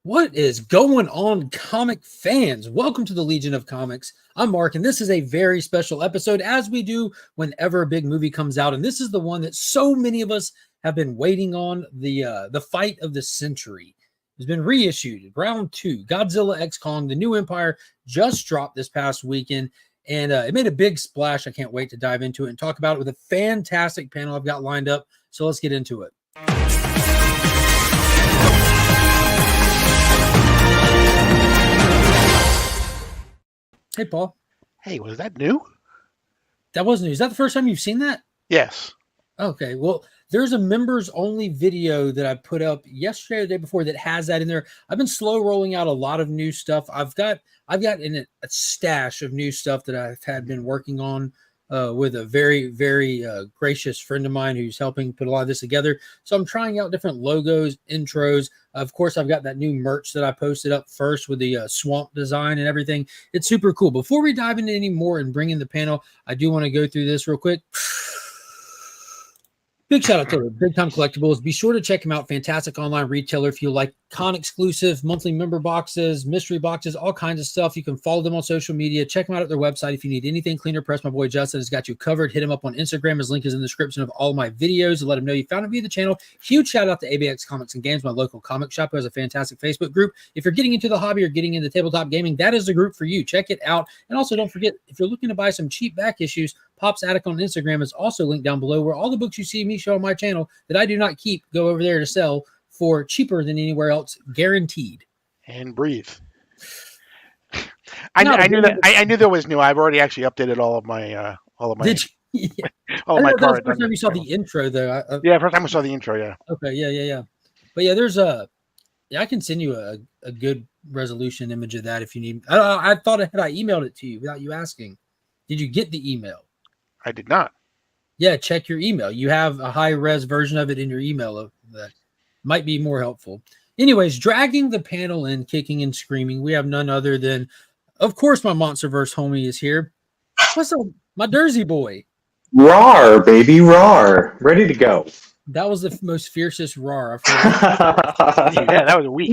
What is going on, comic fans? Welcome to the Legion of Comics. I'm Mark, and this is a very special episode, as we do whenever a big movie comes out. And this is the one that so many of us have been waiting on, the fight of the century. It's been reissued, round 2, Godzilla x Kong, The New Empire, just dropped this past weekend, and it made a big splash. I can't wait to dive into it and talk about it with a fantastic panel I've got lined up. So let's get into it. Hey, Paul. Hey, was that new? That was new. Is that the first time you've seen that? Yes. Okay. Well, there's a members only video that I put up yesterday or the day before that has that in there. I've been slow rolling out a lot of new stuff. I've got in it a stash of new stuff that I've had been working on with a very, very gracious friend of mine who's helping put a lot of this together. So I'm trying out different logos, intros. Of course, I've got that new merch that I posted up first with the swamp design and everything. It's super cool. Before we dive into any more and bring in the panel, I do want to go through this real quick. Big shout out to Big Time Collectibles. Be sure to check them out. Fantastic online retailer. If you like con exclusive monthly member boxes, mystery boxes, all kinds of stuff, you can follow them on social media. Check them out at their website. If you need anything cleaner press, my boy Justin has got you covered. Hit him up on Instagram. His link is in the description of all my videos. And let him know you found him via the channel. Huge shout out to ABX Comics and Games, my local comic shop, who has a fantastic Facebook group. If you're getting into the hobby or getting into tabletop gaming, that is the group for you. Check it out. And also don't forget, if you're looking to buy some cheap back issues, Pop's Attic on Instagram is also linked down below, where all the books you see me show on my channel that I do not keep go over there to sell for cheaper than anywhere else, guaranteed. And breathe. I knew there was new. I've already actually updated all of my Did you? Yeah. all of my cards. First time you saw the intro, though. Yeah, first time I saw the intro. Yeah. Okay. Yeah. But yeah, there's I can send you a good resolution image of that if you need. I thought I emailed it to you without you asking. Did you get the email? I did not. Yeah, check your email. You have a high-res version of it in your email. That might be more helpful. Anyways, dragging the panel in, kicking and screaming, we have none other than, of course, my Monsterverse homie is here. What's up, my Dersey boy? Rawr, baby, rawr. Ready to go. That was the most fiercest roar I've heard. Yeah, that was weak.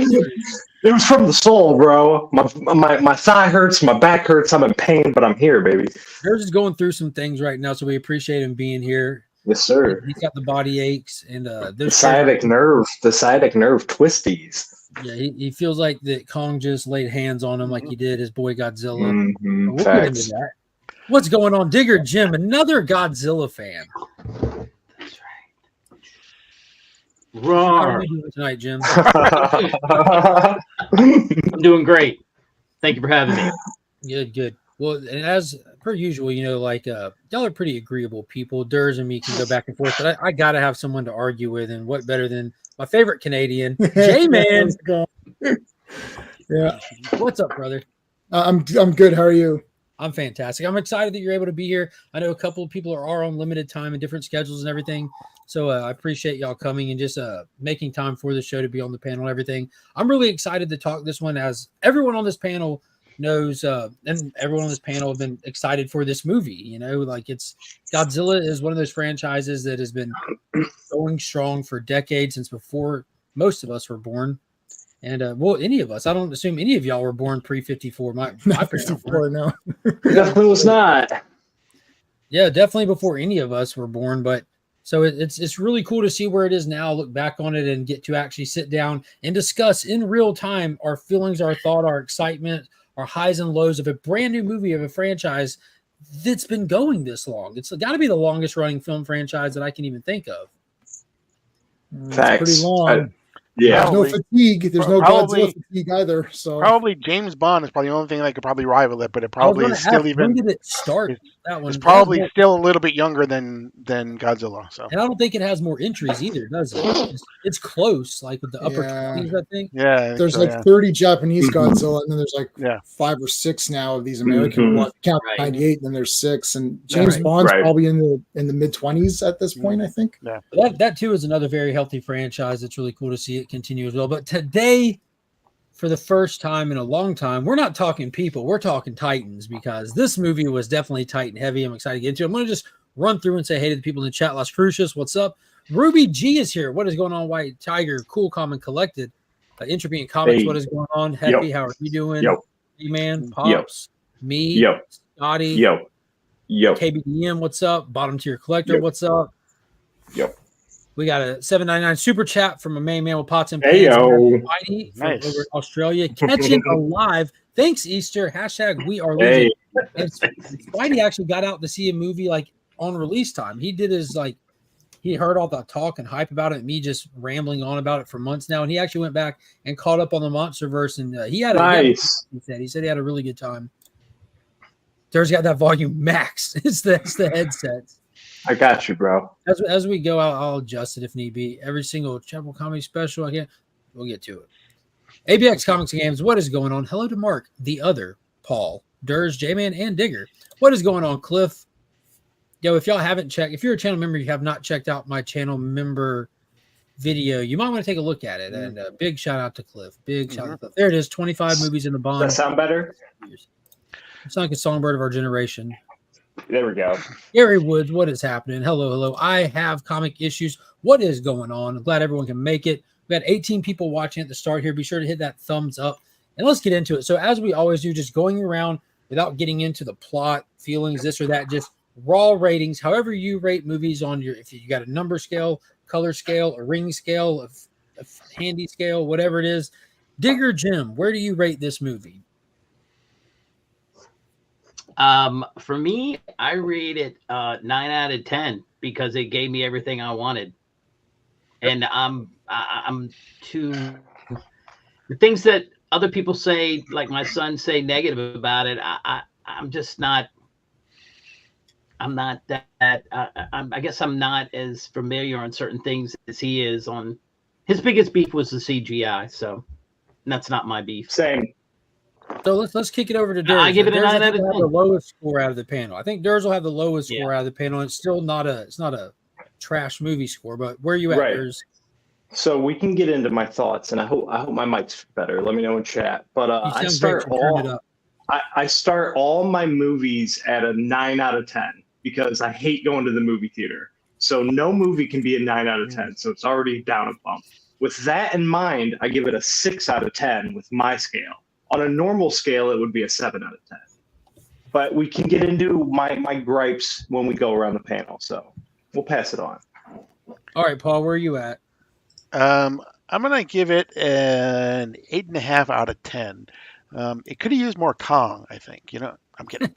It was from the soul, bro. My thigh hurts, my back hurts. I'm in pain, but I'm here, baby. Ders is going through some things right now, so we appreciate him being here. Yes, sir. He's got the body aches and the sciatic nerve twisties. Yeah, he feels like that Kong just laid hands on him like he did his boy Godzilla. Mm-hmm. We'll get into that. What's going on, Digger Jim? Another Godzilla fan. Roar. How are you doing tonight, Jim? I'm doing great. Thank you for having me. Good. Well, and as per usual, y'all are pretty agreeable people. Ders and me can go back and forth, but I got to have someone to argue with, and what better than my favorite Canadian, J-Man. Yeah. What's up, brother? I'm good. How are you? I'm fantastic. I'm excited that you're able to be here. I know a couple of people are on limited time and different schedules and everything. So I appreciate y'all coming and just making time for the show to be on the panel and everything. I'm really excited to talk this one, as everyone on this panel knows, and everyone on this panel have been excited for this movie. It's Godzilla is one of those franchises that has been going strong for decades, since before most of us were born. And any of us. I don't assume any of y'all were born pre-54. My 54, no. Definitely was not. Yeah, definitely before any of us were born. But so it's really cool to see where it is now, look back on it, and get to actually sit down and discuss in real time our feelings, our thought, our excitement, our highs and lows of a brand new movie of a franchise that's been going this long. It's got to be the longest running film franchise that I can even think of. Facts. It's pretty long. Yeah. There's no fatigue. There's no Godzilla fatigue either. So probably James Bond is probably the only thing that could probably rival it, but it probably is still when did it start? That one is probably still a little bit younger than Godzilla. So, and I don't think it has more entries either, does it? It's close, like with the upper 20s, I think. Yeah, there's 30 Japanese Godzilla, and then there's 5 or 6 now of these American ones. Count 98, and then there's 6, and James Bond's probably in the mid 20s at this point, I think. Yeah, that too is another very healthy franchise. It's really cool to see it continue as well. But today, for the first time in a long time, we're not talking people, we're talking Titans, because this movie was definitely Titan heavy. I'm excited to get into it. I'm going to just run through and say hey to the people in the chat. Las Crucius, what's up? Ruby G is here. What is going on, White Tiger? Cool, calm, and collected. Entropy and Comics, what is going on? Happy, how are you doing? E-Man, Pops, me, Scotty, KBDM, what's up? Bottom tier collector, what's up? We got a $7.99 super chat from a main man with pots and pans. Spidey from over in Australia, catching alive. Thanks, Easter. # we are losing. And Spidey actually got out to see a movie like on release time. He did his he heard all the talk and hype about it, me just rambling on about it for months now. And he actually went back and caught up on the MonsterVerse, and he had he said he had a really good time. There's got that volume max. It's the headset. I got you, bro. As we go out, I'll adjust it if need be. Every single Chapel Comedy special I get, we'll get to it. ABX Comics and Games, what is going on? Hello to Mark, the other, Paul, Durs, J-Man, and Digger. What is going on, Cliff? Yo, if y'all haven't checked, if you're a channel member, you have not checked out my channel member video, you might want to take a look at it. And big shout out to Cliff. Big shout out to Cliff. There it is, 25 movies in the bond. Does that sound better? It's like a songbird of our generation. There we go. Gary Woods, what is happening? Hello. I have comic issues. What is going on? I'm glad everyone can make it. We had 18 people watching at the start here. Be sure to hit that thumbs up. And let's get into it. So as we always do, just going around without getting into the plot, feelings, this or that, just raw ratings, however you rate movies on your, if you got a number scale, color scale, a ring scale, a handy scale, whatever it is. Digger Jim, where do you rate this movie? For me, I rate it 9 out of 10 because it gave me everything I wanted. And I'm too, the things that other people say, like my son say negative about it, I'm just not, I'm not that, I guess I'm not as familiar on certain things as he is on. His biggest beef was the CGI, so that's not my beef. Same. So let's kick it over to Durs. I give it a 9 out of 10. The lowest score out of the panel. I think Durs will have the lowest score out of the panel. It's still not a trash movie score, but where are you at, Durs? So we can get into my thoughts, and I hope my mic's better. Let me know in chat. But I start all my movies at a 9 out of 10 because I hate going to the movie theater. So no movie can be a 9 out of 10. So it's already down a bump. With that in mind, I give it a 6 out of 10 with my scale. On a normal scale, it would be a 7 out of 10. But we can get into my gripes when we go around the panel. So we'll pass it on. All right, Paul, where are you at? I'm going to give it an 8.5 out of 10. It could have used more Kong, I think. You know, I'm kidding.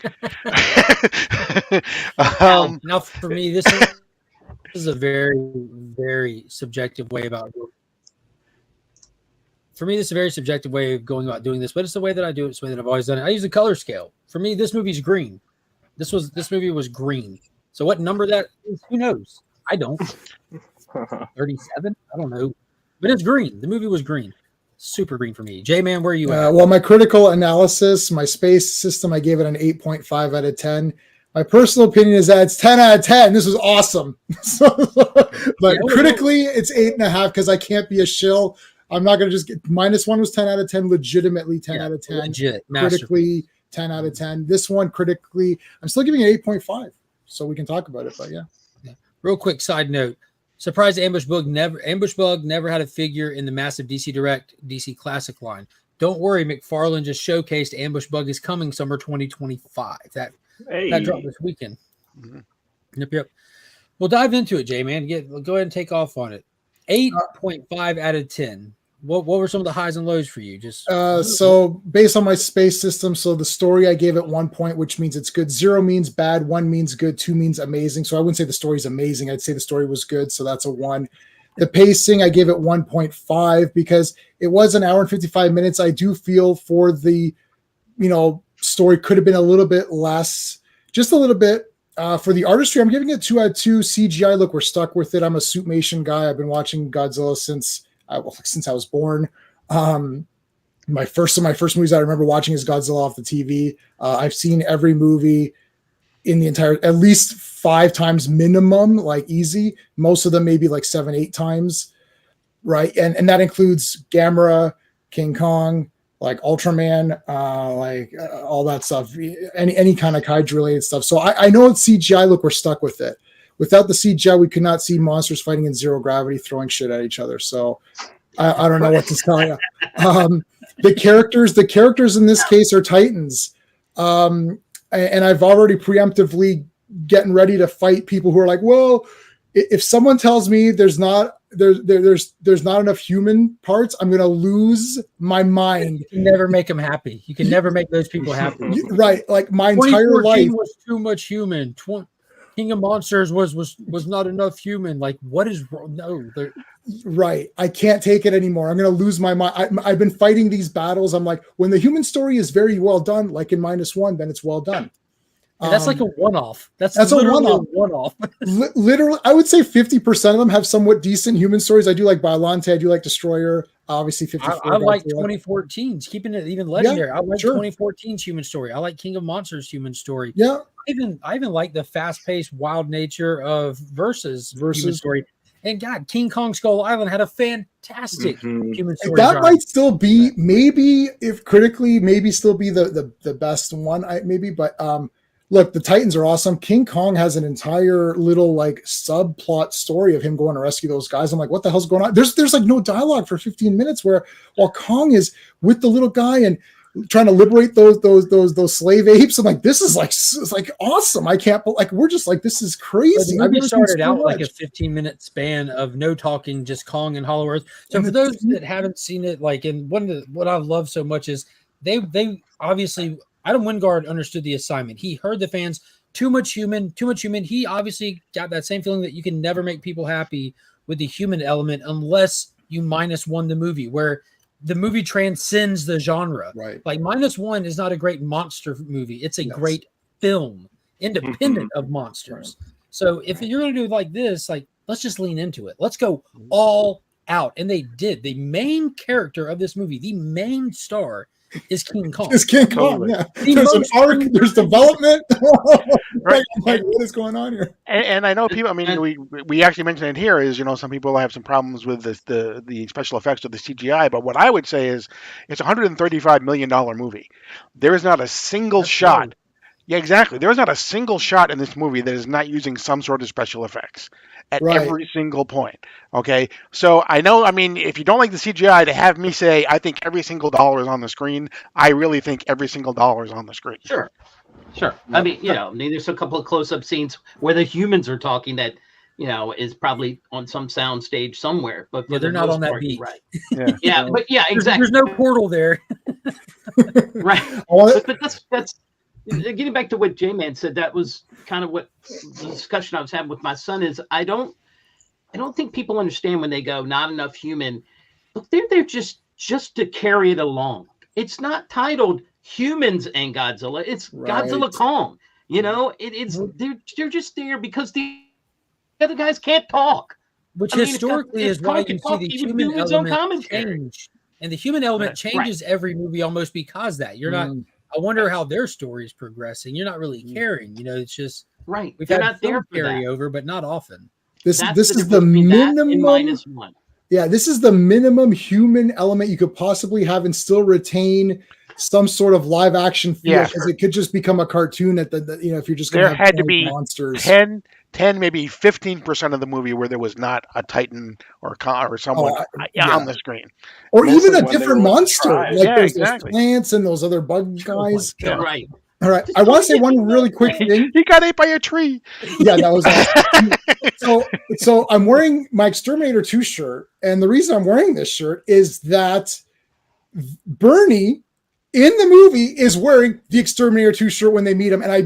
Now, for me, this is a very, very subjective way about doing it. For me, this is a very subjective way of going about doing this, but it's the way that I do it. It's the way that I've always done it. I use the color scale. For me, this movie's green. This movie was green. So what number that is, who knows? I don't. 37? I don't know. But it's green. The movie was green. Super green for me. J-Man, where are you at? Well, my critical analysis, my space system, I gave it an 8.5 out of 10. My personal opinion is that it's 10 out of 10. This was awesome. But critically, it's 8.5 because I can't be a shill. I'm not going to just get -1 was 10 out of 10, legitimately 10 out of 10. Legit. Critically, 10 out of 10. This one, critically, I'm still giving it 8.5. So we can talk about it, but yeah. Real quick side note. Surprised Ambush Bug never had a figure in the massive DC Direct DC Classic line. Don't worry, McFarlane just showcased Ambush Bug is coming summer 2025. That dropped this weekend. Mm-hmm. Yep. We'll dive into it, J-Man. Go ahead and take off on it. 8.5 out of 10. What were some of the highs and lows for you? Just so based on my space system, so the story I gave it 1 point, which means it's good. 0 means bad, 1 means good, 2 means amazing. So I wouldn't say the story's amazing. I'd say the story was good. So that's a 1. The pacing, I gave it 1.5 because it was an hour and 55 minutes. I do feel for the, story could have been a little bit less, just a little bit. For the artistry, I'm giving it 2 out of 2. CGI, look, we're stuck with it. I'm a Suitmation guy. I've been watching Godzilla since I was born. My first movies I remember watching is Godzilla off the TV. I've seen every movie in the entire, at least 5 times minimum, like easy. Most of them maybe like 7, 8 times, right? And that includes Gamera, King Kong, like Ultraman, all that stuff, any kind of kaiju related stuff. So I know it's CGI. Look, we're stuck with it. Without the CGI, we could not see monsters fighting in zero gravity, throwing shit at each other. So I don't know what to tell you. The characters in this case are Titans. And I've already preemptively getting ready to fight people who are like, well, if someone tells me there's not enough human parts, I'm going to lose my mind. You can never make them happy. You can never make those people happy. Right. Like my entire life was too much human. King of Monsters was not enough human. Like, what is wrong? No, right. I can't take it anymore. I'm going to lose my mind. I've been fighting these battles. I'm like, when the human story is very well done, like in -1, then it's well done. And that's like a one-off. That's a one-off. Literally, I would say 50% of them have somewhat decent human stories. I do like Biollante. I do like Destroyer. Obviously, 54. I like 2014's, keeping it even legendary. I like 2014's human story. I like King of Monsters' human story. Yeah. I even like the fast-paced, wild nature of Versus human story. And God, King Kong Skull Island had a fantastic human story. That might still be, maybe if critically, maybe still be the best one. But look, the Titans are awesome. King Kong has an entire little like subplot story of him going to rescue those guys. I'm like, what the hell's going on? There's like no dialogue for 15 minutes while Kong is with the little guy and trying to liberate those slave apes. I'm like, this is like awesome. I can't, like, we're just like, this is crazy. The movie started out like a 15-minute span of no talking, just Kong and Hollow Earth. So for those that haven't seen it, like, and what I love so much is they obviously, Adam Wingard understood the assignment. He heard the fans, too much human. He obviously got that same feeling that you can never make people happy with the human element unless you -1 the movie, where the movie transcends the genre. Right. Like -1 is not a great monster movie. It's a great film, independent of monsters. Right. So if you're going to do like this, like, let's just lean into it. Let's go all out. And they did. The main character of this movie, the main star, is King Kong. It's King Kong, yeah. There's an arc, there's development. Right. Like, what is going on here? And I know people, I mean, we actually mentioned it here is, some people have some problems with the special effects of the CGI, but what I would say is it's a $135 million movie. There is not a single shot. Right. Yeah, exactly. There's not a single shot in this movie that is not using some sort of special effects at every single point. Okay. So I know, I mean, if you don't like the CGI, to have me say, I think every single dollar is on the screen, I really think every single dollar is on the screen. Sure. I mean, there's a couple of close-up scenes where the humans are talking that, is probably on some sound stage somewhere, but they're not on that beat. Right. Yeah. But yeah, exactly. There's no portal there. Right. But that's getting back to what J-Man said, that was kind of what the discussion I was having with my son is I don't think people understand when they go not enough human. Look, they're there just to carry it along. It's not titled Humans and Godzilla. It's Godzilla Kong. They're just there because the other guys can't talk. Which historically is why you see the human element change. And the human element changes every movie almost because that. You're not I wonder how their story is progressing. You're not really caring. It's just we've had their carryover, but not often. This is the minimum -1. Yeah, this is the minimum human element you could possibly have and still retain some sort of live action feel, because it could just become a cartoon at if you're just going to have had to be monsters. 10, maybe 15% of the movie where there was not a Titan or someone on the screen. Or even a different monster. Like there's those plants and those other bug guys. Right. All right. I want to say one really quick thing. He got ate by a tree. Yeah, that was awesome. So I'm wearing my Exterminator 2 shirt. And the reason I'm wearing this shirt is that Bernie in the movie is wearing the Exterminator 2 shirt when they meet him. And I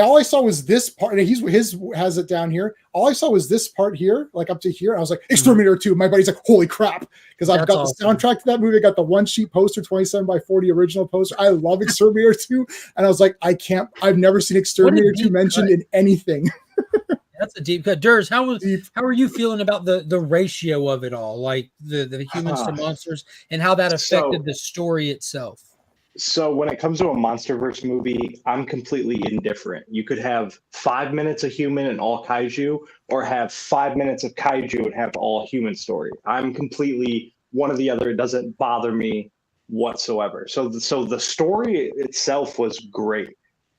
all I saw was this part, and his has it down here. All I saw was this part here, like up to here. And I was like, Exterminator 2. My buddy's like, holy crap. Because I've got the soundtrack to that movie. I got the one sheet poster, 27x40 original poster. I love Exterminator 2. And I was like, I've never seen Exterminator 2 mentioned in anything. That's a deep cut. Durs, how are you feeling about the ratio of it all? Like the humans to monsters and how that affected the story itself? So when it comes to a MonsterVerse movie, I'm completely indifferent. You could have 5 minutes of human and all kaiju, or have 5 minutes of kaiju and have all human story. I'm completely one or the other. It doesn't bother me whatsoever. So the story itself was great.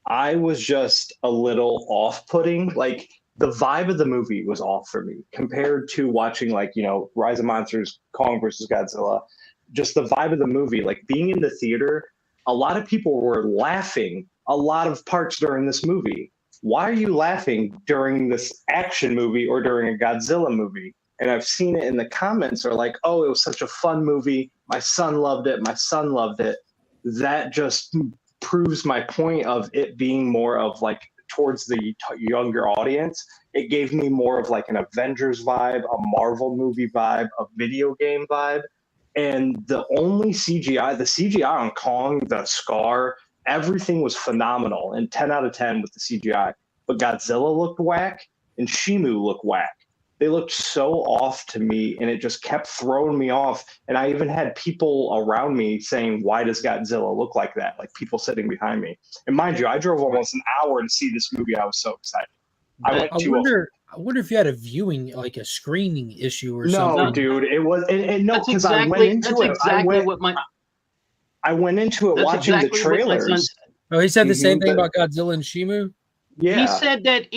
I was just a little off-putting. Like the vibe of the movie was off for me compared to watching like, you know, Rise of Monsters, Kong versus Godzilla. Just the vibe of the movie, like being in the theater, a lot of people were laughing a lot of parts during this movie. Why are you laughing during this action movie or during a Godzilla movie? And I've seen it in the comments are like, oh, it was such a fun movie. My son loved it. My son loved it. That just proves my point of it being more of like towards the younger audience. It gave me more of like an Avengers vibe, a Marvel movie vibe, a video game vibe. And the only CGI, the CGI on Kong, the scar, everything was phenomenal and 10 out of 10 with the CGI. But Godzilla looked whack and Shimu looked whack. They looked so off to me, and it just kept throwing me off. And I even had people around me saying, why does Godzilla look like that? Like people sitting behind me. And mind you, I drove almost an hour to see this movie. I was so excited. I wonder if you had a viewing, like a screening issue or something. No, dude, it was, and no, because I went into it. I went into it watching the trailers. Oh, he said the same thing about Godzilla and Shimu. Yeah. He said that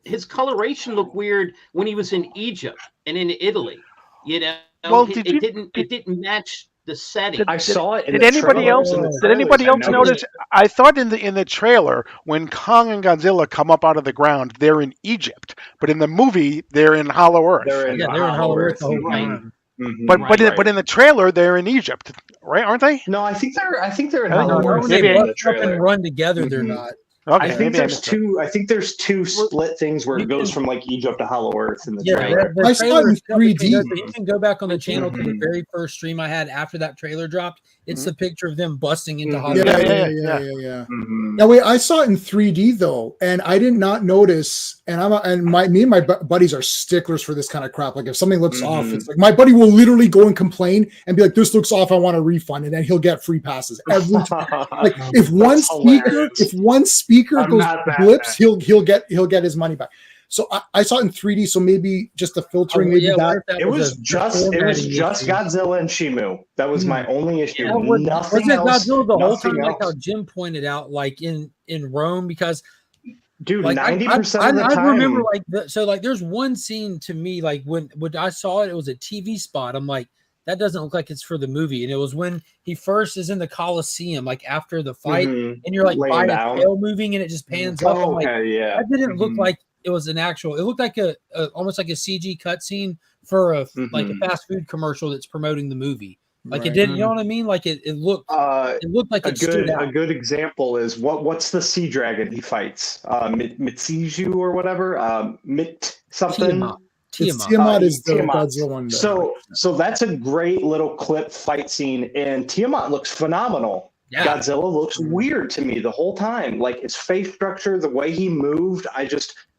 his coloration looked weird when he was in Egypt and in Italy. You know, Well, it didn't match the setting. I saw it. Did anybody else notice? I thought in the trailer when Kong and Godzilla come up out of the ground, they're in Egypt, but in the movie they're in Hollow Earth. They're in Hollow Earth the whole time. Mm-hmm. But in the trailer they're in Egypt, right? Aren't they? No, I think they're in No, Hollow Earth. when they up and run together, they're not. Okay, I think there's two split things where it goes from like Egypt to Hollow Earth in the trailer. I saw it in 3D. You can go back on the channel to the very first stream I had after that trailer dropped. It's the picture of them busting into Hollow Earth. Yeah. Now wait, I saw it in 3D though, and I did not notice. And me and my buddies are sticklers for this kind of crap. Like if something looks off, it's like my buddy will literally go and complain and be like, "This looks off. I want a refund," and then he'll get free passes every time. Like if one speaker goes blips, he'll get his money back. So I saw it in 3D. So maybe just the filtering, it was just Godzilla and Shimu. That was my only issue. Nothing else. Godzilla the whole time, like how Jim pointed out, like in Rome, because dude, like 90% of the time. I remember like there's one scene to me like when I saw it, it was a TV spot. I'm like, that doesn't look like it's for the movie. And it was when he first is in the Coliseum, like after the fight, and you're like by a tail moving and it just pans up. I'm like, that didn't look like it was an actual. It looked like a almost like a CG cutscene for a like a fast food commercial that's promoting the movie. Like it didn't, you know what I mean? Like it looked like it stood out. A good example is what's the sea dragon he fights? Mitsiju or whatever. Tiamat is the Godzilla one. So that's a great little clip fight scene, and Tiamat looks phenomenal. Yeah. Godzilla looks weird to me the whole time. Like his face structure, the way he moved,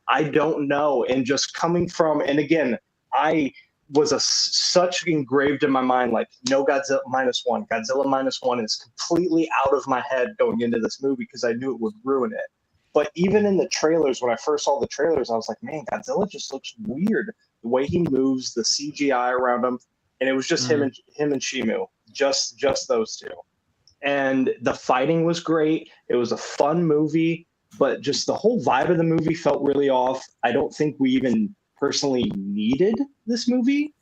I don't know. And just coming from, and again, I was such engraved in my mind, like no Godzilla -1. Godzilla -1 is completely out of my head going into this movie because I knew it would ruin it. But even in the trailers, when I first saw the trailers, I was like, man, Godzilla just looks weird. The way he moves, the CGI around him, and it was just him and Shimu, just those two. And the fighting was great. It was a fun movie, but just the whole vibe of the movie felt really off. I don't think we even personally needed this movie.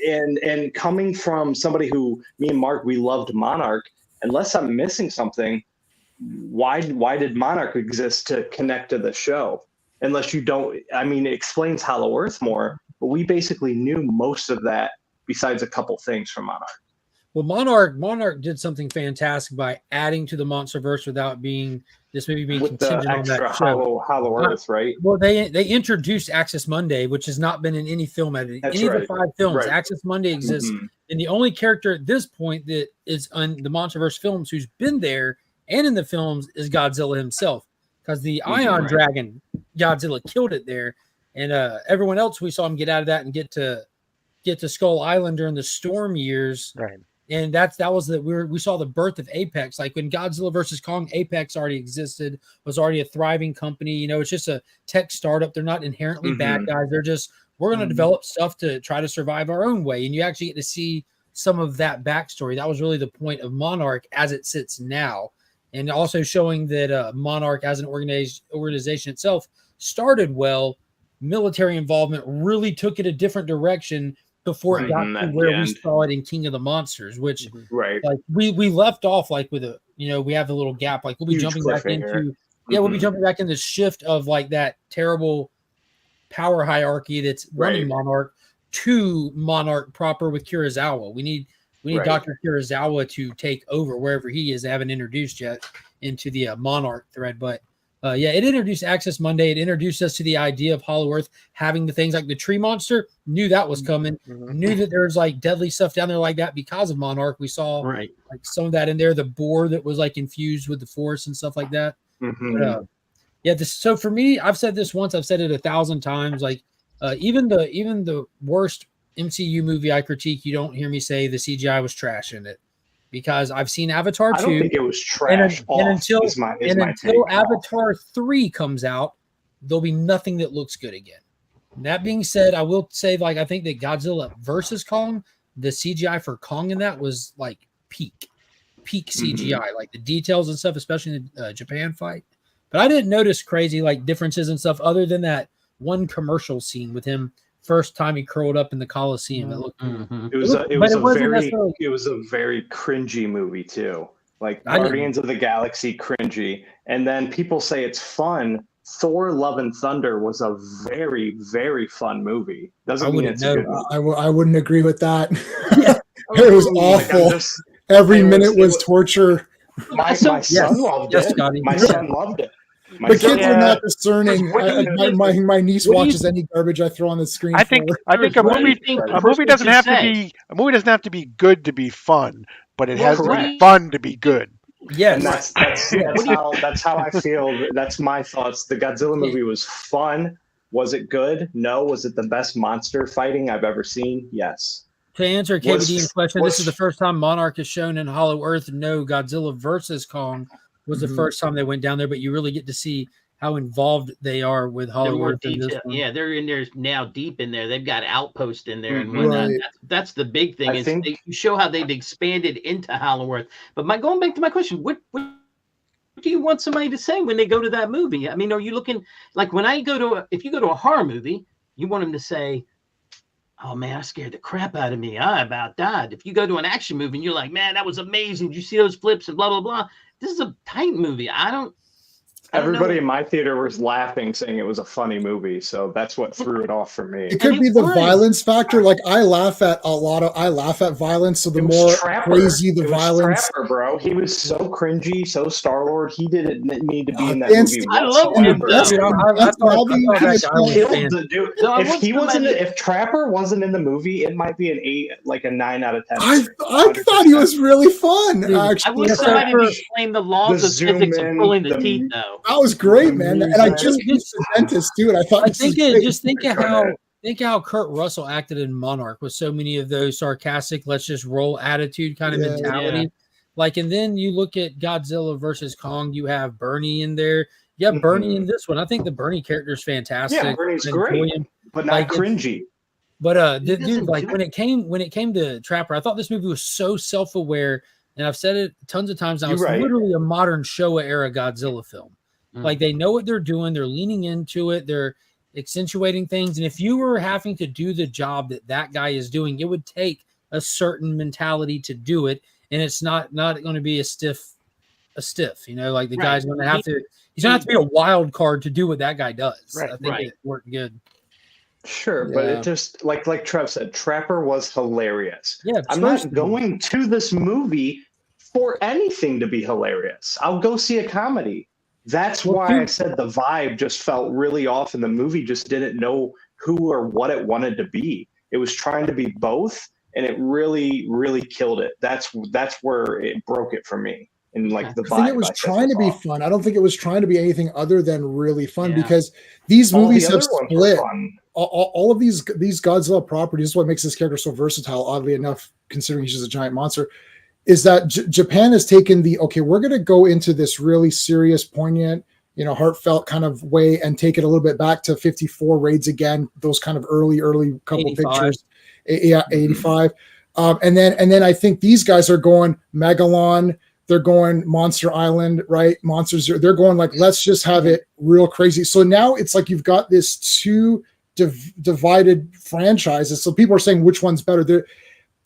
And coming from somebody who, me and Mark, we loved Monarch, unless I'm missing something, why did Monarch exist to connect to the show? Unless you don't, I mean, it explains Hollow Earth more, but we basically knew most of that besides a couple things from Monarch. Well, Monarch did something fantastic by adding to the MonsterVerse without being this movie being with contingent the on extra that show. Hollow Earth, right? Well, they introduced Access Monday, which has not been in any film editing. Any of the 5 films, Access Monday exists, and the only character at this point that is on the MonsterVerse films who's been there and in the films is Godzilla himself, because the Ion Dragon Godzilla killed it there, and everyone else we saw him get out of that and get to Skull Island during the storm years, right? And that was we saw the birth of Apex. Like when Godzilla versus Kong, Apex already existed, was already a thriving company. You know, it's just a tech startup. They're not inherently bad guys. They're just, we're going to develop stuff to try to survive our own way. And you actually get to see some of that backstory. That was really the point of Monarch as it sits now. and also showing that Monarch as an organization itself started well. Military involvement really took it a different direction before it got to where we saw it in King of the Monsters, which like we left off like with a, you know, we have a little gap, like we'll be jumping back into we'll be jumping back in the shift of like that terrible power hierarchy that's running Monarch to Monarch proper with Kurosawa. We need Dr. Kurosawa to take over wherever he is. They haven't introduced yet into the Monarch thread, but it introduced Access Monday. It introduced us to the idea of Hollow Earth having the things like the tree monster. Knew that was coming. Knew that there's like deadly stuff down there like that because of Monarch. We saw like some of that in there. The boar that was like infused with the Force and stuff like that. But, so for me, I've said this once. I've said it 1,000 times. Like even the worst MCU movie I critique, you don't hear me say the CGI was trash in it. Because I've seen Avatar 2. I don't think it was trash. And until Avatar 3 comes out, there'll be nothing that looks good again. That being said, I will say, like, I think that Godzilla versus Kong, the CGI for Kong in that was like peak CGI, like the details and stuff, especially in the Japan fight. But I didn't notice crazy like differences and stuff other than that one commercial scene with him. First time he curled up in the Coliseum. It looked it was a very cringy movie too. Like Guardians of the Galaxy cringy. And then people say it's fun. Thor Love and Thunder was a very, very fun movie. Doesn't mean it's a good movie. I wouldn't agree with that. It was awful. Every minute was torture. My son loved it. My son loved it. The kids are not discerning. My niece watches any garbage I throw on the screen. I think a movie doesn't have to be good to be fun, but it has to be fun to be good. Yes, and that's how I feel. That's my thoughts. The Godzilla movie was fun. Was it good? No. Was it the best monster fighting I've ever seen? Yes. To answer KBD's question, this is the first time Monarch is shown in Hollow Earth. No, Godzilla versus Kong was the first time they went down there, but you really get to see how involved they are with Hollow Earth. Yeah, they're in there now, deep in there. They've got outposts in there and whatnot. That's the big thing. They show how they've expanded into Hollow Earth. But going back to my question, what do you want somebody to say when they go to that movie? I mean, are you looking like when if you go to a horror movie, you want them to say, "Oh man, I scared the crap out of me. I about died." If you go to an action movie and you're like, "Man, that was amazing. Did you see those flips and blah blah blah?" This is a tight movie. Everybody in my theater was laughing, saying it was a funny movie, so that's what threw it off for me. It could be the violence factor. Like I laugh at violence, so the more crazy the violence. Trapper, bro. He was so cringy, so Star-Lord. He didn't need to be in that movie. I love him. If Trapper wasn't in the movie, it might be an 8, like a 9 out of 10. I thought he was really fun. Actually, I wish somebody would explain the laws of physics of pulling the teeth, though. That was great, man. And I just used the dentist too. And I thought, think of how Kurt Russell acted in Monarch with so many of those sarcastic, let's just roll attitude kind of mentality. Yeah. Like, and then you look at Godzilla versus Kong. You have Bernie in there. You have Bernie in this one. I think the Bernie character is fantastic. Yeah, Bernie's great, but not cringy. But dude, like when it came to Trapper, I thought this movie was so self-aware. And I've said it tons of times now. It's literally a modern Showa era Godzilla film. Like they know what they're doing. They're leaning into it. They're accentuating things. And if you were having to do the job that guy is doing, it would take a certain mentality to do it. And it's not going to be a stiff, you know, like the guy's going to have to, he's going to have to be a wild card to do what that guy does. Right. I think it worked good. Sure, but it just like Trev said, Trapper was hilarious. Yeah, I'm not going to this movie for anything to be hilarious. I'll go see a comedy. That's why I said the vibe just felt really off, and the movie just didn't know who or what it wanted to be. It was trying to be both, and it really, really killed it. That's where it broke it for me. And like the vibe, I think it was trying to be fun. I don't think it was trying to be anything other than really fun because these movies have split. All of these Godzilla properties, is what makes this character so versatile, oddly enough, considering he's just a giant monster, is that Japan has taken we're going to go into this really serious, poignant, heartfelt kind of way and take it a little bit back to 54 raids again, those kind of early couple 85. Pictures. 85. And then I think these guys are going Megalon, They're going Monster Island, right? Monsters. They're going like, let's just have it real crazy. So now it's like you've got this two divided franchises. So people are saying which one's better.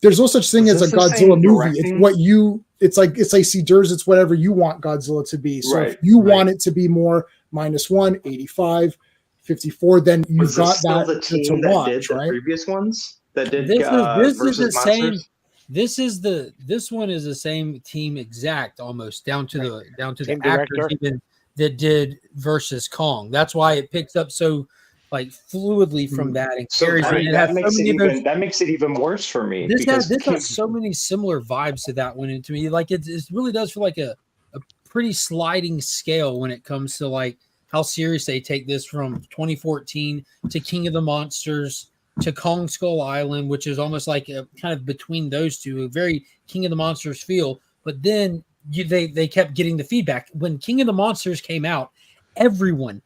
There's no such thing as a Godzilla movie. It's what you. It's like CDers. It's whatever you want Godzilla to be. So if you want it to be more -1, 85, 54, then you've got that the team to watch, that did right? The previous ones that did This is the same. Monsters? This one is the same team exact, almost down to the Same actors director. even that did versus Kong. That's why it picks up so like fluidly from that and So carries it. that makes it even worse for me. This has so many similar vibes to that one, and to me, like it really does feel like a pretty sliding scale when it comes to like how serious they take this from 2014 to King of the Monsters to Kong Skull Island, which is almost like a kind of between those two, a very King of the Monsters feel. But then they kept getting the feedback. When King of the Monsters came out, everyone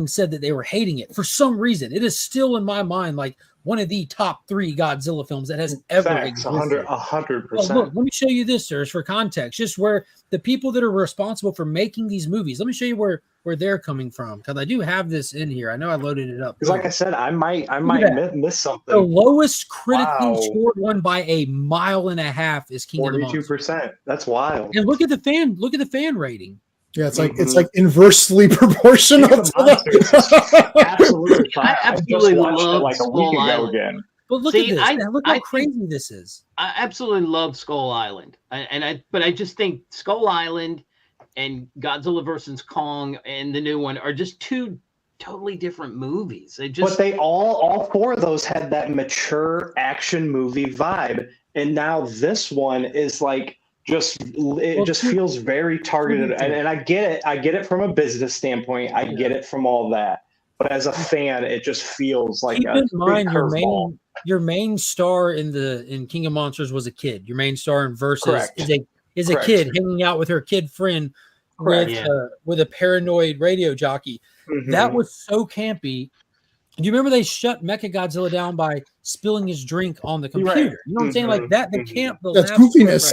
said that they were hating it for some reason. It is still in my mind like one of the top 3 Godzilla films that has ever existed. 100%. Well, look, let me show you this, sirs, for context, just where the people that are responsible for making these movies, let me show you where they're coming from, because I do have this in here. I know I loaded it up. Because like I said, I might miss something. The lowest critically scored one by a mile and a half is King of the Monsters. 42%. That's wild. And look at the fan rating. Yeah, it's like inversely proportional to the Absolutely. I absolutely watched love it like a week Skull ago Island. again. But look at this. Look how crazy this is. I absolutely love Skull Island, but I just think Skull Island and Godzilla versus Kong and the new one are just two totally different movies. But they all 4 of those had that mature action movie vibe, and now this one is like just feels very targeted. And I get it from a business standpoint. I get it from all that. But as a fan, it just feels like keep in mind your main star in King of Monsters was a kid. Your main star in Versus is a kid hanging out with her kid friend with a paranoid radio jockey. Mm-hmm. That was so campy. Do you remember they shut Mechagodzilla down by spilling his drink on the computer? Right. You know what I'm saying? Like that, the camp. That's goofiness.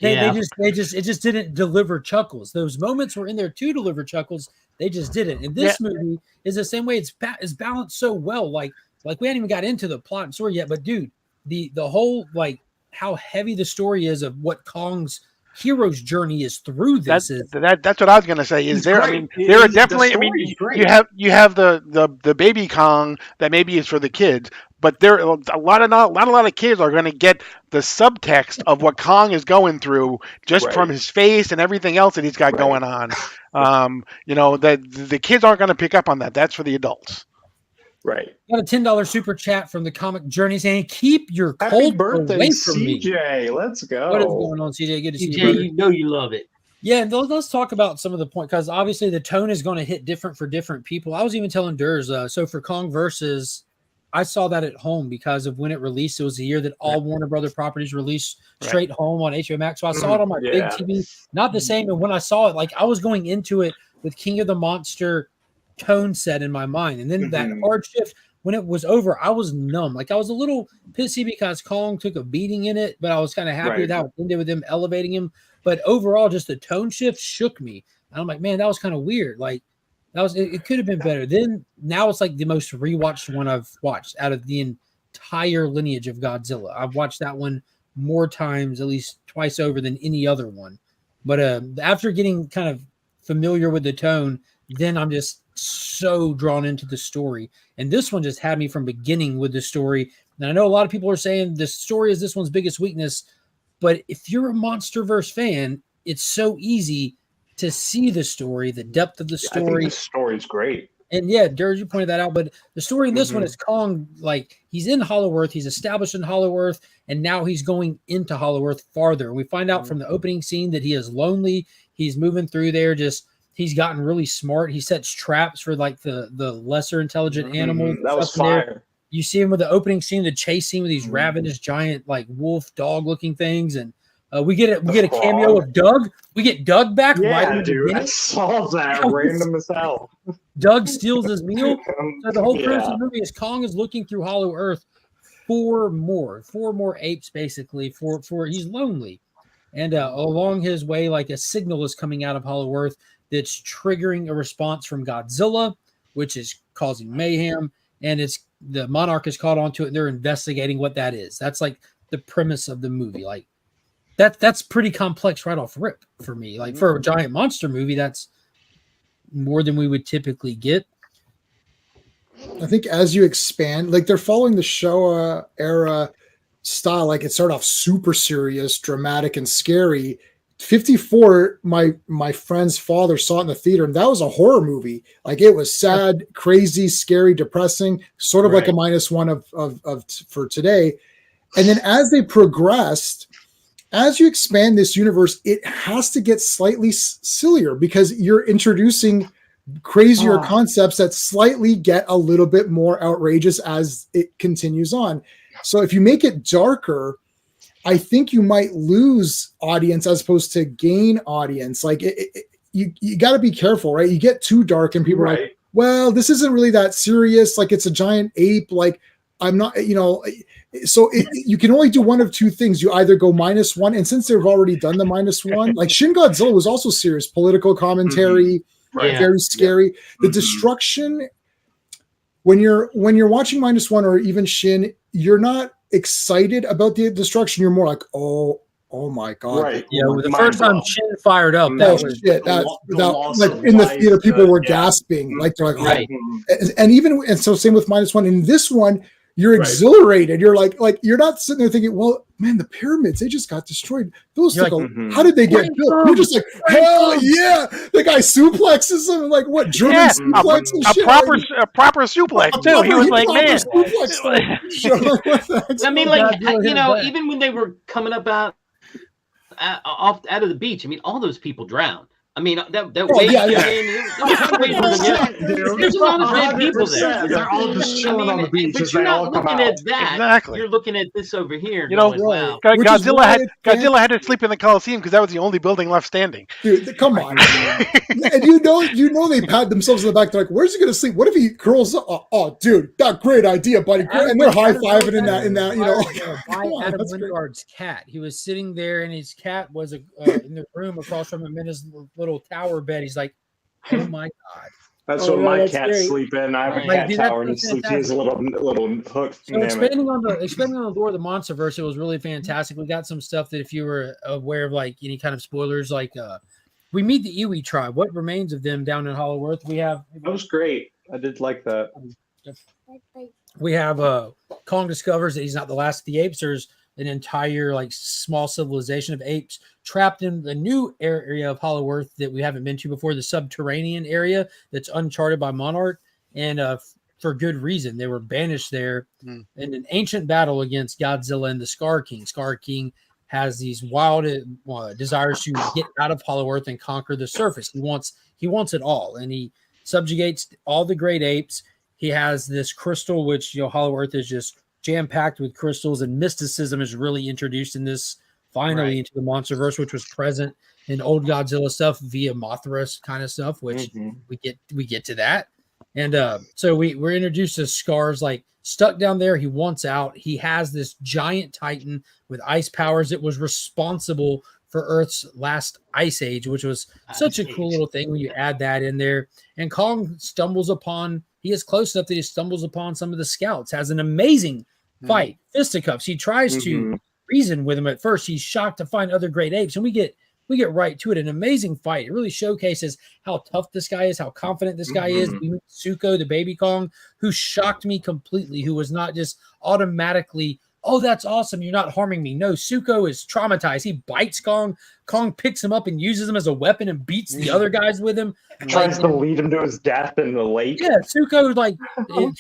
They just didn't deliver chuckles. Those moments were in there to deliver chuckles. They just didn't. And this movie is the same way. It's balanced so well. Like we hadn't even got into the plot and story yet. But dude, the whole like how heavy the story is of what Kong's hero's journey is through this. That's what I was gonna say. Is there? Great. I mean, there are definitely. I mean, you have the baby Kong that maybe is for the kids, but there a lot of kids are going to get the subtext of what Kong is going through just from his face and everything else that he's got going on. The kids aren't going to pick up on that. That's for the adults. Right. Got a $10 super chat from the Comic Journey saying, "Keep your Happy cold birthday, away from CJ. me." Let's go. What is going on, CJ? Good to see you. CJ, you know you love it. Yeah, and let's talk about some of the points, because obviously the tone is going to hit different for different people. I was even telling Durs, so for Kong Versus, I saw that at home because of when it released. It was the year that all Warner Brother properties released straight home on HBO Max. So I saw it on my big TV. Not the same. And when I saw it, like I was going into it with King of the Monster tone set in my mind. And then that hard shift, when it was over, I was numb. Like I was a little pissy because Kong took a beating in it, but I was kind of happy with how it ended with them elevating him. But overall, just the tone shift shook me. And I'm like, man, that was kind of weird. Like it could have been better. Then now it's like the most rewatched one I've watched out of the entire lineage of Godzilla. I've watched that one more times, at least twice over, than any other one. But after getting kind of familiar with the tone, then I'm just so drawn into the story. And this one just had me from beginning with the story. And I know a lot of people are saying the story is this one's biggest weakness, but if you're a MonsterVerse fan, it's so easy to see the story, the depth of the story. I think the story's great. And yeah, Durs, you pointed that out, but the story in this one is Kong, like he's in Hollow Earth, he's established in Hollow Earth, and now he's going into Hollow Earth farther. And we find out from the opening scene that he is lonely. He's moving through there, he's gotten really smart. He sets traps for like the lesser intelligent animals. That was fire. There. You see him with the opening scene, the chase scene with these ravenous giant like wolf dog looking things, and we get a cameo of Doug. We get Doug back right in the beginning. I saw that random as hell. Doug steals his meal. So the whole premise of the movie is Kong is looking through Hollow Earth for four more apes basically. For he's lonely. And along his way, like a signal is coming out of Hollow Earth that's triggering a response from Godzilla, which is causing mayhem. And the Monarch is caught onto it, and they're investigating what that is. That's like the premise of the movie. Like that's pretty complex right off rip for me. Like for a giant monster movie, that's more than we would typically get. I think as you expand, like they're following the Showa era style, like it started off super serious, dramatic, and scary. 54, my friend's father saw it in the theater, and that was a horror movie. Like it was sad, crazy, scary, depressing, sort of like a -1 of for today. And then as they progressed, as you expand this universe, it has to get slightly sillier because you're introducing crazier concepts that slightly get a little bit more outrageous as it continues on. So if you make it darker, I think you might lose audience as opposed to gain audience. Like you got to be careful, right? You get too dark and people are like, well, this isn't really that serious. Like it's a giant ape. Like I'm not, so you can only do one of two things. You either go -1, and since they've already done the -1, like Shin Godzilla was also serious, political commentary, very scary. The destruction, when you're watching -1 or even Shin, you're not excited about the destruction. You're more like, oh my god! Right. Yeah, the first time Shin fired up, that was shit. That like in the theater, people were gasping. Like they're like, and so same with -1. In this one, you're exhilarated. You're like you're not sitting there thinking, well, man, the pyramids, they just got destroyed. Those took how did they get built? You're just like, hell yeah! The guy suplexes them like what German suplex and shit. A proper suplex too. He was like, man. I mean, like even when they were coming up out of the beach, I mean, all those people drowned. I mean, that wave there's a lot of dead people there. They're all just chilling on the beach. But you're not looking at that. Exactly. You're looking at this over here. Wow. Godzilla had to sleep in the Coliseum because that was the only building left standing. Dude, come on. And you know they pat themselves in the back. They're like, where's he going to sleep? What if he curls up? Oh, dude, that great idea, buddy. And they're high-fiving in that, Adam Wingard's cat. He was sitting there, and his cat was in the room across from him in his little tower bed. He's like, oh my god. That's what my cats sleep in. I have a cat tower and he sleeps in his little hook. So expanding on the lore of the Monsterverse, it was really fantastic. We got some stuff that if you were aware of like any kind of spoilers, like we meet the Iwi tribe. What remains of them down in Hollow Earth? That was great. I did like that. We have Kong discovers that he's not the last of the apes. There's an entire like small civilization of apes trapped in the new area of Hollow Earth that we haven't been to before, the subterranean area that's uncharted by Monarch, and for good reason. They were banished there in an ancient battle against Godzilla and the Scar King. Scar King has these wild desires to get out of Hollow Earth and conquer the surface. He wants it all, and he subjugates all the great apes. He has this crystal, which Hollow Earth is just jam-packed with crystals, and mysticism is really introduced in this finally into the Monsterverse, which was present in old Godzilla stuff via Mothra kind of stuff, which we get to that. And so we're introduced to Scar's like stuck down there. He wants out. He has this giant titan with ice powers that was responsible for Earth's last ice age, which was such a cool little thing when you add that in there. And Kong he is close enough that he stumbles upon some of the scouts, has an amazing fight, fisticuffs. He tries to reason with him at first. He's shocked to find other great apes, and we get right to it. An amazing fight. It really showcases how tough this guy is, how confident this guy is. We meet Suko, the baby Kong, who shocked me completely, who was not just automatically, oh, that's awesome, you're not harming me. No, Suko is traumatized. He bites Kong. Kong picks him up and uses him as a weapon and beats the other guys with him. Tries to lead him to his death in the lake. Yeah, Suko,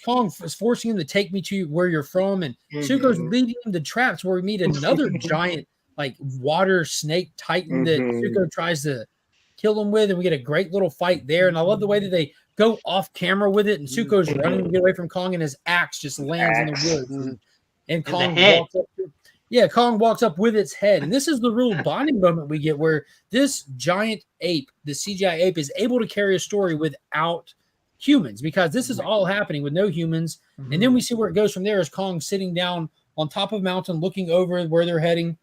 Kong is forcing him to take me to where you're from, and Suko's leading him to traps where we meet another giant, like, water snake titan that Suko tries to kill him with, and we get a great little fight there. And I love the way that they go off camera with it, and Suko's running to get away from Kong, and his axe just lands in the woods. And Kong walks up. Kong walks up with its head. And this is the real bonding moment we get where this giant ape, the CGI ape, is able to carry a story without humans, because this is all happening with no humans. And then we see where it goes from there as Kong sitting down on top of a mountain looking over where they're heading.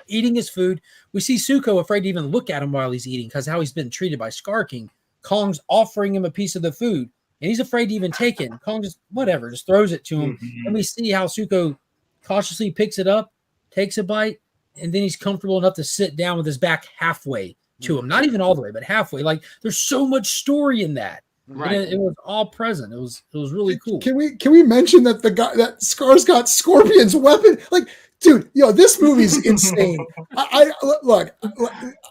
eating his food. We see Zuko afraid to even look at him while he's eating because how he's been treated by Scar King. Kong's offering him a piece of the food, and he's afraid to even take it. And Kong just just throws it to him. And we see how Zuko cautiously picks it up, takes a bite, and then he's comfortable enough to sit down with his back halfway to him. Not even all the way, but halfway. Like there's so much story in that. Right. And it was all present. It was really cool. Can we mention that the guy that Scar's got Scorpion's weapon? Like, dude, this movie's insane. I look,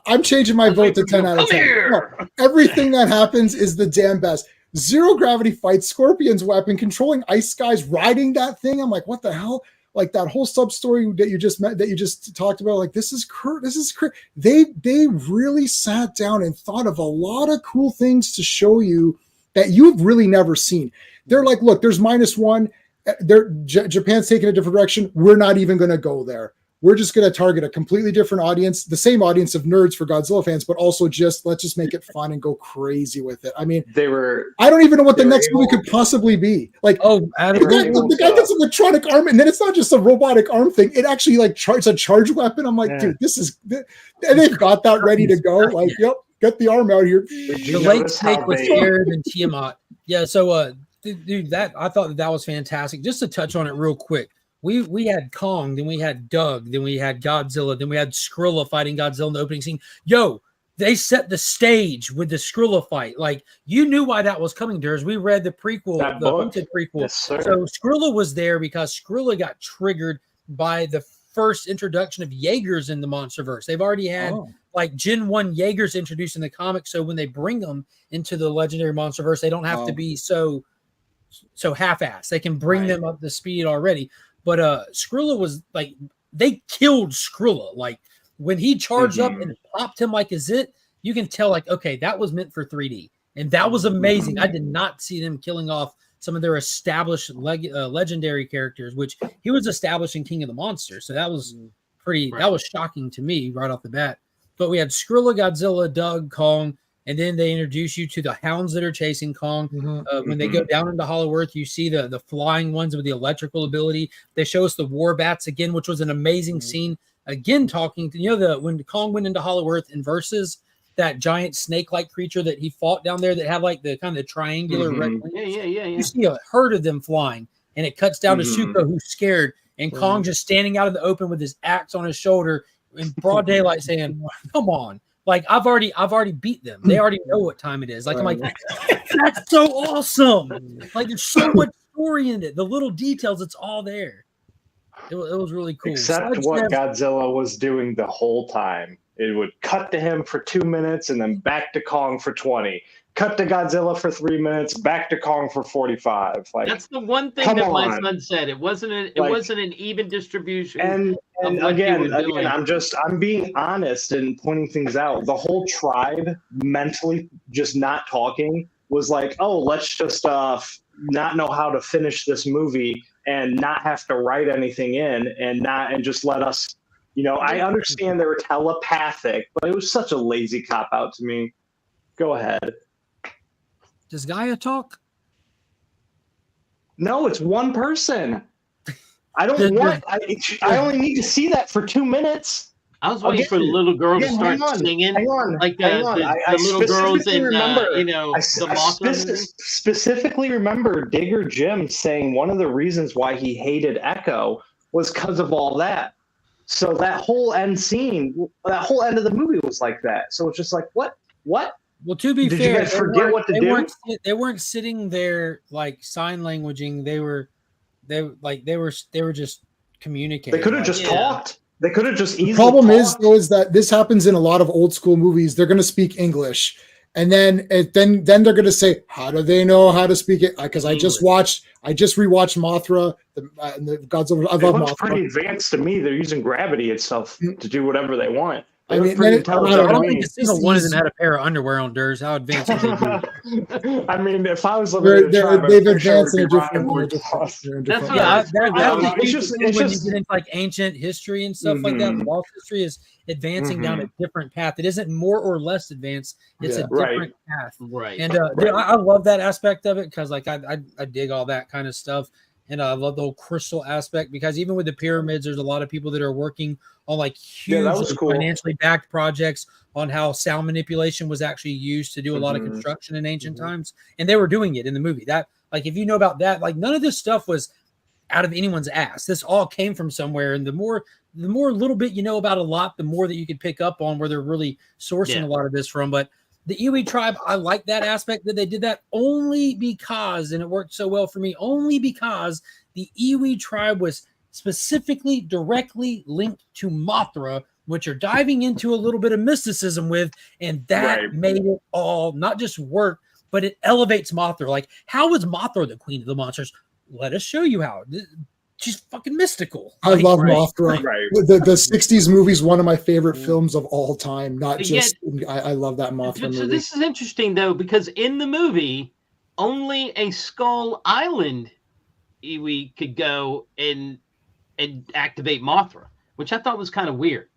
I'm changing my vote to 10 out of 10. No, everything that happens is the damn best. Zero Gravity fights Scorpion's weapon, controlling ice guys, riding that thing. I'm like, what the hell? Like that whole sub story that you just talked about. Like this is They really sat down and thought of a lot of cool things to show you that you've really never seen. They're like, look, there's -1. Japan's taking a different direction. We're not even going to go there. We're just going to target a completely different audience, the same audience of nerds for Godzilla fans, but also let's just make it fun and go crazy with it. I mean, I don't even know what the next movie could possibly be. Like, the guy gets an electronic arm, and then it's not just a robotic arm thing. It actually it's a charge weapon. I'm like, dude, and they've got that ready to go. Like, yep, get the arm out here. The late snake was scarier than Tiamat. Yeah, so dude, I thought that was fantastic. Just to touch on it real quick. We had Kong, then we had Doug, then we had Godzilla, then we had Skrilla fighting Godzilla in the opening scene. They set the stage with the Skrilla fight. Like, you knew why that was coming, Durs. We read the prequel, the Haunted prequel. Yes, sir. So Skrilla was there because Skrilla got triggered by the first introduction of Jaegers in the Monsterverse. They've already had like Gen 1 Jaegers introduced in the comics, so when they bring them into the legendary Monsterverse, they don't have to be so half-assed. They can bring them up to speed already. But Skrilla was like, they killed Skrilla. Like when he charged up and popped him like a zit, you can tell like, okay, that was meant for 3D. And that was amazing. I did not see them killing off some of their established legendary characters, which he was establishing King of the Monsters. So that was that was shocking to me right off the bat. But we had Skrilla, Godzilla, Doug, Kong, and then they introduce you to the hounds that are chasing Kong. When they go down into Hollow Earth, you see the flying ones with the electrical ability. They show us the war bats again, which was an amazing scene. Again, talking to, when Kong went into Hollow Earth and versus that giant snake-like creature that he fought down there that had like the kind of triangular red wings. Yeah. You see a herd of them flying, and it cuts down to Zuko, who's scared, and Kong just standing out in the open with his axe on his shoulder in broad daylight saying, come on. Like I've already beat them. They already know what time it is. Like I'm like, that's so awesome. Like there's so much story in it. The little details, it's all there. It was really cool. Except what Godzilla was doing the whole time. It would cut to him for 2 minutes and then back to Kong for 20. Cut to Godzilla for 3 minutes, back to Kong for 45. Like that's the one thing that my son said. It wasn't an even distribution. And again, I'm being honest and pointing things out. The whole tribe mentally just not talking was like, oh, let's just not know how to finish this movie and not have to write anything in and just let us. I understand they were telepathic, but it was such a lazy cop out to me. Go ahead. Does Gaia talk? No, it's one person. I don't want. I only need to see that for 2 minutes. I was waiting for the little girl to start singing, like the little girls in the Mothra. Specifically remember Digger Jim saying one of the reasons why he hated Echo was because of all that. So that whole end scene, that whole end of the movie was like that. So it's just like, what? Well, to be fair, did you guys forget what to do? They weren't sitting there like sign languaging. They were just communicating. They could have just talked. They could have just easily. The problem talked. is that this happens in a lot of old school movies. They're going to speak English, and then they're going to say, "How do they know how to speak it?" Because I just rewatched Mothra, the Godzilla. I love Mothra. Pretty advanced to me. They're using gravity itself to do whatever they want. I mean, I don't think a single one hasn't had a pair of underwear on Durs. How advanced would they be? I mean, if I was looking at they've advanced in a different way. That's just when you get into like ancient history and stuff like that. Lost history is advancing down a different path. It isn't more or less advanced. It's a different path. Right. And I love that aspect of it because like I dig all that kind of stuff. And I love the whole crystal aspect, because even with the pyramids, there's a lot of people that are working on like huge financially backed projects on how sound manipulation was actually used to do a lot of construction in ancient times. And they were doing it in the movie. That, like, if you know about that, like, none of this stuff was out of anyone's ass. This all came from somewhere. And the more little bit you know about a lot, the more that you could pick up on where they're really sourcing a lot of this from. But the Iwi tribe, I like that aspect that they did that only because, and it worked so well for me, only because the Iwi tribe was specifically directly linked to Mothra, which are diving into a little bit of mysticism with, and that made it all not just work, but it elevates Mothra. Like, how is Mothra the queen of the monsters? Let us show you how. She's fucking mystical. I love Mothra. The 60s movie is one of my favorite films of all time. Not just, I love that Mothra movie. So this is interesting, though, because in the movie, only a Skull Island Iwi could go and activate Mothra, which I thought was kind of weird.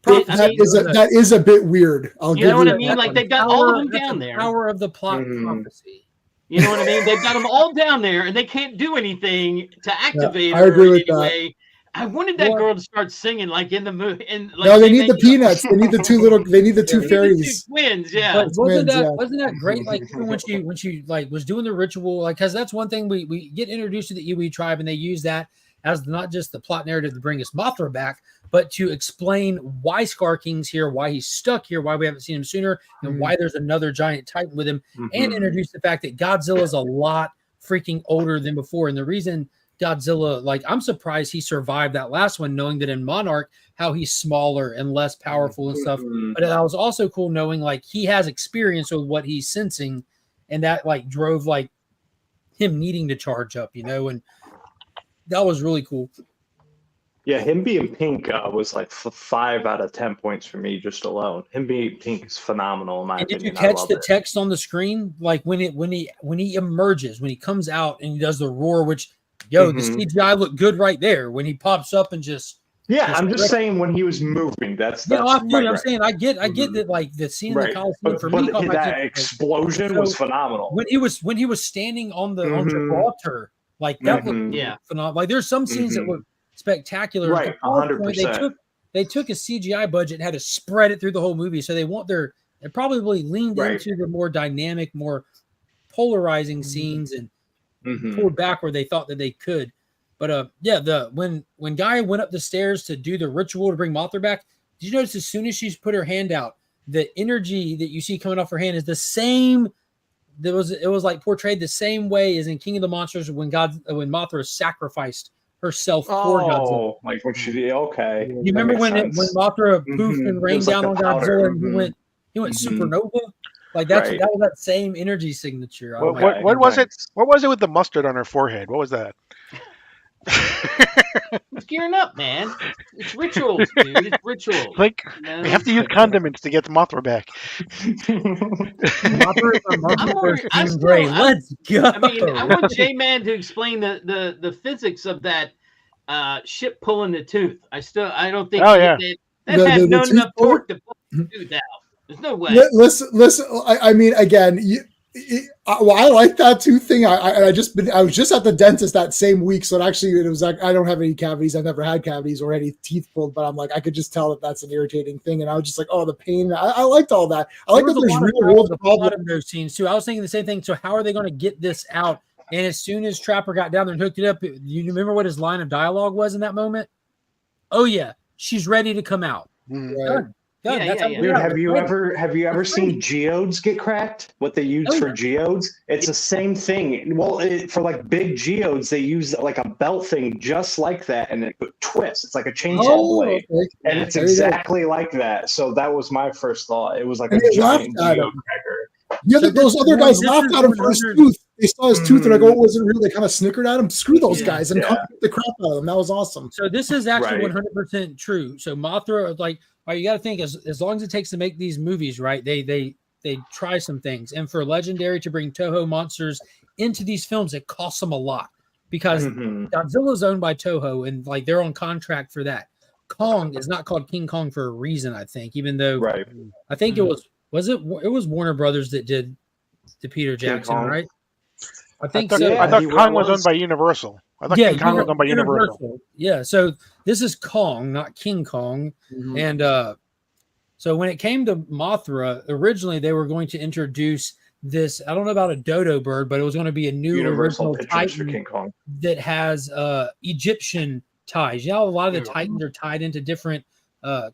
That is a bit weird. You know what I mean? Like, they've got all of them down there. Power of the plot prophecy. You know what I mean? They've got them all down there, and they can't do anything to activate her. I agree with that. I wanted that girl to start singing like in the movie. And like, no, they need the peanuts. They need the two little. They need the two fairies. The twins, yeah. But wasn't that great? Like, when she like was doing the ritual, like, because that's one thing we get introduced to the Iwi tribe, and they use that as not just the plot narrative to bring us Mothra back, but to explain why Scar King's here, why he's stuck here, why we haven't seen him sooner, and why there's another giant titan with him, and introduce the fact that Godzilla's a lot freaking older than before. And the reason Godzilla, like, I'm surprised he survived that last one, knowing that in Monarch, how he's smaller and less powerful and stuff. But that was also cool knowing, like, he has experience with what he's sensing, and that, like, drove, like, him needing to charge up, you know, and that was really cool. Yeah, him being pink was like 5 out of 10 points for me just alone. Him being pink is phenomenal in my opinion. Did you catch the text on the screen? Like, when he emerges, when he comes out and he does the roar, which the CGI looked good right there when he pops up and just. Yeah, I'm just saying when he was moving. That's I'm saying I get that, like, the scene in the Coliseum for me. That explosion was phenomenal. When he was standing on the Gibraltar, like, that looked phenomenal. Like, there's some scenes that were spectacular. Right, 100%. They took a CGI budget and had to spread it through the whole movie. So they probably leaned into the more dynamic, more polarizing scenes and pulled back where they thought that they could. But when Gaia went up the stairs to do the ritual to bring Mothra back, did you notice as soon as she's put her hand out, the energy that you see coming off her hand is the same? It was like portrayed the same way as in King of the Monsters when Mothra sacrificed herself for Godzilla. Like when she you remember when Mothra poofed and rained down on Godzilla and he went supernova? Like, that was that same energy signature. What was it? What was it with the mustard on her forehead? What was that? It's gearing up, man. It's rituals, dude. It's rituals. Like, we have to use condiments to get the Mothra back. Let's go. I mean, I want J-Man to explain the physics of that ship pulling the tooth. I don't think that had enough torque to pull the tooth out. There's no way. Listen. I mean, again, I like that tooth thing. I was just at the dentist that same week, so it was like, I don't have any cavities. I've never had cavities or any teeth pulled, but I'm like, I could just tell that that's an irritating thing, and I was just like, oh, the pain. I liked all that. I like that there's real world problems in those scenes too. I was thinking the same thing. So how are they going to get this out? And as soon as Trapper got down there and hooked it up, you remember what his line of dialogue was in that moment? Oh yeah, she's ready to come out. Right. Dude, have you ever seen geodes get cracked? What they use for geodes? It's the same thing. Well, for like big geodes, they use like a belt thing just like that, and it twists. It's like a chainsaw blade, and it's exactly like that. So that was my first thought. It was like a giant geode cracker. Yeah, those other guys laughed at him for his tooth. They saw his tooth and I go, it wasn't real. They kind of snickered at him. Screw those guys and cut the crap out of them. That was awesome. So this is actually 100% true. So Mothra, like, you got to think as long as it takes to make these movies, right? They try some things, and for Legendary to bring Toho monsters into these films, it costs them a lot because Godzilla's owned by Toho, and like they're on contract for that. Kong is not called King Kong for a reason, I think, even though I think it was Warner Brothers that did the Peter Jackson, right? I think thought, so. I thought he Kong was was. owned by Universal. I thought King Kong was owned by Universal. Yeah, so this is Kong, not King Kong. Mhm. And so when it came to Mothra, originally they were going to introduce this, I don't know about a dodo bird, but it was going to be a new Universal original Pictures for Titan King Kong. that has Egyptian ties. You know, a lot of the Titans are tied into different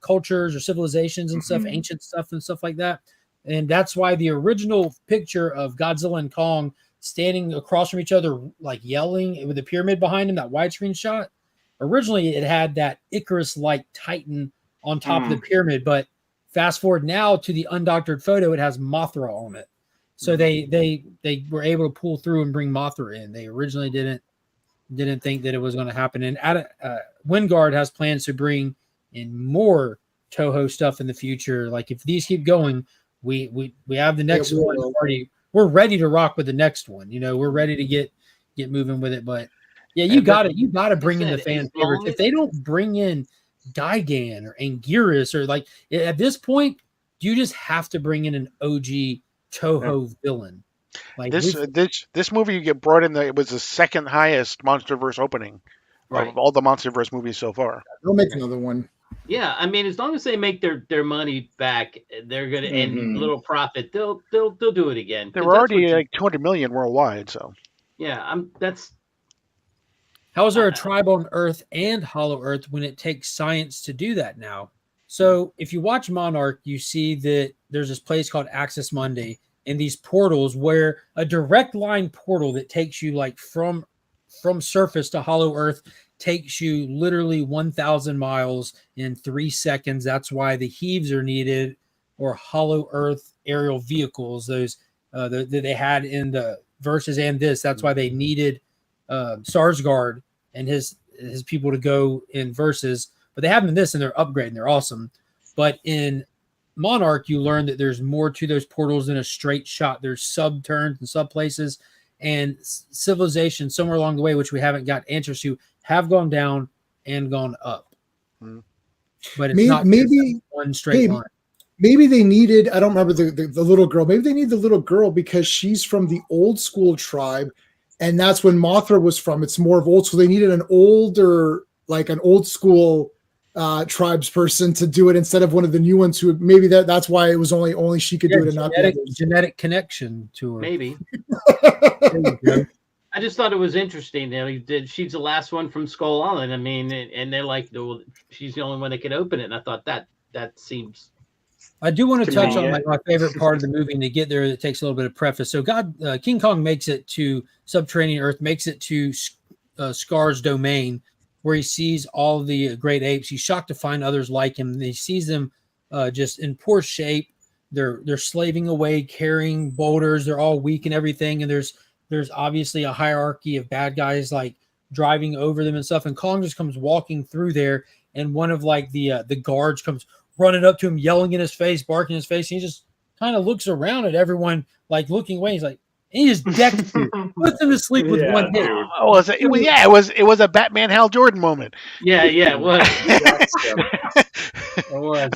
cultures or civilizations and stuff, ancient stuff and stuff like that. And that's why the original picture of Godzilla and Kong standing across from each other, like yelling with the pyramid behind him, that widescreen shot, originally it had that Icarus-like Titan on top of the pyramid, but fast forward now to the undoctored photo, it has Mothra on it. So they were able to pull through and bring Mothra in. They originally didn't think that it was going to happen. And Wingard has plans to bring in more Toho stuff in the future. Like if these keep going, we have the next one already. We're ready to rock with the next one. You know, we're ready to get moving with it. But yeah, you got to bring in the fan favorites. If they don't bring in Gigan or Anguirus or like at this point, you just have to bring in an OG Toho villain. Like this movie, you get brought in. It was the second highest MonsterVerse opening of all the MonsterVerse movies so far. They'll make another one. Yeah, I mean, as long as they make their money back, they're gonna and little profit. They'll do it again. They were already like 200 million worldwide. So yeah, that's. How is there a tribe on Earth and Hollow Earth when it takes science to do that now? So if you watch Monarch, you see that there's this place called Axis Mundi and these portals where a direct line portal that takes you like from surface to Hollow Earth takes you literally 1,000 miles in 3 seconds. That's why the heaves are needed, or Hollow Earth aerial vehicles, those that they had in the verses and this. That's why they needed Sarsgaard and his people to go in verses, but they have them in this and they're upgrading. They're awesome. But in Monarch, you learn that there's more to those portals than a straight shot. There's sub turns and sub places, and civilization somewhere along the way, which we haven't got answers to, have gone down and gone up. But it's not maybe one straight line. Maybe they needed, I don't remember the little girl. Maybe they need the little girl because she's from the old school tribe. And that's when Mothra was from. It's more of old school. They needed an older, like an old school tribes person to do it instead of one of the new ones who maybe that's why it was only she could do it and not the others. Genetic connection to her. Maybe. I just thought it was interesting. She's the last one from Skull Island. I mean, and they're like, she's the only one that could open it. And I thought that seems. I do want to touch on my favorite part of the movie, and to get there, it takes a little bit of preface. So, King Kong makes it to subterranean Earth, makes it to Scar's domain, where he sees all the great apes. He's shocked to find others like him. He sees them just in poor shape. They're slaving away, carrying boulders. They're all weak and everything. And there's obviously a hierarchy of bad guys like driving over them and stuff. And Kong just comes walking through there, and one of like the guards comes running up to him, yelling in his face, barking in his face. And he just kind of looks around at everyone, like looking away. He's like, and he just decks you, puts him to sleep with one hit. It was a Batman Hal Jordan moment. Yeah, it was.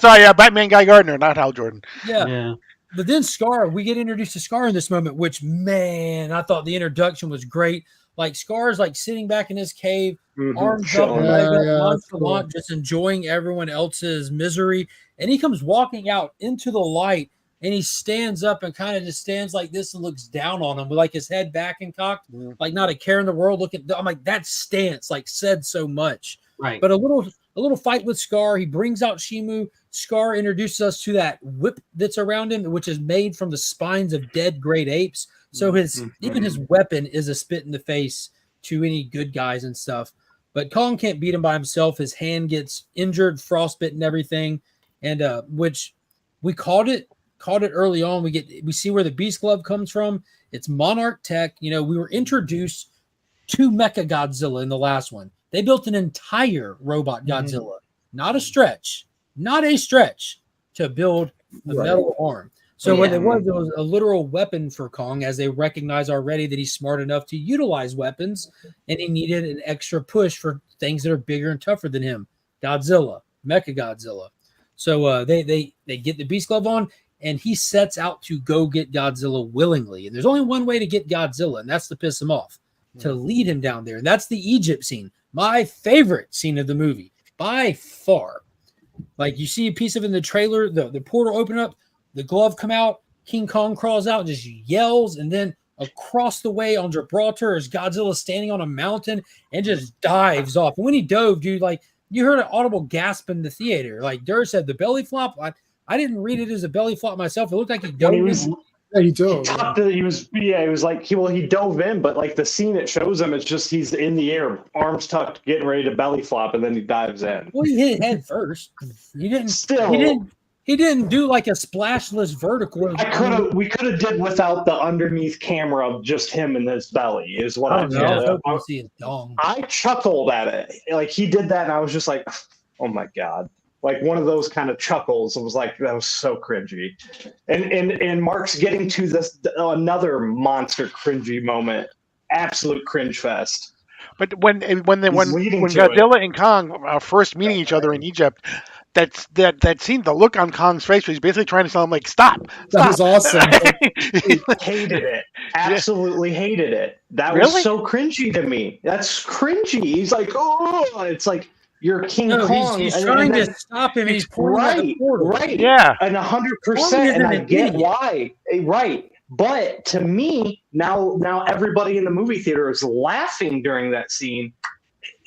Sorry, Batman Guy Gardner, not Hal Jordan. Yeah. But then Scar, we get introduced to Scar in this moment, which, man, I thought the introduction was great. Like, Scar's like sitting back in his cave, arms up, nonchalant, just enjoying everyone else's misery. And he comes walking out into the light, and he stands up and kind of just stands like this and looks down on him with like his head back and cocked, like not a care in the world. I'm like, that stance like said so much. Right. But a little fight with Scar. He brings out Shimu. Scar introduces us to that whip that's around him, which is made from the spines of dead great apes. So even his weapon is a spit in the face to any good guys and stuff. But Kong can't beat him by himself. His hand gets injured, frostbitten, and everything. And which we called it early on. We see where the Beast Glove comes from. It's Monarch tech. You know, we were introduced to Mecha Godzilla in the last one. They built an entire robot Godzilla, not a stretch, to build a metal arm. So what it was a literal weapon for Kong, as they recognize already that he's smart enough to utilize weapons, and he needed an extra push for things that are bigger and tougher than him. Godzilla, Mecha Godzilla. So they get the Beast Glove on, and he sets out to go get Godzilla willingly. And there's only one way to get Godzilla, and that's to piss him off, to lead him down there. And that's the Egypt scene, my favorite scene of the movie by far. Like, you see a piece of it in the trailer, the portal open up, the glove come out, King Kong crawls out and just yells, and then across the way on Gibraltar is Godzilla standing on a mountain and just dives off. And when he dove, dude, like, you heard an audible gasp in the theater. Like Dur said, the belly flop. I didn't read it as a belly flop myself. It looked like he dove. He dove. He was like he dove in, but like the scene it shows him, it's just he's in the air, arms tucked, getting ready to belly flop, and then he dives in. Well, he hit head first. He didn't. Still, He didn't do like a splashless vertical. We could have did without the underneath camera of just him and his belly. Is what I see his dong. I chuckled at it. Like he did that, and I was just like, "Oh my god!" Like one of those kind of chuckles. It was like that was so cringy. And Mark's getting to this another monster cringy moment. Absolute cringe fest. But when Godzilla and Kong first meeting each other in Egypt, that scene, the look on Kong's face, was basically trying to tell him, like, stop. That was awesome. Hated it. Absolutely hated it. That Really? was so cringy to me. That's cringy. He's like, oh, it's like you're King Kong. He's trying to stop him. And he's pouring out the portal. Right. Yeah. And 100%. And I get why. Right. But to me, now everybody in the movie theater is laughing during that scene.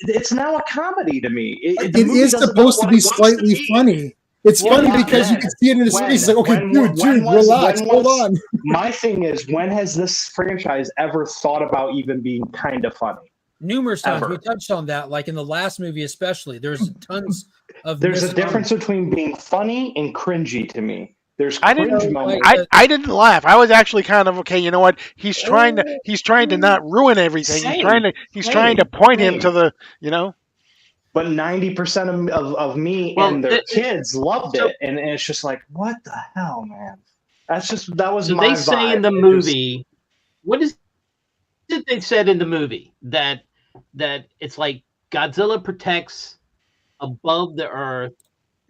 It's now a comedy to me. It is supposed to be slightly funny. It's funny because you can see it in his face. He's like, okay, dude, relax, hold on. My thing is, when has this franchise ever thought about even being kind of funny? Numerous times. We touched on that, like in the last movie especially. There's tons of... There's a difference between being funny and cringy to me. There's cringe moments. I didn't laugh. I was actually kind of, okay, you know what? He's trying to not ruin everything. He's trying to point him to the, you know. But 90% of me and their kids loved it, and it's just like, what the hell, man? That was my vibe. They say in the movie, what is it they said in the movie? That it's like Godzilla protects above the earth,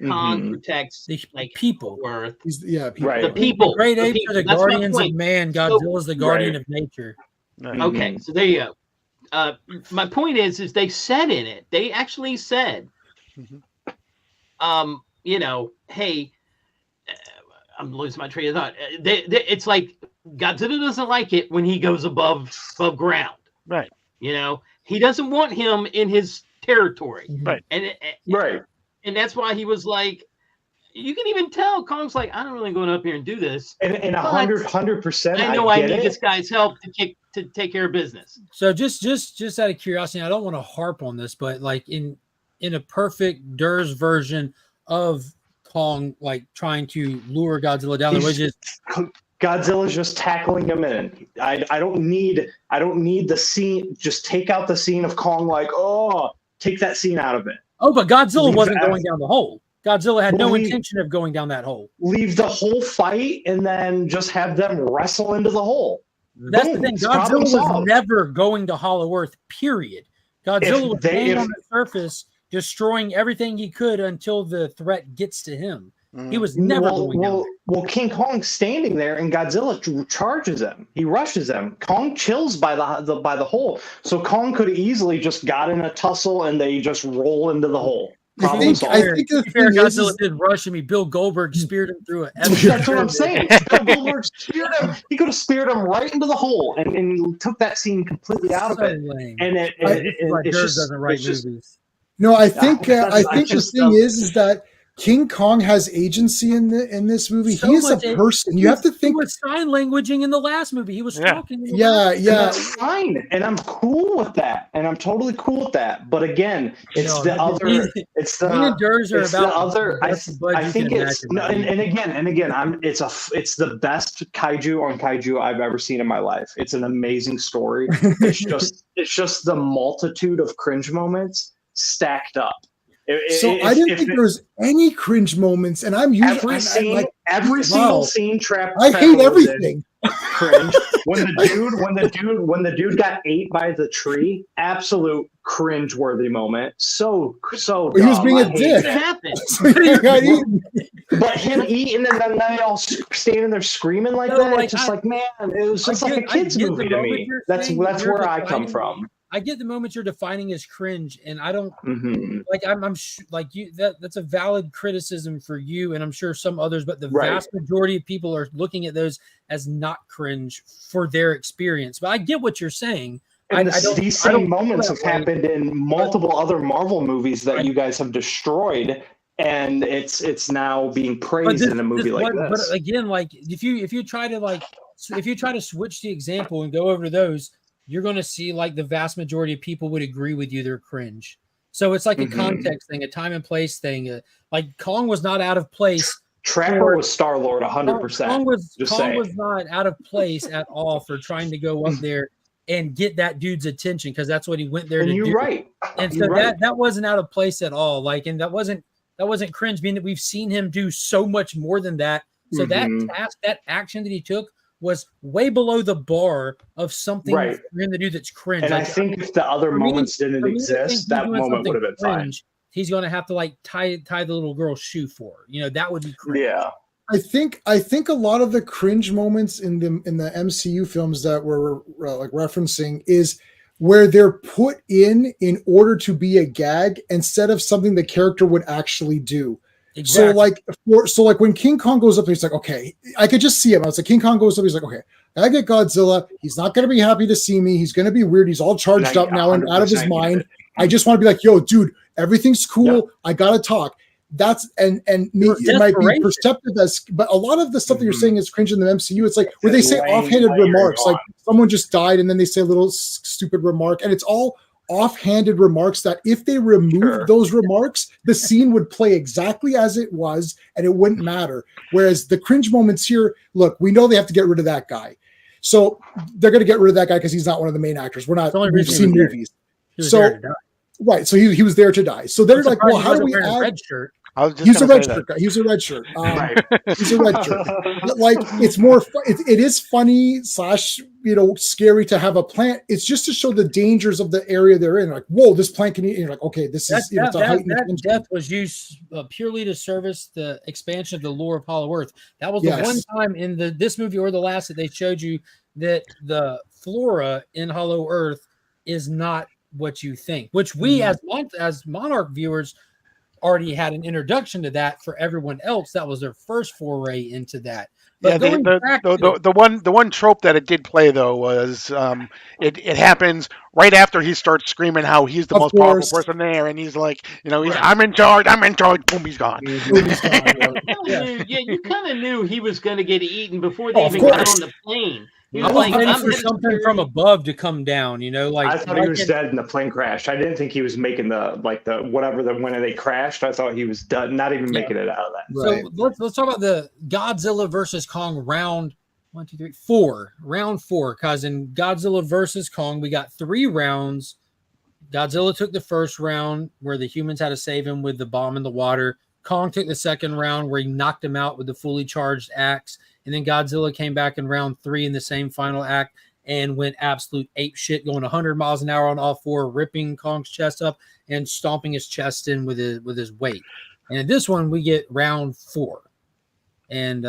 Kong protects like people. Earth. People. Right. The people. The great apes are the guardians of man. Godzilla's the guardian of nature. Okay, so there you go. My point is they said in it, they actually said, you know, hey, I'm losing my train of thought. It's like Godzilla doesn't like it when he goes above ground. Right. You know, he doesn't want him in his territory. Right. And that's why he was like, you can even tell Kong's like, I don't really going up here and do this. And 100%. I know I need this guy's help to take care of business. So just out of curiosity, I don't want to harp on this, but like in a perfect Dur's version of Kong, like trying to lure Godzilla down the wedges. Godzilla's just tackling him in. I don't need the scene. Just take out the scene of Kong. Like, take that scene out of it. Oh, but Godzilla wasn't going down the hole. Godzilla had no intention of going down that hole. Leave the whole fight and then just have them wrestle into the hole. That's the thing. Godzilla was never going to Hollow Earth, period. Godzilla was staying on the surface, destroying everything he could until the threat gets to him. He was never going down there. Well, King Kong's standing there, and Godzilla charges him. He rushes him. Kong chills by the hole. So Kong could have easily just got in a tussle, and they just roll into the hole. I think the thing Godzilla did rush him. Bill Goldberg speared him through it. That's what I'm saying. Bill Goldberg speared him. He could have speared him right into the hole, and he took that scene completely out of it. Lame. And it's just doesn't write movies. No, I think the thing is that King Kong has agency in this movie. He is a person. You have to think. He was sign languaging in the last movie. He was talking. Yeah. That's fine, and I'm cool with that, and I'm totally cool with that. But again, it's I think it's it's the best kaiju on kaiju I've ever seen in my life. It's an amazing story. It's just the multitude of cringe moments stacked up. I didn't think there was any cringe moments, and I'm usually every single scene trapped. I hate everything. Cringe. When the dude got ate by the tree, absolute cringe-worthy moment. So. He was being a dick. It happened. But him eating and then they all standing there screaming like that, it's just like, man, it was just like a kid's movie to me. That's where I come from. I get the moment you're defining as cringe, and I don't like. Like you. That's a valid criticism for you, and I'm sure some others. But the vast majority of people are looking at those as not cringe for their experience. But I get what you're saying. And these same moments have happened in multiple other Marvel movies that you guys have destroyed, and it's now being praised in a movie like this. But again, like if you try to switch the example and go over to those, you're going to see like the vast majority of people would agree with you they're cringe. So it's like a context thing, a time and place thing. Like Kong was not out of place. Trapper was Star-Lord 100%. Kong was not out of place at all for trying to go up there and get that dude's attention, because that's what he went there to do. You're right. And so that wasn't out of place at all. Like, and that wasn't cringe, being that we've seen him do so much more than that. So that task, that action that he took, was way below the bar of something for him to do that's cringe. And I think if the other moments didn't exist, that moment would have been fine. He's going to have to like tie the little girl's shoe for her. You know, that would be cringe. Yeah. I think a lot of the cringe moments in the MCU films that we're like referencing is where they're put in order to be a gag instead of something the character would actually do. Exactly. So like when King Kong goes up, he's like, okay, I could just see him. I was like, King Kong goes up, he's like, okay, I get Godzilla. He's not going to be happy to see me. He's going to be weird. He's all charged up now and out of his mind. I just want to be like, yo, dude, everything's cool. Yeah. I got to talk. That's and me, it might be perceptive as, but a lot of the stuff that you're saying is cringe in the MCU. It's like where they say offhanded remarks, like someone just died and then they say a little stupid remark, and it's all offhanded remarks that if they removed those remarks, the scene would play exactly as it was and it wouldn't matter. Whereas the cringe moments here, look, we know they have to get rid of that guy, so they're going to get rid of that guy because he's not one of the main actors. We've seen movies, so right. So he was there to die. So they're like, well, how do we add? Red shirt. He's a red shirt guy. He's a red shirt. He's a red shirt. Like it's more. It is funny / scary to have a plant. It's just to show the dangers of the area they're in. Like, whoa, this plant can eat. And you're like, okay, this is that death was used purely to service the expansion of the lore of Hollow Earth. That was the one time in this movie or the last that they showed you that the flora in Hollow Earth is not what you think. Which we as Monarch viewers already had an introduction to that. For everyone else, that was their first foray into that. But the one trope that it did play though was it happens right after he starts screaming how he's the most powerful person there, and he's like, I'm in charge, boom, he's gone. You kind of knew he was going to get eaten before they even got on the plane. I was waiting for something from above to come down, like I thought he was dead and the plane crashed. I didn't think he was making when they crashed. I thought he was done, not even making it out of that. Right. So let's talk about the Godzilla versus Kong round 4, because in Godzilla versus Kong, we got 3 rounds. Godzilla took the first round where the humans had to save him with the bomb in the water. Kong took the second round where he knocked him out with the fully charged axe. And then Godzilla came back in round 3 in the same final act and went absolute ape shit, going 100 miles an hour on all 4, ripping Kong's chest up and stomping his chest in with his weight. And in this one, we get round 4, and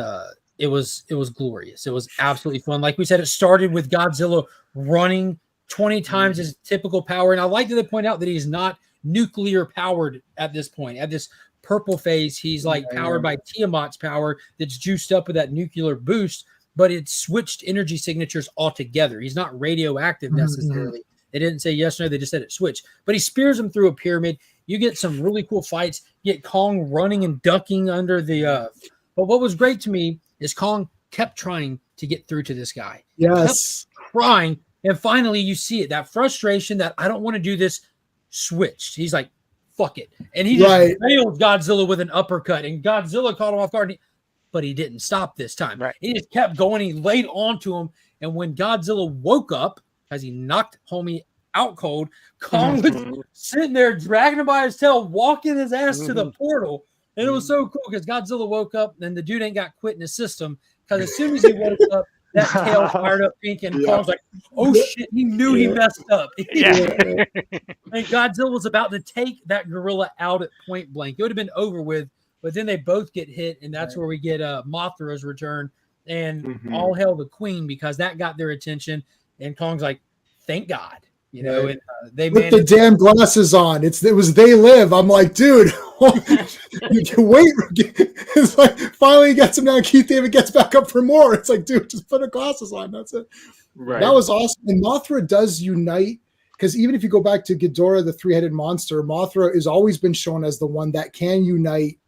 it was glorious. It was absolutely fun. Like we said, it started with Godzilla running 20 times his typical power, and I like to point out that he's not nuclear powered at this point. At this purple phase, he's like powered by Tiamat's power that's juiced up with that nuclear boost, but it's switched energy signatures altogether. He's not radioactive necessarily. They didn't say yes or no, they just said it switched. But he spears him through a pyramid. You get some really cool fights. You get Kong running and ducking under the but what was great to me is Kong kept trying to get through to this guy. Yes. Kept trying, and finally you see it. That frustration that I don't want to do this switched. He's like, fuck it. And he just nailed Godzilla with an uppercut, and Godzilla caught him off guard, but he didn't stop this time. Right. He just kept going. He laid onto him, and when Godzilla woke up, as he knocked homie out cold, Kong was sitting there dragging him by his tail, walking his ass to the portal. And it was so cool because Godzilla woke up, and the dude ain't got quit in his system, because as soon as he woke up, that tail fired up pink, and Kong's like, oh shit, he knew he messed up. And Godzilla was about to take that gorilla out at point blank. It would have been over with but then they both get hit, and that's where we get Mothra's return, and Mhm. all hail the queen, because that got their attention. And Kong's like, thank God, you know, and they Put the managed. damn glasses on. It was They Live. I'm like, dude, you can wait. It's like finally he gets him down. Keith David gets back up for more. It's like, dude, just put the glasses on. That's it. Right. That was awesome. And Mothra does unite, because even if you go back to Ghidorah, the three-headed monster, Mothra has always been shown as the one that can unite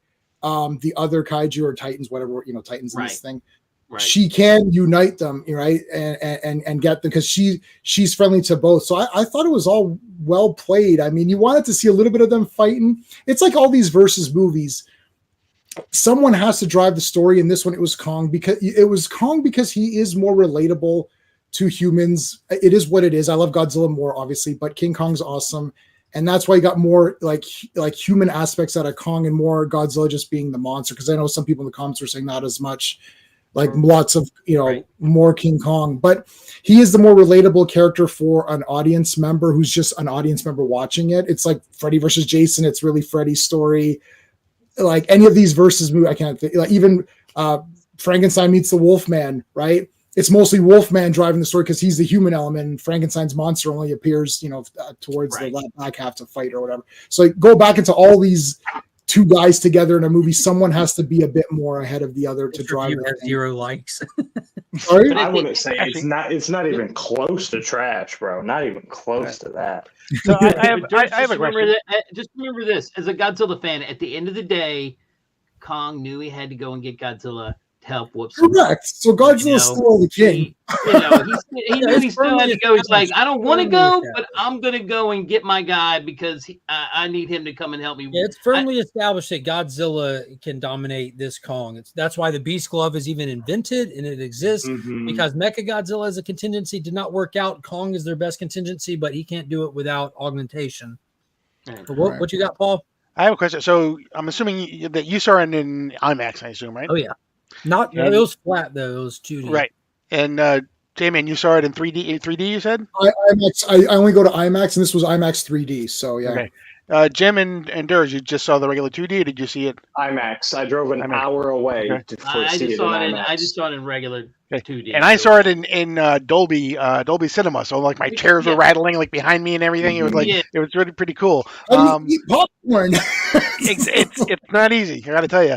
the other kaiju or titans, whatever, you know, titans in this thing. Right. She can unite them, right, and get them, because she's friendly to both. So I thought it was all well played. I mean, you wanted to see a little bit of them fighting. It's like all these versus movies. Someone has to drive the story. In this one, it was Kong, because he is more relatable to humans. It is what it is. I love Godzilla more, obviously, but King Kong's awesome, and that's why you got more like human aspects out of Kong and more Godzilla just being the monster. Because I know some people in the comments were saying not as much. Like lots of, you know, more King Kong, but he is the more relatable character for an audience member who's just an audience member watching it. It's like Freddy versus Jason. It's really Freddy's story. Like any of these versus movies, I can't think, like even Frankenstein meets the Wolfman, right? It's mostly Wolfman driving the story because he's the human element, and Frankenstein's monster only appears, you know, towards the back half to fight or whatever. So like, go back into all these two guys together in a movie. Someone has to be a bit more ahead of the other to drive. Has 0 likes. Sorry? I wouldn't say it's not even close to trash, bro. Not even close to that. So I have a question. Just remember this: as a Godzilla fan, at the end of the day, Kong knew he had to go and get Godzilla to help whoop. Correct. So Godzilla's still the king. He knew he still had to go. He's like, I don't want to go, but I'm going to go and get my guy because I need him to come and help me. Yeah, it's firmly established that Godzilla can dominate this Kong. That's why the Beast Glove is even invented, and it exists because Mechagodzilla as a contingency did not work out. Kong is their best contingency, but he can't do it without augmentation. What you got, Paul? I have a question. So I'm assuming that you saw it in IMAX, I assume, right? Oh, yeah. It was flat, though. It was 2D. Right. And J-Man, you saw it in 3D, you said? I only go to IMAX, and this was IMAX 3D, so yeah. Okay. Jim and Durs, you just saw the regular 2D, or did you see it? IMAX. I drove an hour away to see it in IMAX. I just saw it in regular 2D. And I saw it in Dolby Cinema, so like my chairs were rattling like behind me and everything. It was like it was really pretty cool. Eat popcorn. It's not easy, I got to tell you.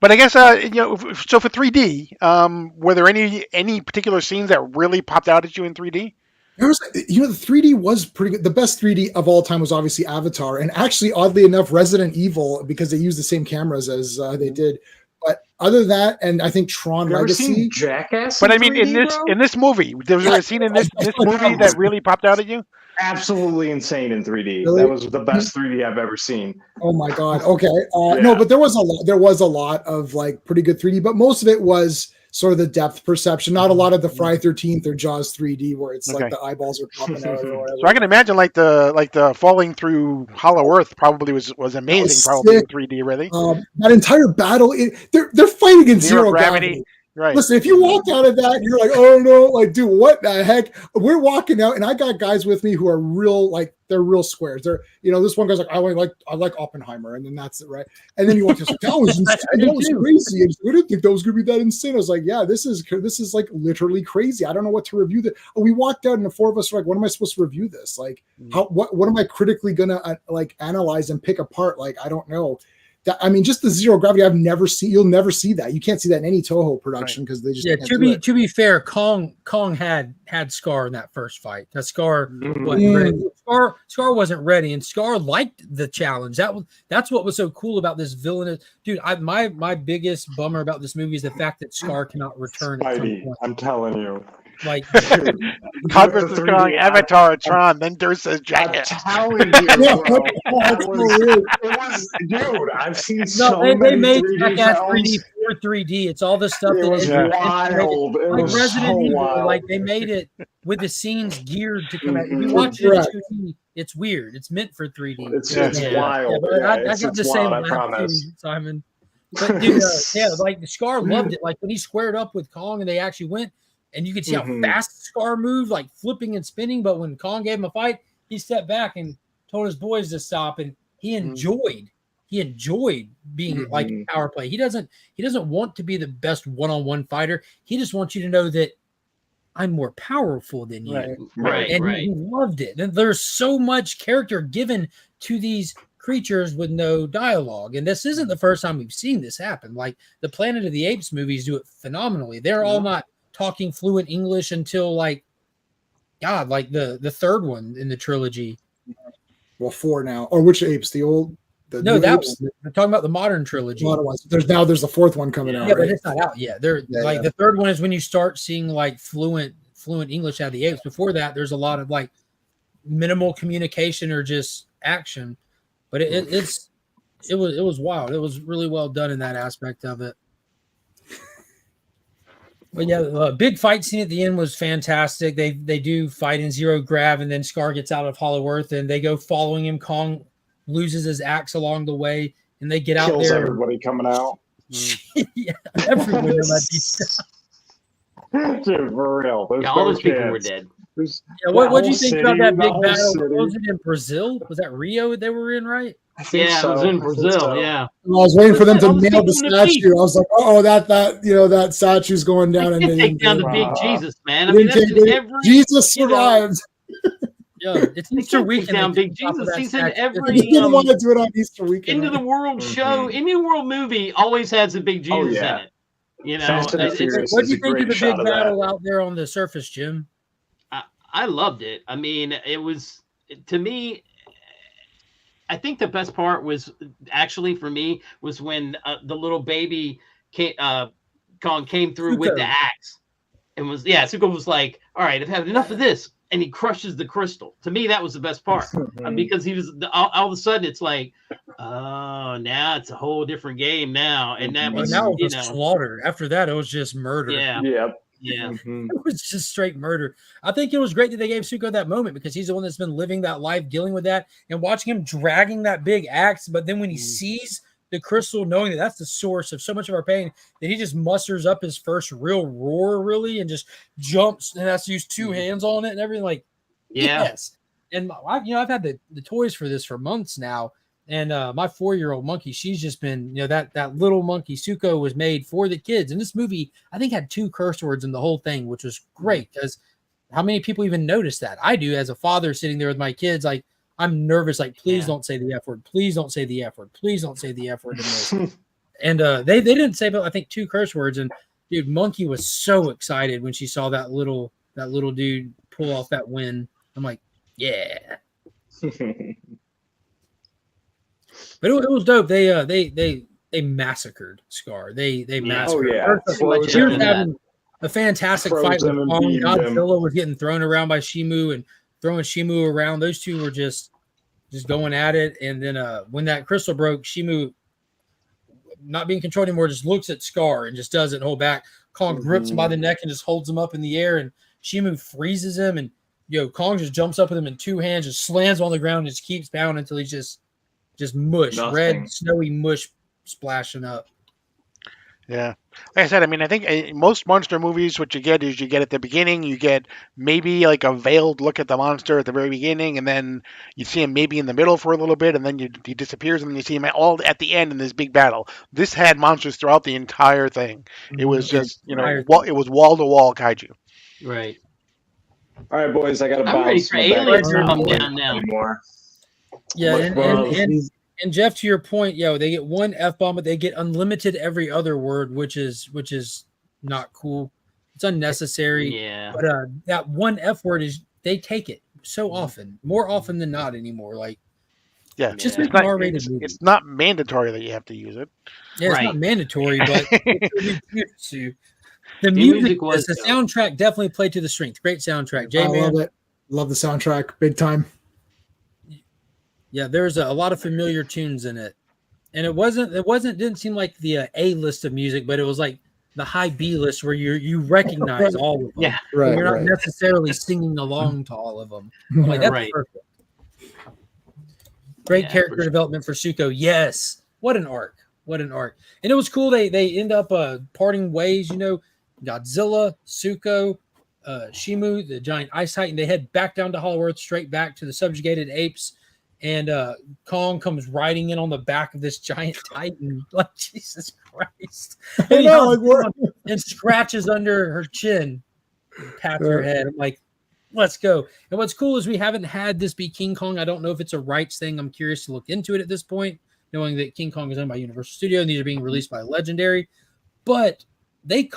But I guess so for 3D, were there any particular scenes that really popped out at you in 3D? There was, the 3D was pretty good. The best 3D of all time was obviously Avatar, and actually, oddly enough, Resident Evil, because they used the same cameras as they did. But other than that, and I think Tron Legacy, Jackass. But I mean, in this movie, there was a scene in this movie that really popped out at you? Absolutely insane in 3D. Really? That was the best 3D I've ever seen. Oh my god. Okay. No, but there was a lot of like pretty good 3D, but most of it was sort of the depth perception. Not a lot of the Friday 13th or Jaws 3D where it's like the eyeballs are popping out or whatever. So I can imagine like the falling through Hollow Earth probably was amazing, probably in 3D, really. That entire battle, they're fighting in zero gravity. Right. Listen, if you walk out of that and you're like, oh no, like, dude, what the heck? We're walking out, and I got guys with me who are real, like, they're real squares. They're, this one guy's like, I like Oppenheimer, and then that's it, right? And then you walk, like, that was insane. That was crazy. And I didn't think that was gonna be that insane. I was like, yeah, this is like literally crazy. I don't know what to review that. We walked out, and the four of us were like, what am I supposed to review this? Like, what am I critically gonna like analyze and pick apart? Like, I don't know. I mean, just the zero gravity I've never seen. You'll never see that. You can't see that in any Toho production because they just can't to be fair, Kong had Scar in that first fight. That Scar wasn't ready. Scar wasn't ready, and Scar liked the challenge. That's what was so cool about this villainous dude. My biggest bummer about this movie is the fact that Scar cannot return. Spidey, I'm telling you. Like Kong versus Kong, Avatar, Tron, then Durst says Jackass. I'm telling you, bro. It was, dude, I've seen so many they made 3D Jackass films. 3D for 3D. It's all the stuff It was wild. It like was Resident so Evil, wild. like they made it with the scenes geared to come out. If you watch it in 2D, it's weird. It's meant for 3D. It's wild. I got the same wild, I promise. too, Simon. But dude, like the Scar loved it. Like when he squared up with Kong and they actually went. And you could see how fast Scar moved, like flipping and spinning. But when Kong gave him a fight, he stepped back and told his boys to stop, and he enjoyed he enjoyed being like power play. He doesn't want to be the best one-on-one fighter. He just wants you to know that I'm more powerful than you. Right. And he loved it. And there's so much character given to these creatures with no dialogue. And this isn't the first time we've seen this happen. Like the Planet of the Apes movies do it phenomenally. They're all not talking fluent English until like the third one in the trilogy. Well, 4 now. Or which apes? The old No, that was we're talking about the modern trilogy. Modern ones. There's the 4th one coming out. Yeah, right? but it's not out yet. The third one is when you start seeing like fluent English out of the apes. Before that, there's a lot of like minimal communication or just action. But it was wild. It was really well done in that aspect of it. But yeah, big fight scene at the end was fantastic. They do fight in zero grav, and then Scar gets out of Hollow Earth, and they go following him. Kong loses his axe along the way, and they get out Kills there. everybody coming out. Yeah, everyone in that Dude, for real. There's all no those people were chance. dead. Yeah, what do you think about that big whole battle? city. Was it in Brazil? Was that Rio they were in, right? I think Yeah, so. it was in I think Brazil. so. Yeah. I was waiting for them to All the nail the people in the statue. I was like, oh, that statue's going down. They And can take down the big Jesus, man. I They mean, didn't that's take in it. every. Jesus you know, survived. Yeah, it's Easter take weekend. down they Big took off of Jesus. that He's in statue. every- I just didn't want to do it on Easter weekend. Into the World show, any world movie always has a big Jesus yeah. in it. You know, Fast and the Furious What is do you a think great of the shot big of that. battle out there on the surface, Jim? I loved it. I mean, it was, to me, I think the best part was actually for me was when the little baby Kong came through with the axe and Zuko was like, all right, I've had enough of this. And he crushes the crystal. To me, that was the best part because he was all of a sudden it's like, oh, now it's a whole different game now. And that was, now it was slaughter. After that, it was just murder. Yeah. Yep. Yeah. It was just straight murder. I think it was great that they gave Zuko that moment because he's the one that's been living that life, dealing with that, and watching him dragging that big axe. But then when he sees the crystal, knowing that that's the source of so much of our pain, that he just musters up his first real roar, really, and just jumps and has to use 2 hands on it and everything. Like, yes. And I've had the toys for this for months now. And my 4-year-old monkey, she's just been, that little monkey Zuko was made for the kids. And this movie, I think, had 2 curse words in the whole thing, which was great because how many people even notice that? I do as a father sitting there with my kids. Like, I'm nervous. Like, please don't say the F word. Please don't say the F word. Please don't say the F word in this. And they didn't say, but I think 2 curse words. And dude, Monkey was so excited when she saw that little dude pull off that win. I'm like, yeah. But it was dope. They massacred Scar. They massacred. Oh, yeah. She was having a fantastic fight with him and Kong. beamed him. Godzilla was getting thrown around by Shimu and throwing Shimu around. Those two were just going at it. And then when that crystal broke, Shimu, not being controlled anymore, just looks at Scar and just doesn't hold back. Kong grips him by the neck and just holds him up in the air, and Shimu freezes him, and Kong just jumps up with him in 2 hands, just slams him on the ground, and just keeps pounding until he's just mush, red snowy mush splashing up. Yeah. Like I said, I mean, I think most monster movies, what you get is you get at the beginning, you get maybe like a veiled look at the monster at the very beginning, and then you see him maybe in the middle for a little bit, and then he disappears, and then you see him all at the end in this big battle. This had monsters throughout the entire thing. It was just, it was wall-to-wall kaiju. Right. All right, boys, I got to bounce. I'm ready for aliens to come down now. Anymore. Yeah, and Jeff, to your point, they get 1 F-bomb, but they get unlimited every other word, which is not cool. It's unnecessary. Yeah. But that 1 F word they take it so often, more often than not anymore. Like, just make an R-rated movie. It's not mandatory that you have to use it. Yeah, it's not mandatory, but the music was the soundtrack definitely played to the strength. Great soundtrack. I love it. Love the soundtrack, big time. Yeah, there's a lot of familiar tunes in it, and didn't seem like the A list of music, but it was like the high B list where you recognize all of them. Yeah, right. You're not necessarily singing along to all of them. I'm like, that's perfect. Great character development for Zuko. Yes, what an arc! And it was cool. They end up parting ways. Godzilla, Zuko, Shimu, the giant ice titan. They head back down to Hollow Earth, straight back to the subjugated apes. and Kong comes riding in on the back of this giant Titan. Like, Jesus Christ. And, he hops down and scratches under her chin, pats her head. I'm like, let's go. And what's cool is we haven't had this be King Kong. I don't know if it's a rights thing. I'm curious to look into it at this point, knowing that King Kong is owned by Universal Studios and these are being released by Legendary. But they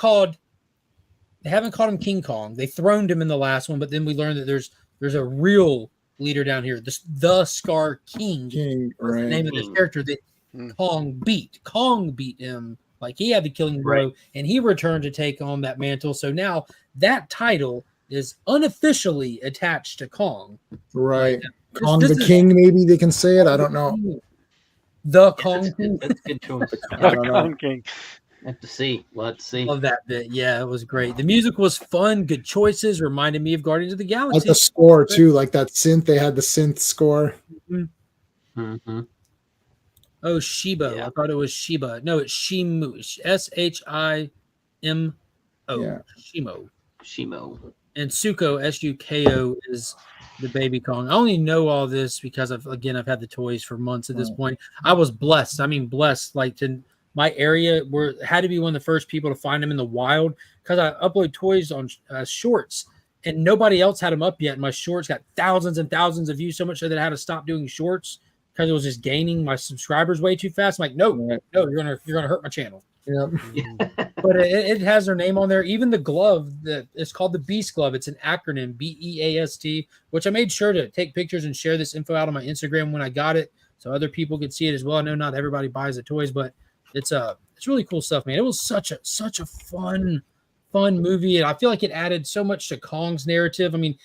haven't called him King Kong. They throned him in the last one, but then we learned that there's a real leader down here, the Scar King, right. The name of this character that Kong beat. Kong beat him. Like, he had the killing blow, and he returned to take on that mantle. So now that title is unofficially attached to Kong. Right. Like, Kong the King, maybe they can say it. I don't know. The Kong King. That's good choice. The Kong King. Have to see. Let's see. Love that bit. Yeah, it was great. The music was fun. Good choices. Reminded me of Guardians of the Galaxy. Like the score too, like that synth. They had the synth score. Mm-hmm. Oh, Shiba. Yeah. I thought it was Shiba. No, it's Shimu. Shimo. Yeah. Shimo. And Suko, Suko, is the baby Kong. I only know all this because I've had the toys for months at this point. I was blessed. I mean, blessed. Like, my area had to be one of the first people to find them in the wild, because I upload toys on shorts and nobody else had them up yet. And my shorts got thousands and thousands of views, so much so that I had to stop doing shorts because it was just gaining my subscribers way too fast. I'm like, no, you're gonna hurt my channel. Yeah. But it has their name on there. Even the glove, it's called the Beast Glove. It's an acronym, BEAST, which I made sure to take pictures and share this info out on my Instagram when I got it, so other people could see it as well. I know not everybody buys the toys, but it's really cool stuff, man. It was such a fun movie, and I feel like it added so much to Kong's narrative. I mean,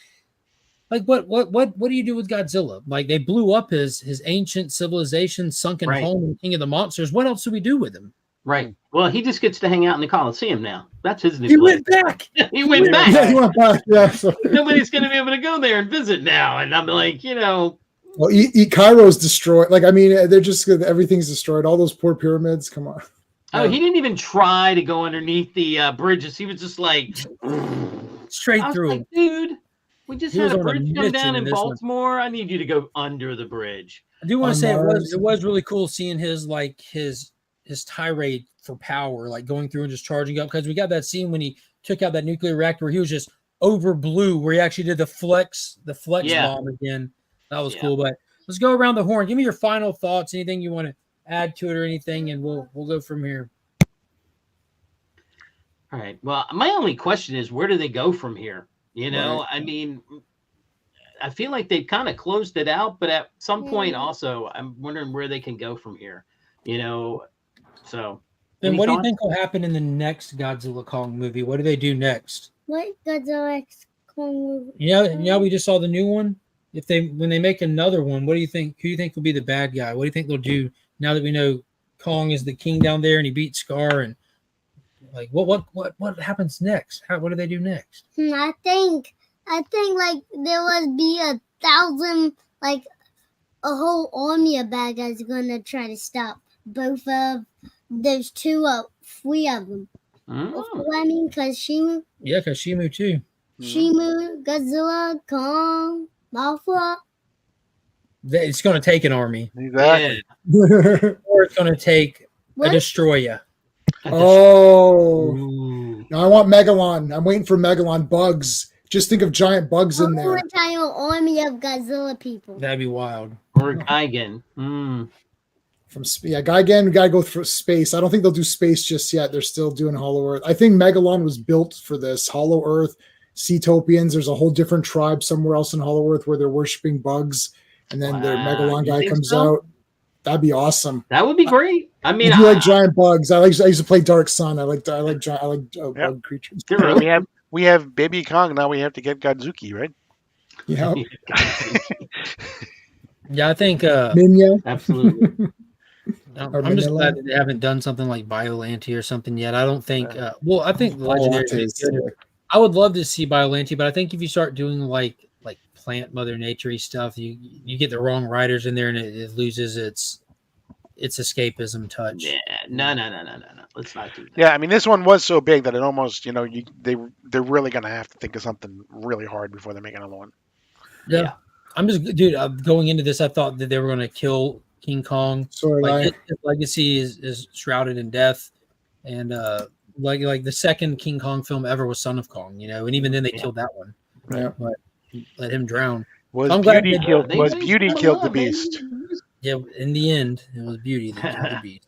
like, what do you do with Godzilla? Like, they blew up his ancient civilization, sunken home, and King of the Monsters. What else do we do with him? Right. Well, he just gets to hang out in the Coliseum now. That's his new place. Went back. He went back. Yeah, he went back. Yeah. So. Nobody's going to be able to go there and visit now. And I'm like, Well, Cairo's destroyed. Like, I mean, they're just everything's destroyed. All those poor pyramids. Come on. Oh, he didn't even try to go underneath the bridges. He was just like straight through. Like, dude, we just had a bridge come down in Baltimore. I need you to go under the bridge. I do want to say it was really cool seeing his tirade for power, like going through and just charging up, because we got that scene when he took out that nuclear reactor where he was just over blue, where he actually did the flex bomb again. That was cool. But let's go around the horn. Give me your final thoughts, anything you want to add to it or anything, and we'll go from here. All right. Well, my only question is, where do they go from here? I mean, I feel like they've kind of closed it out, but at some point also, I'm wondering where they can go from here. So then what do you think will happen in the next Godzilla Kong movie? What do they do next? What Godzilla Kong movie? Yeah, we just saw the new one. When they make another one, what do you think? Who do you think will be the bad guy? What do you think they'll do now that we know Kong is the king down there and he beat Scar? And like, what happens next? What do they do next? I think like there would be 1,000, like a whole army of bad guys gonna try to stop both of those three of them. I mean, because Shimu. Yeah, because Shimu too. Shimu, Godzilla, Kong, Mothra. It's going to take an army. Exactly. Or it's going to take a destroyer. Oh. No, I want Megalon. I'm waiting for Megalon bugs. Just think of giant bugs in there. An entire army of Godzilla people. That'd be wild. Or Gigan. Gigan, we gotta go through space. I don't think they'll do space just yet. They're still doing Hollow Earth. I think Megalon was built for this. Hollow Earth, Seatopians. There's a whole different tribe somewhere else in Hollow Earth where they're worshiping bugs, and then their Megalon guy comes out. That'd be awesome. That would be great. I mean, I like giant bugs. I used to play Dark Sun. I like bug creatures. We have Baby Kong. Now we have to get Godzuki, right? Yeah. Yeah, I think Minya. Absolutely. I'm just glad that they haven't done something like Biollante or something yet. I don't think. I think Legendary is good. I would love to see Biollante, but I think if you start doing like plant Mother Nature-y stuff, you get the wrong writers in there, and it loses its escapism touch. Yeah, no. Let's not do that. Yeah, I mean, this one was so big that it almost, they're really gonna have to think of something really hard before they make another one. Yeah. I'm just, dude. Going into this, I thought that they were going to kill King Kong. So did I. His legacy is shrouded in death, and like the second King Kong film ever was Son of Kong, and even then they killed that one. Yeah. But let him drown. Was I'm glad Beauty they- killed? They Was raised Beauty hell killed the up, baby. beast? Yeah, in the end, it was Beauty that killed the beast.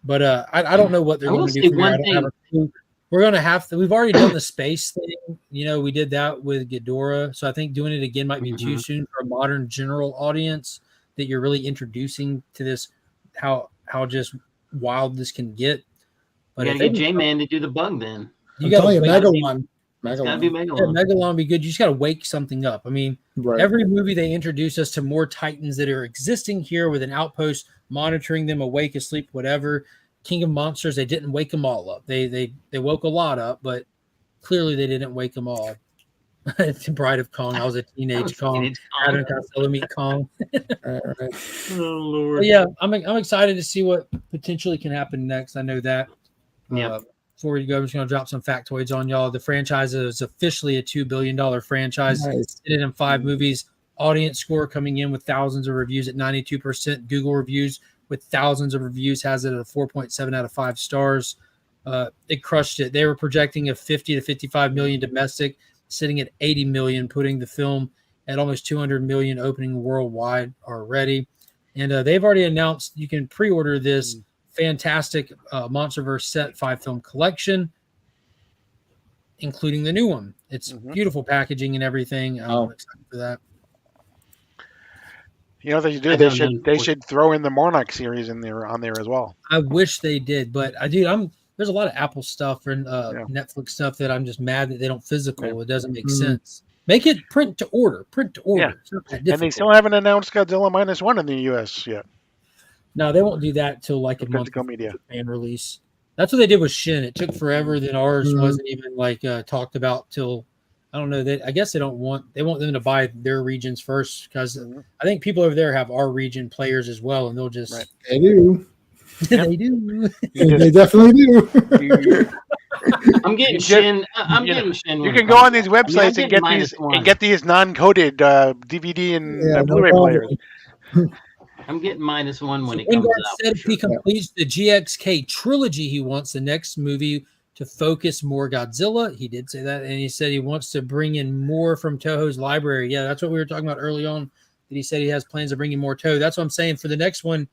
But I don't know what they're I going will to say do from here. one I don't have thing. a clue. We're going to have to. We've already done the space thing. We did that with Ghidorah. So I think doing it again might be too soon for a modern general audience that you're really introducing to this, how just wild this can get. But You if gotta get they- J-Man to do the bug then. I'm gotta telling you, wait. Megalon. It's gotta be Megalon. Yeah, Megalon. Megalon would be good. You just got to wake something up. I mean, Right. every movie they introduce us to more Titans that are existing here with an outpost monitoring them, awake, asleep, whatever. King of Monsters, they didn't wake them all up. They woke a lot up, but clearly they didn't wake them all. Bride of Kong, I was a teenage Kong. Teenage Kong. Adam Costello meet Kong. Right. Oh Lord. But yeah, I'm excited to see what potentially can happen next. I know that. Yep. Before we go, I'm just going to drop some factoids on y'all. The franchise is officially a $2 billion franchise. Nice. Did it in 5 movies. Audience score coming in with thousands of reviews at 92%. Google reviews with thousands of reviews has it at a 4.7 out of 5 stars. It crushed it. They were projecting a 50 to 55 million domestic, sitting at 80 million, putting the film at almost 200 million opening worldwide already. And they've already announced you can pre-order this fantastic Monsterverse set 5-film collection, including the new one. It's beautiful packaging and everything. I'm excited for that. They do. They should throw in the Monarch series on there as well. I wish they did, but there's a lot of Apple stuff and Netflix stuff that I'm just mad that they don't physical. Yeah. It doesn't make sense. Make it print to order. Yeah. It's not that And they difficult. still haven't announced Godzilla -1 in the U.S. yet. No, they won't do that till like a month Physical before media. Japan release. That's what they did with Shin. It took forever. Then ours wasn't even talked about till I don't know. I guess they want them to buy their regions first because I think people over there have our region players as well, and they'll just Right. They do. they do. They definitely do. I'm getting just- Shin. I'm getting Shin. You when can it go comes on these out. I mean, I'm websites and getting get -1. these non-coded DVD and Yeah, no Blu-ray problem. players. I'm getting -1 when it comes Wingard out. said for if he sure. completes the GXK trilogy, he wants the next movie to focus more Godzilla. He did say that, and he said he wants to bring in more from Toho's library. Yeah, that's what we were talking about early on. That he said he has plans to bring in more Toho. That's what I'm saying for the next one.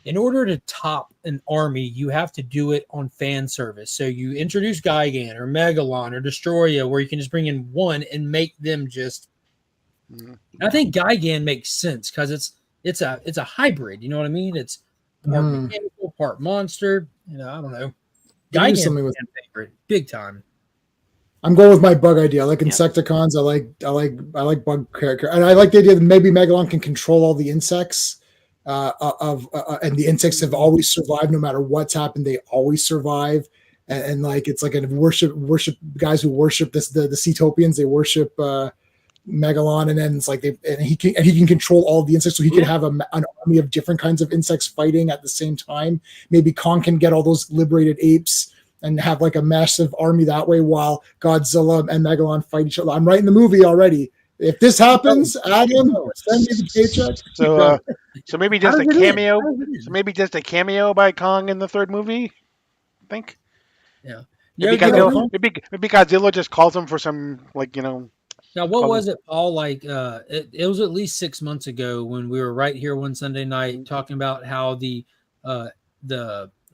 In order to top an army, you have to do it on fan service. So you introduce Gigan or Megalon or Destroya, where you can just bring in one and make them just. Mhm. I think Gigan makes sense because it's a hybrid. You know what I mean? It's part mechanical, part monster. I don't know. They do Gigan's something with- my favorite, big time. I'm going with my bug idea. I like Insecticons. I like bug character, and I like the idea that maybe Megalon can control all the insects. And the insects have always survived no matter what's happened. They always survive, and like it's like a worship guys who worship the Seatopians. They worship Megalon, and then it's like he can control all the insects, so he can have an army of different kinds of insects fighting at the same time. Maybe Kong can get all those liberated apes and have like a massive army that way, while Godzilla and Megalon fight each other. I'm writing the movie already. If this happens, Adam, send me the paycheck. So maybe just a cameo. So maybe just a cameo by Kong in the third movie. I think. Yeah. Maybe Godzilla just calls him for some Now, what was it, Paul? It was at least 6 months ago when we were right here one Sunday night talking about how the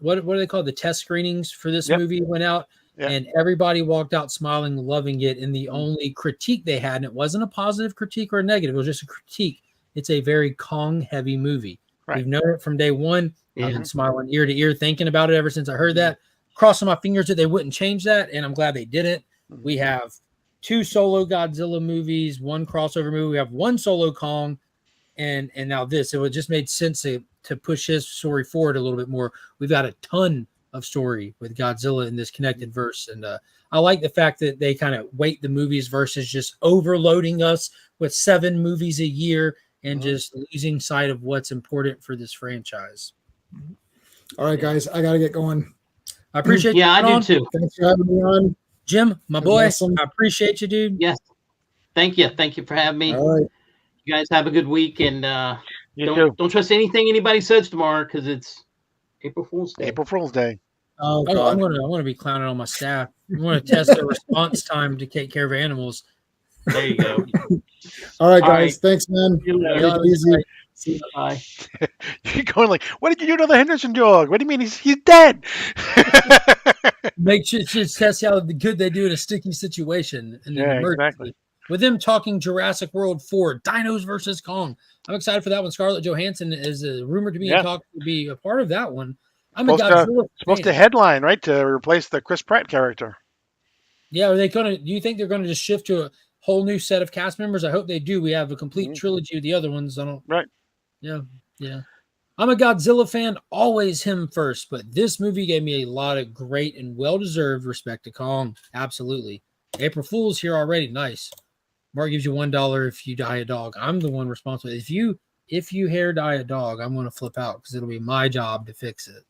what are they called? The test screenings for this movie went out, and everybody walked out smiling, loving it. And the only critique they had, and it wasn't a positive critique or a negative, it was just a critique. It's a very Kong-heavy movie. Right. We've known it from day one. I've been smiling ear to ear, thinking about it ever since I heard that. Crossing my fingers that they wouldn't change that, and I'm glad they didn't. We have 2 solo Godzilla movies, 1 crossover movie. We have 1 solo Kong, and now this. It just made sense to push his story forward a little bit more. We've got a ton of story with Godzilla in this connected verse, and I like the fact that they kind of weight the movies versus just overloading us with 7 movies a year and just losing sight of what's important for this franchise. All right, guys, I got to get going. I appreciate you. Yeah, I coming do on. too. Thanks for having me on. Jim, my boy. Awesome. I appreciate you, dude. Yes. Thank you. Thank you for having me. All right. You guys have a good week, and You too. don't trust anything anybody says tomorrow because it's April Fool's Day. April Fool's Day. Oh I'm God. gonna be clowning on my staff. I'm gonna test their response time to take care of animals. There you go. All right, All guys. right. Thanks, man. See you later. Take it easy. See you. Bye. You're going like, what did you do to the Henderson dog? What do you mean he's dead? Make sure to test how good they do in a sticky situation in an emergency. Exactly. With them talking Jurassic World 4, Dinos versus Kong. I'm excited for that one. Scarlett Johansson is rumored to be in talk to be a part of that one. I'm supposed to headline, right, to replace the Chris Pratt character. Yeah, are they gonna? Do you think they're gonna just shift to a whole new set of cast members? I hope they do. We have a complete trilogy of the other ones. Right. Yeah. I'm a Godzilla fan, always him first, but this movie gave me a lot of great and well-deserved respect to Kong. Absolutely. April Fool's here already. Nice. Mark gives you $1 if you die a dog. I'm the one responsible. If you hair dye a dog, I'm going to flip out because it'll be my job to fix it.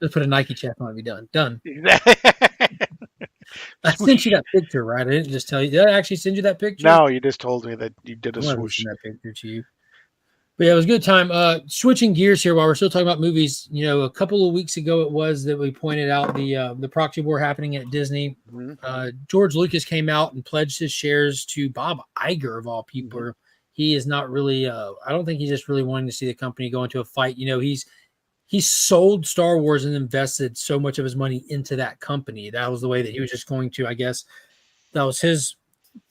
Just put a Nike check on it. Be done. Done. I sent you that picture, right? I didn't just tell you. Did I actually send you that picture? No, you just told me that you did a swoosh. That picture to you. But yeah, it was a good time. Switching gears here while we're still talking about movies. You know, a couple of weeks ago it was that we pointed out the proxy war happening at Disney. George Lucas came out and pledged his shares to Bob Iger of all people. He is not really. I don't think he's just really wanting to see the company go into a fight. You know, he sold Star Wars and invested so much of his money into that company. That was the way that he was just going to. I guess that was his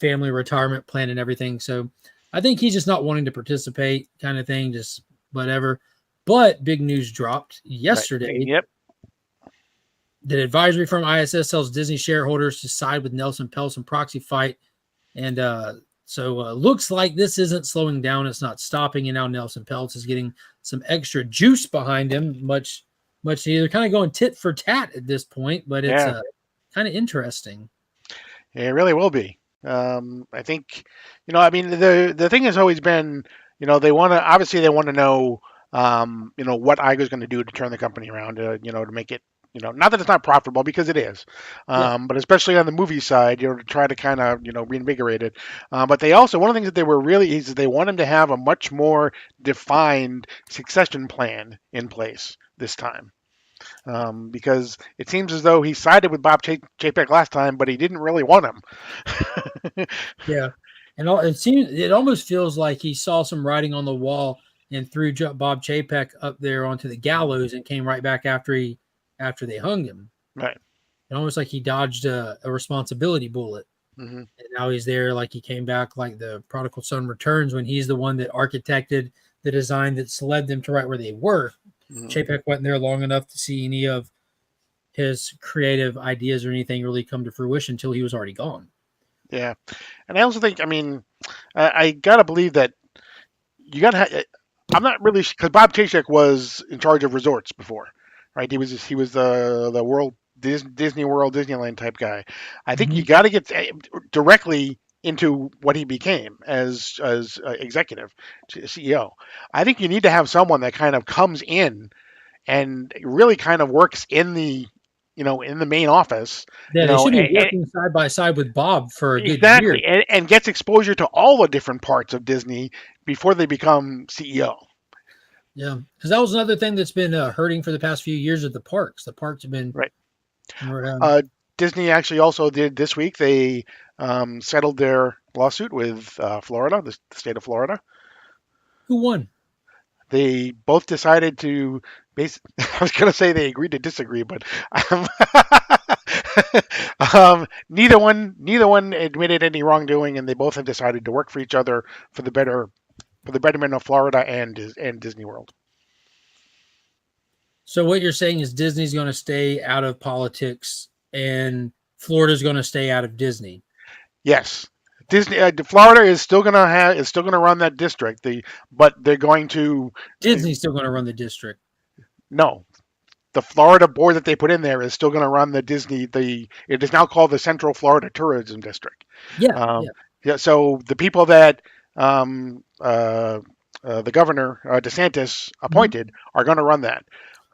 family retirement plan and everything. So I think he's just not wanting to participate, kind of thing, just whatever. But big news dropped yesterday. Right. Yep. The advisory firm ISS tells Disney shareholders to side with Nelson Peltz in proxy fight. And so looks like this isn't slowing down. It's not stopping. And now Nelson Peltz is getting some extra juice behind him, much they're kind of going tit for tat at this point, but it's kind of interesting. Yeah, it really will be. I think, I mean, the thing has always been, they want to know, what Iger's going to do to turn the company around, to make it, not that it's not profitable, because it is, but especially on the movie side, to try to kind of, reinvigorate it. But they also, one of the things that they were really is they want him to have a much more defined succession plan in place this time. Because it seems as though he sided with Bob Chapek last time, but he didn't really want him. Yeah, and it almost feels like he saw some writing on the wall and threw Bob Chapek up there onto the gallows and came right back after they hung him. Right. It almost like he dodged a responsibility bullet. And now he's there, like he came back like the prodigal son returns, when he's the one that architected the design that's led them to right where they were. Chapek wasn't there long enough to see any of his creative ideas or anything really come to fruition until he was already gone. Yeah. And I also think, I got to believe that you got to I'm not really, because Bob Chapek was in charge of resorts before, right? He was the world Disney World, Disneyland type guy. I think you got to get directly into what he became as executive CEO. I think you need to have someone that kind of comes in and really kind of works in the main office. Yeah, they should be working side by side with Bob for a good year. And gets exposure to all the different parts of Disney before they become CEO. Yeah, because that was another thing that's been hurting for the past few years at the parks. The parks have been right. Disney actually also did this week. They settled their lawsuit with Florida, the state of Florida. Who won? They both decided to I was going to say they agreed to disagree, but neither one admitted any wrongdoing, and they both have decided to work for each other for the betterment of Florida and Disney World. So what you're saying is Disney's going to stay out of politics and Florida's going to stay out of Disney. Yes. Disney, Florida is still going to run that district. But they're going to Disney's still going to run the district. No, the Florida board that they put in there is still going to run the Disney. It is now called the Central Florida Tourism District. Yeah. So the people that the governor DeSantis appointed are going to run that,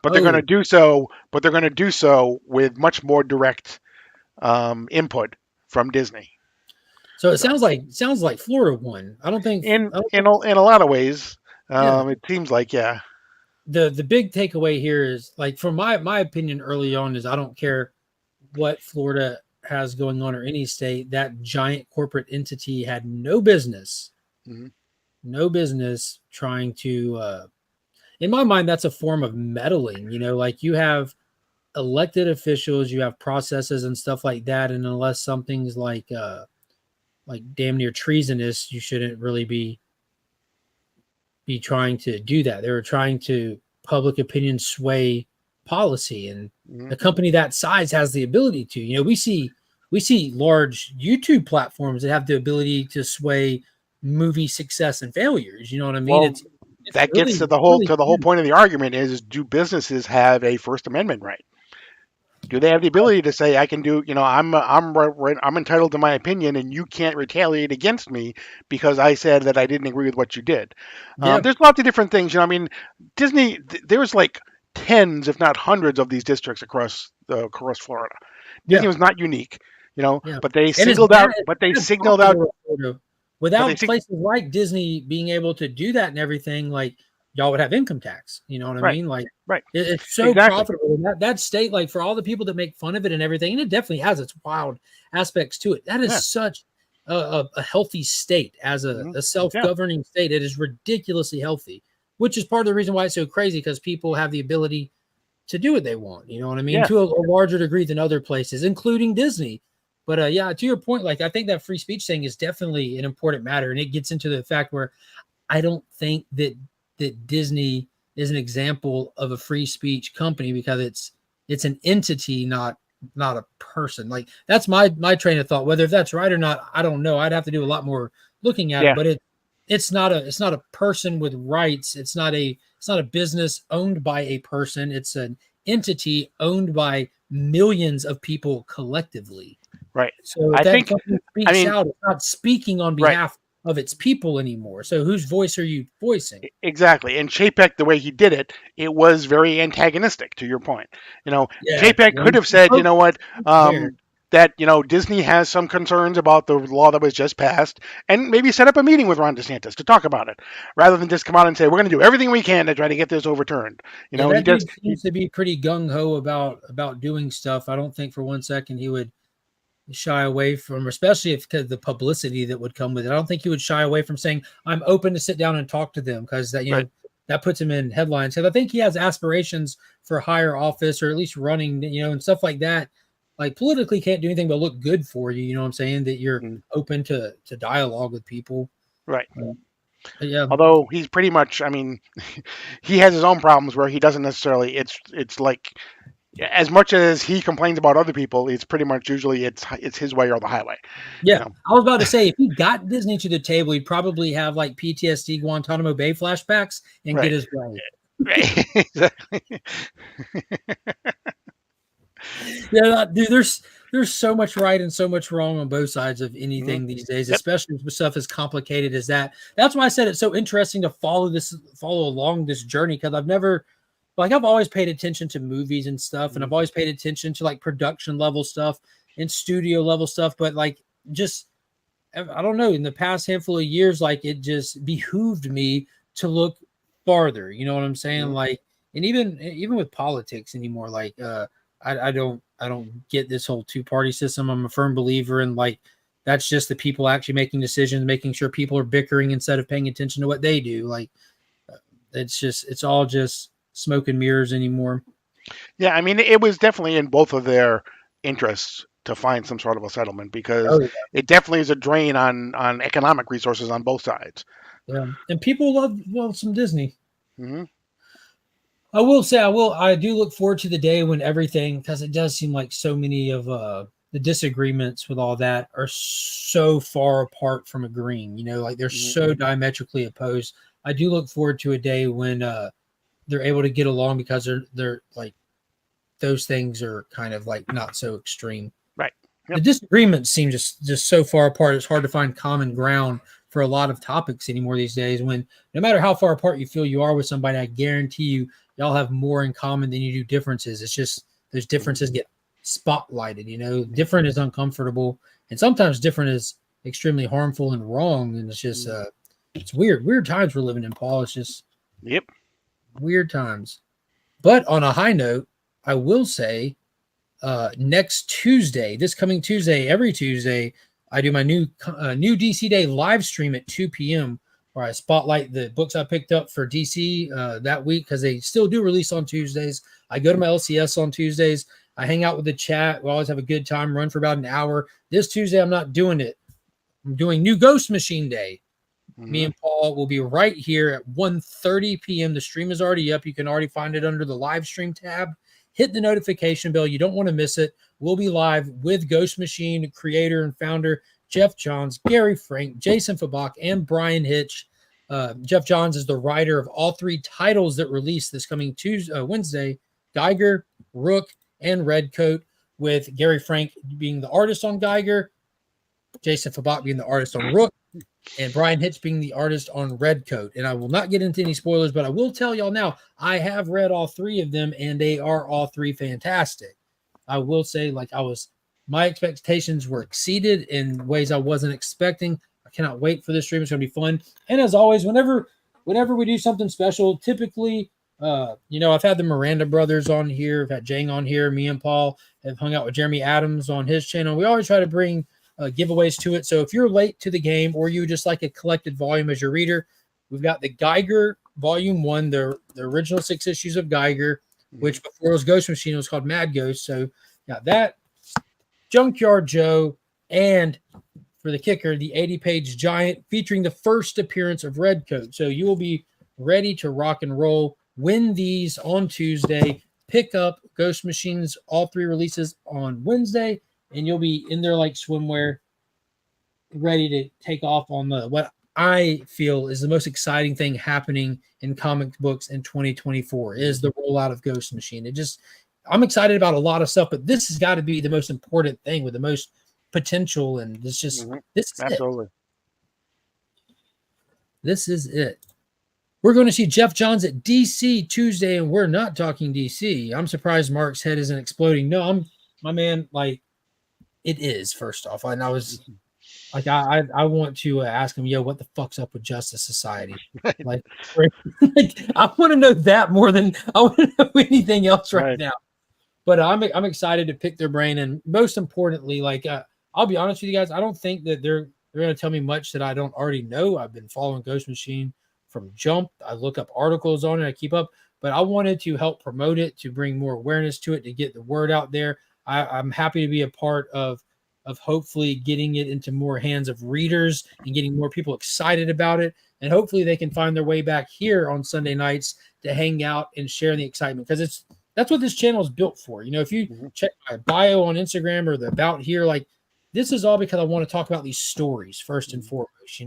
but they're going to do so. But they're going to do so with much more direct input from Disney. So it sounds like Florida won. I don't think In a lot of ways, Yeah. it seems like the big takeaway here is like from my opinion early on is I don't care what Florida has going on or any state, that giant corporate entity had no business trying to in my mind that's a form of meddling, like you have elected officials, you have processes and stuff like that, and unless something's like damn near treasonous, you shouldn't really be trying to do that. They were trying to public opinion sway policy, and a company that size has the ability to. We see large YouTube platforms that have the ability to sway movie success and failures. You know what I mean? Well, that really, gets to the whole point of the argument is do businesses have a First Amendment right? Do they have the ability to say I can do? I'm entitled to my opinion, and you can't retaliate against me because I said that I didn't agree with what you did. Yeah. There's lots of different things. I mean, Disney. There's like tens, if not hundreds, of these districts across Florida. Disney was not unique, but they singled out. Without places like Disney being able to do that and everything, like y'all would have income tax. You know what I mean? Like, right. It's so profitable. And that state, like for all the people that make fun of it and everything, and it definitely has its wild aspects to it. That is such a healthy state as a self-governing state. It is ridiculously healthy, which is part of the reason why it's so crazy, because people have the ability to do what they want. You know what I mean? To a larger degree than other places, including Disney. But to your point, like I think that free speech thing is definitely an important matter, and it gets into the fact where I don't think that Disney is an example of a free speech company, because it's an entity, not a person. Like that's my train of thought. Whether that's right or not, I don't know. I'd have to do a lot more looking at it. But it's not a person with rights. It's not a business owned by a person. It's an entity owned by millions of people collectively. Right. So I think out, it's not speaking on behalf of its people anymore. So whose voice are you voicing? Exactly. And Chapek, the way he did it, it was very antagonistic, to your point. Chapek could have said, you know what, that, Disney has some concerns about the law that was just passed, and maybe set up a meeting with Ron DeSantis to talk about it, rather than just come out and say, we're going to do everything we can to try to get this overturned. He seems to be pretty gung-ho about doing stuff. I don't think for one second he would shy away from, especially because the publicity that would come with it. I don't think he would shy away from saying, I'm open to sit down and talk to them, because that, that puts him in headlines. Because I think he has aspirations for higher office, or at least running, and stuff like that. Like politically can't do anything but look good for you. You know what I'm saying? That you're open to dialogue with people. Right. Yeah. Although he's pretty much, he has his own problems where he doesn't necessarily, it's like, as much as he complains about other people, it's pretty much usually it's his way or the highway. Yeah. I was about to say, if he got Disney to the table, he'd probably have like PTSD Guantanamo Bay flashbacks and get his way. Right. Exactly. Yeah, dude, there's so much right and so much wrong on both sides of anything these days, especially with stuff as complicated as that. That's why I said it's so interesting to follow along this journey, because I've always paid attention to movies and stuff, and I've always paid attention to like production level stuff and studio level stuff, but like just I don't know, in the past handful of years, like it just behooved me to look farther. You know what I'm saying? Like, and even with politics anymore, like I don't get this whole two-party system. I'm a firm believer in like that's just the people actually making decisions, making sure people are bickering instead of paying attention to what they do. Like it's all just smoke and mirrors anymore. Yeah, it was definitely in both of their interests to find some sort of a settlement, because it definitely is a drain on economic resources on both sides. Yeah, and people love some Disney. Mm-hmm. I will say I do look forward to the day when everything, because it does seem like so many of the disagreements with all that are so far apart from agreeing, like they're so diametrically opposed. I do look forward to a day when they're able to get along, because they're like those things are kind of like not so extreme. Right. Yep. The disagreements seem just so far apart. It's hard to find common ground for a lot of topics anymore these days, when no matter how far apart you feel you are with somebody, I guarantee y'all have more in common than you do differences. It's just those differences get spotlighted, different is uncomfortable, and sometimes different is extremely harmful and wrong. And it's just it's weird times we're living in, Paul. It's just weird times. But on a high note, I will say next Tuesday, this coming Tuesday, every Tuesday, I do my new DC Day live stream at 2 p.m. where I spotlight the books I picked up for DC that week, because they still do release on Tuesdays. I go to my LCS on Tuesdays. I hang out with the chat. We always have a good time, run for about an hour. This Tuesday, I'm not doing it. I'm doing New Ghost Machine Day. Me and Paul will be right here at 1:30 p.m. The stream is already up. You can already find it under the live stream tab. Hit the notification bell. You don't want to miss it. We'll be live with Ghost Machine creator and founder Jeff Johns, Gary Frank, Jason Fabak, and Brian Hitch. Jeff Johns is the writer of all three titles that release this coming Wednesday: Geiger, Rook, and Redcoat, with Gary Frank being the artist on Geiger, Jason Fabak being the artist on Rook, and Brian Hitch being the artist on Redcoat. And I will not get into any spoilers, but I will tell y'all now, I have read all three of them, and they are all three fantastic. I will say, my expectations were exceeded in ways I wasn't expecting. I cannot wait for this stream. It's going to be fun. And as always, whenever we do something special, typically, I've had the Miranda brothers on here. I've had Jang on here. Me and Paul have hung out with Jeremy Adams on his channel. We always try to bring giveaways to it. So if you're late to the game, or you just like a collected volume as your reader, we've got the Geiger Volume 1, the original 6 issues of Geiger, which before it was Ghost Machine, it was called Mad Ghost. So got that, Junkyard Joe, and for the kicker, the 80-page giant featuring the first appearance of Redcoat. So you will be ready to rock and roll. Win these on Tuesday. Pick up Ghost Machine's all three releases on Wednesday, and you'll be in there like swimwear, ready to take off on what I feel is the most exciting thing happening in comic books in 2024 is the rollout of Ghost Machine. I'm excited about a lot of stuff, but this has got to be the most important thing with the most potential, and it's just this is absolutely it. This is it. We're going to see Jeff Johns at DC Tuesday, and we're not talking DC. I'm surprised Mark's head isn't exploding. No, my man, it is, first off. And I was I want to ask him, what the fuck's up with Justice Society? I want to know that more than I want to know anything else right now. But I'm excited to pick their brain, and most importantly, I'll be honest with you guys, I don't think that they're going to tell me much that I don't already know. I've been following Ghost Machine from Jump. I look up articles on it. I keep up, but I wanted to help promote it, to bring more awareness to it, to get the word out there. I'm happy to be a part of hopefully getting it into more hands of readers and getting more people excited about it. And hopefully they can find their way back here on Sunday nights to hang out and share the excitement, because that's what this channel is built for. If you check my bio on Instagram or the about here, this is all because I want to talk about these stories first and foremost,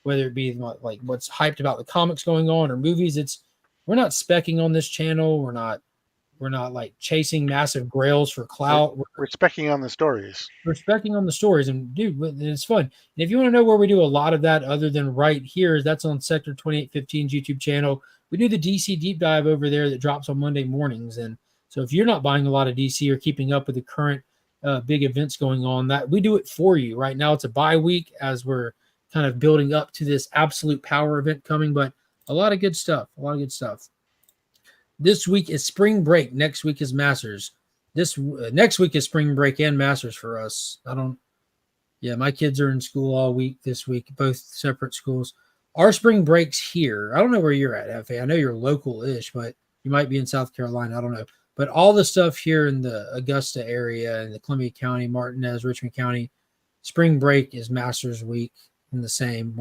whether it be what's hyped about the comics going on or movies. We're not specking on this channel. We're not chasing massive grails for clout. We're specking on the stories. We're specking on the stories, and dude, it's fun. And if you want to know where we do a lot of that other than right here, that's on Sector 2815's YouTube channel. We do the DC deep dive over there that drops on Monday mornings. And so if you're not buying a lot of DC or keeping up with the current big events going on, that we do it for you. Right now it's a bye week as we're kind of building up to this absolute power event coming, but a lot of good stuff. This week is spring break. Next week is Masters. Next week is spring break and Masters for us. My kids are in school all week this week, both separate schools. Our spring break's here. I don't know where you're at, FA. I know you're local-ish, but you might be in South Carolina. I don't know. But all the stuff here in the Augusta area and the Columbia County, Martinez, Richmond County, spring break is Masters week in the same,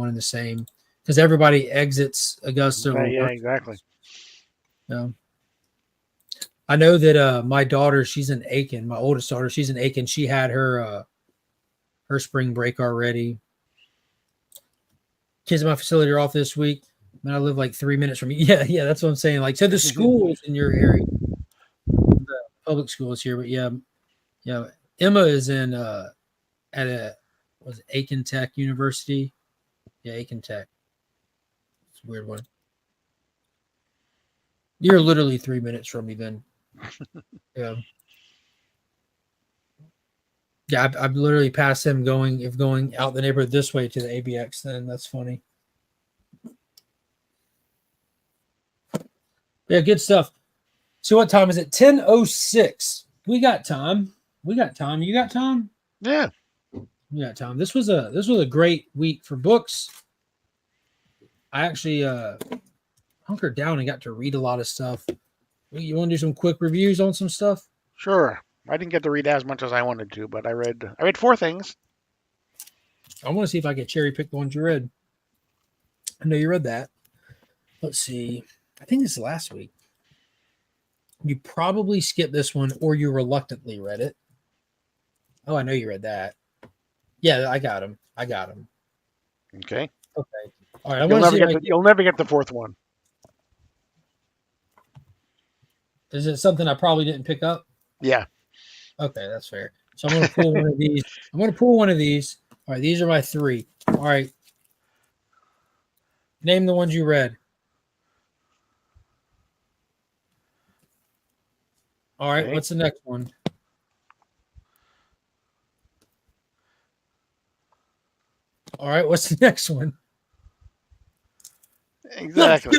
because everybody exits Augusta. Yeah, exactly. I know that my daughter, she's in Aiken. My oldest daughter, she's in Aiken. She had her spring break already. Kids in my facility are off this week. Man, I live 3 minutes from you. Yeah, that's what I'm saying. So the schools in your area, the public schools here, but yeah. Emma is in Aiken Tech University. Yeah, Aiken Tech. It's a weird one. You're literally 3 minutes from me then. Yeah. Yeah, I've literally passed him going out the neighborhood this way to the ABX. Then that's funny. Yeah, good stuff. So what time is it? 10:06. We got time. We got time. You got time? Yeah. You got time. This was a great week for books. I actually hunkered down and got to read a lot of stuff. You want to do some quick reviews on some stuff? Sure. I didn't get to read as much as I wanted to, but I read 4 things. I want to see if I can cherry pick the ones you read. I know you read that. Let's see. I think this is last week. You probably skipped this one, or you reluctantly read it. Oh, I know you read that. Yeah, I got him. Okay. Okay. All right. You'll never get the 4th one. Is it something I probably didn't pick up? Yeah. Okay, that's fair. So I'm going to pull one of these. All right, these are my 3. All right. Name the ones you read. All right, Okay. What's the next one? All right, what's the next one? Exactly.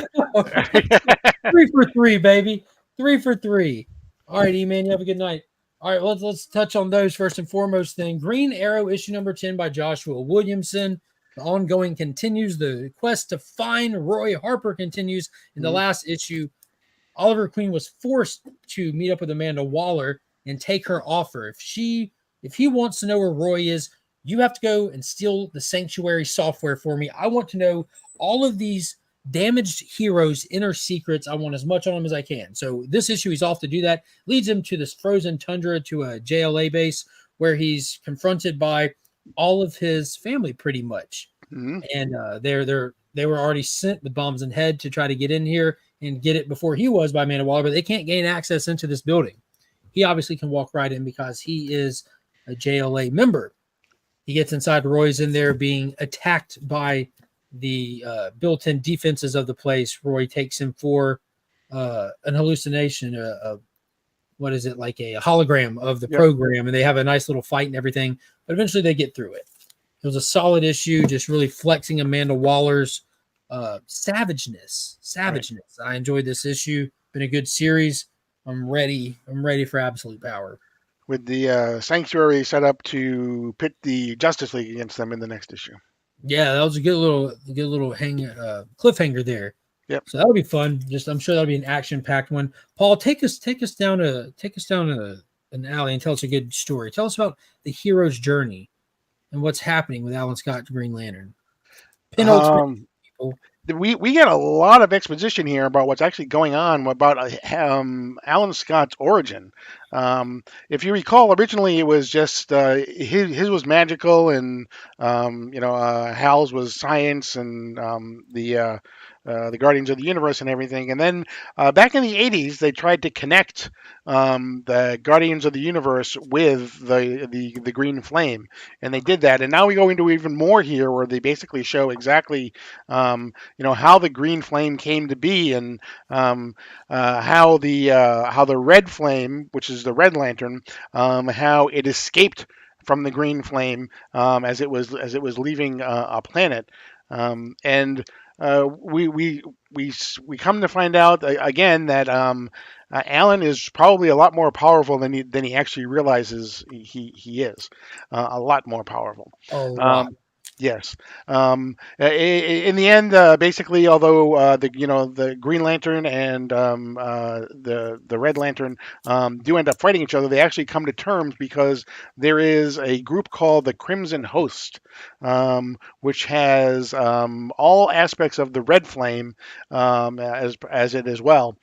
3 for 3, baby. 3 for 3. All right, E-Man, you have a good night. All right, let's touch on those first and foremost thing. Green Arrow issue number 10 by Joshua Williamson. The ongoing continues. The quest to find Roy Harper continues. In the last issue, Oliver Queen was forced to meet up with Amanda Waller and take her offer. If he wants to know where Roy is, you have to go and steal the Sanctuary software for me. I want to know all of these damaged heroes' inner secrets. I want as much on them as I can. So this issue, he's off to do that. Leads him to this frozen tundra, to a JLA base where he's confronted by all of his family, pretty much. Mm-hmm. And they were already sent with bombs in head to try to get in here and get it before he was by Amanda Waller, but they can't gain access into this building. He obviously can walk right in because he is a JLA member. He gets inside. Roy's in there being attacked by the built-in defenses of the place. Roy takes him for an hallucination, what is it, like a hologram of the program, and they have a nice little fight and everything, but eventually they get through it. It was a solid issue, just really flexing Amanda Waller's savageness. Right. I enjoyed this issue. Been a good series. I'm ready for absolute power. With the Sanctuary set up to pit the Justice League against them in the next issue. Yeah, that was a good little cliffhanger there. Yep. So that'll be fun. I'm sure that'll be an action-packed one. Paul, take us down an alley and tell us a good story. Tell us about the hero's journey and what's happening with Alan Scott's Green Lantern. We get a lot of exposition here about what's actually going on about Alan Scott's origin. If you recall, originally it was just his was magical, and Hal's was science, and the Guardians of the Universe and everything. And then back in the 80s, they tried to connect the Guardians of the Universe with the Green Flame, and they did that. And now we go into even more here, where they basically show exactly how the Green Flame came to be, and how the Red Flame, which is the Red Lantern, how it escaped from the Green Flame as it was leaving a planet, and we come to find out again that Alan is probably a lot more powerful than he actually realizes he is. A lot more powerful. Yes. In the end, basically, although the Green Lantern and the Red Lantern do end up fighting each other, they actually come to terms because there is a group called the Crimson Host, which has all aspects of the Red Flame as it as well.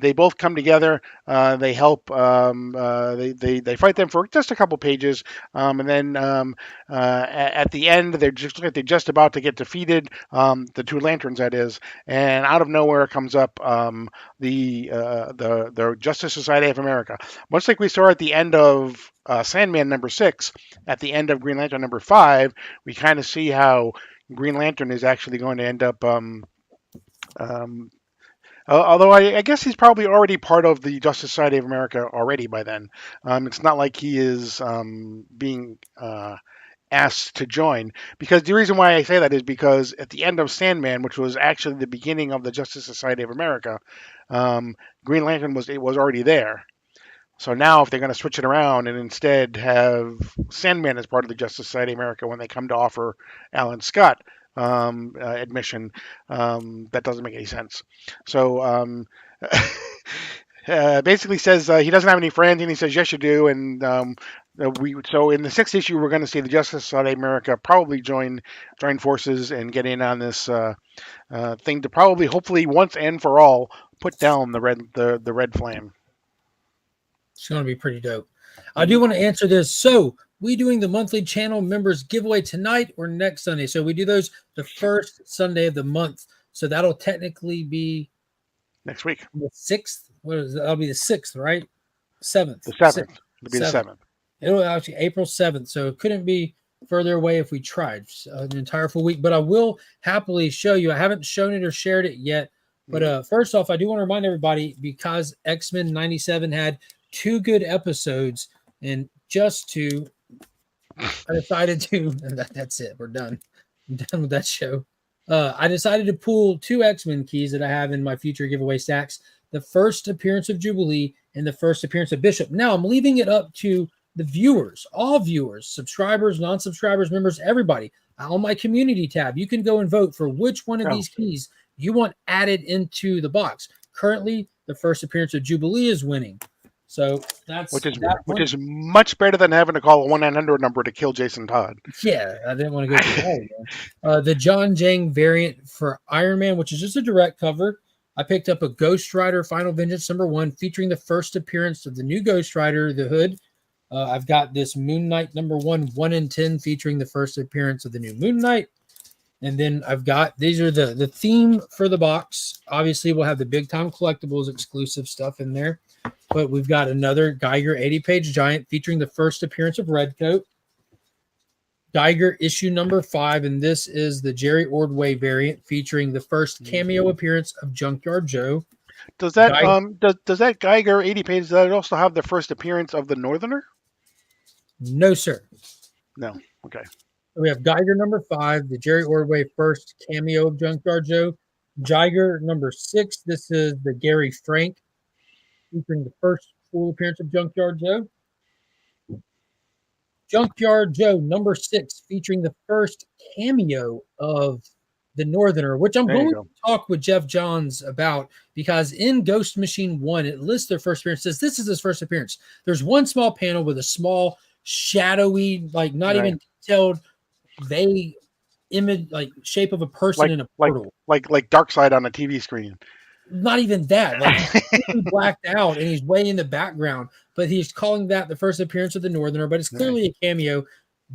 They both come together. They help. They fight them for just a couple pages, and then at the end, they're just about to get defeated. The two lanterns, that is, and out of nowhere comes up the Justice Society of America, much like we saw at the end of Sandman number 6. At the end of Green Lantern number 5, we kind of see how Green Lantern is actually going to end up Although I guess he's probably already part of the Justice Society of America already by then. It's not like he is being asked to join. Because the reason why I say that is because at the end of Sandman, which was actually the beginning of the Justice Society of America, Green Lantern was already there. So now, if they're going to switch it around and instead have Sandman as part of the Justice Society of America when they come to offer Alan Scott admission, that doesn't make any sense. So basically says he doesn't have any friends, and he says yes, you do. And so in the 6th issue, we're going to see the Justice Society of America probably join forces and get in on this thing to probably, hopefully, once and for all, put down the red flame. It's going to be pretty dope. I do want to answer this. So, we doing the monthly channel members giveaway tonight or next Sunday? So we do those the first Sunday of the month. So that'll technically be next week. The 6th. What is that? That'll be the 6th, right? 7th. The 7th. It'll be the 7th. It'll actually April 7th. So it couldn't be further away if we tried an entire full week. But I will happily show you. I haven't shown it or shared it yet. But first off, I do want to remind everybody, because X-Men 97 had 2 good episodes, and just to, I decided to, and that's it. We're done. I'm done with that show. I decided to pull 2 X-Men keys that I have in my future giveaway stacks. The first appearance of Jubilee and the first appearance of Bishop. Now I'm leaving it up to the viewers, all viewers, subscribers, non-subscribers, members, everybody. On my community tab, you can go and vote for which one of these keys you want added into the box. Currently, the first appearance of Jubilee is winning. So that's which is much better than having to call a 1-900 number to kill Jason Todd. Yeah, I didn't want to go through that. The John Jang variant for Iron Man, which is just a direct cover. I picked up a Ghost Rider Final Vengeance #1 featuring the first appearance of the new Ghost Rider, the Hood. I've got this Moon Knight #1, 1 in 10, featuring the first appearance of the new Moon Knight. And then I've got, these are the theme for the box. Obviously, we'll have the Big Time Collectibles exclusive stuff in there. But we've got another Geiger 80-page giant featuring the first appearance of Redcoat. Geiger issue #5, and this is the Jerry Ordway variant featuring the first cameo appearance of Junkyard Joe. Does that does that Geiger 80-page, does that also have the first appearance of the Northerner? No, sir. No. Okay. We have Geiger #5, the Jerry Ordway first cameo of Junkyard Joe. Geiger #6, this is the Gary Frank featuring the first full appearance of Junkyard Joe. Junkyard Joe #6 featuring the first cameo of the Northerner, which I'm going to talk with Jeff Johns about, because in Ghost Machine 1, it lists their first appearance. It says this is his first appearance. There's one small panel with a small, shadowy, like not even detailed, vague image, like shape of a person in a portal. Like Darkseid on a TV screen. Not even that. Like, he's blacked out and he's way in the background, but he's calling that the first appearance of the Northerner, but it's clearly a cameo,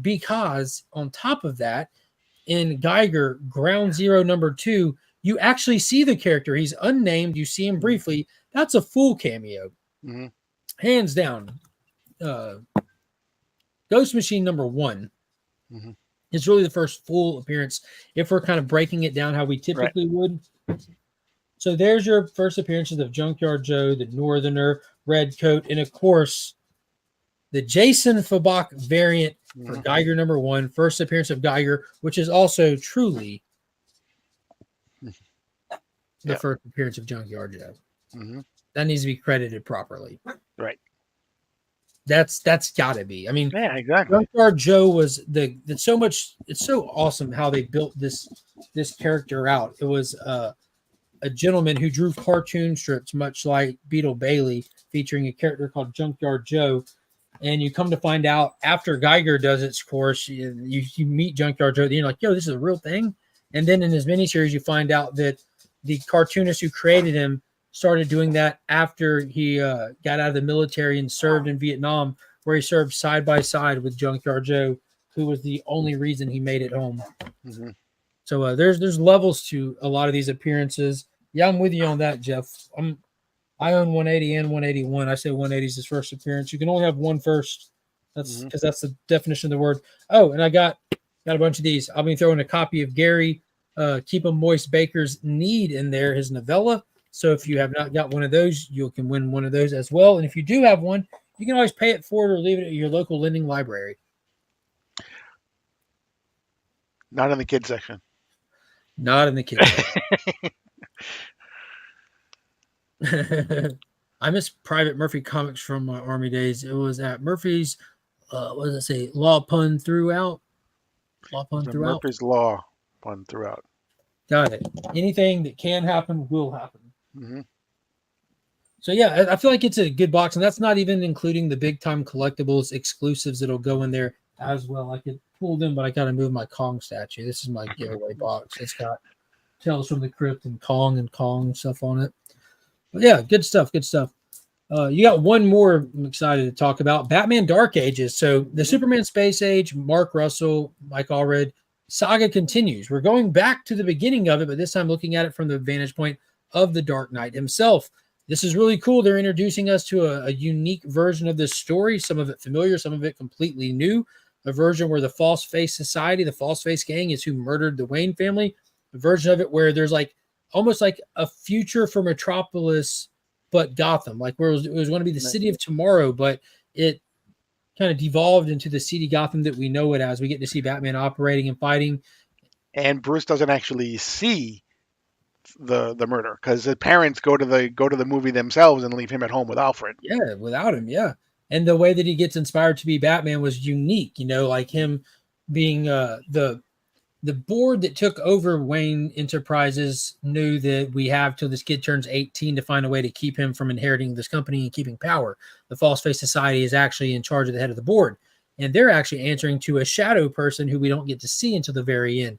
because on top of that, in Geiger Ground Zero #2, you actually see the character. He's unnamed. You see him briefly. That's a full cameo. Mm-hmm. Hands down. Ghost Machine #1 is really the first full appearance, if we're kind of breaking it down how we typically would. So there's your first appearances of Junkyard Joe, the Northerner, Redcoat, and of course, the Jason Fabok variant for Geiger #1, first appearance of Geiger, which is also truly the first appearance of Junkyard Joe. That needs to be credited properly. Right. That's got to be. I mean, yeah, exactly. Junkyard Joe was it's so awesome how they built this character out. It was a gentleman who drew cartoon strips, much like Beetle Bailey, featuring a character called Junkyard Joe. And you come to find out after Geiger does its course, you meet Junkyard Joe, and you're like, yo, this is a real thing. And then in his miniseries, you find out that the cartoonist who created him started doing that after he got out of the military and served in Vietnam, where he served side by side with Junkyard Joe, who was the only reason he made it home. So there's levels to a lot of these appearances. Yeah, I'm with you on that, Jeff. I own 180 and 181. I say 180 is his first appearance. You can only have one first. That's because that's the definition of the word. Oh, and I got a bunch of these. I'll be throwing a copy of Gary Keep 'em Moist Baker's Need in there, his novella. So if you have not got one of those, you can win one of those as well. And if you do have one, you can always pay it forward or leave it at your local lending library. Not in the kids section. Not in the kids. I miss Private Murphy comics from my Army days. It was at Murphy's, what does it say? Law pun throughout. Law pun throughout. Murphy's Law pun throughout. Got it. Anything that can happen will happen. Mm-hmm. So yeah, I feel like it's a good box, and that's not even including the big time collectibles exclusives that'll go in there as well. I could pull them, but I got to move my Kong statue. This is my giveaway box. It's got Tales from the Crypt and Kong stuff on it. But yeah, good stuff. Good stuff. You got one more I'm excited to talk about. Batman Dark Ages. So the Superman Space Age, Mark Russell, Mike Allred saga continues. We're going back to the beginning of it, but this time looking at it from the vantage point of the Dark Knight himself. This is really cool. They're introducing us to a unique version of this story. Some of it familiar, some of it completely new. A version where the False Face Society, the False Face Gang is who murdered the Wayne family. A version of it where there's like almost like a future for Metropolis, but Gotham, like where it was going to be the city of tomorrow, but it kind of devolved into the city Gotham that we know it as. We get to see Batman operating and fighting. And Bruce doesn't actually see the murder because the parents go to the movie themselves and leave him at home with Alfred. Yeah, without him, yeah. And the way that he gets inspired to be Batman was unique, like him being the board that took over Wayne Enterprises knew that we have till this kid turns 18 to find a way to keep him from inheriting this company and keeping power. The False Face Society is actually in charge of the head of the board, and they're actually answering to a shadow person who we don't get to see until the very end.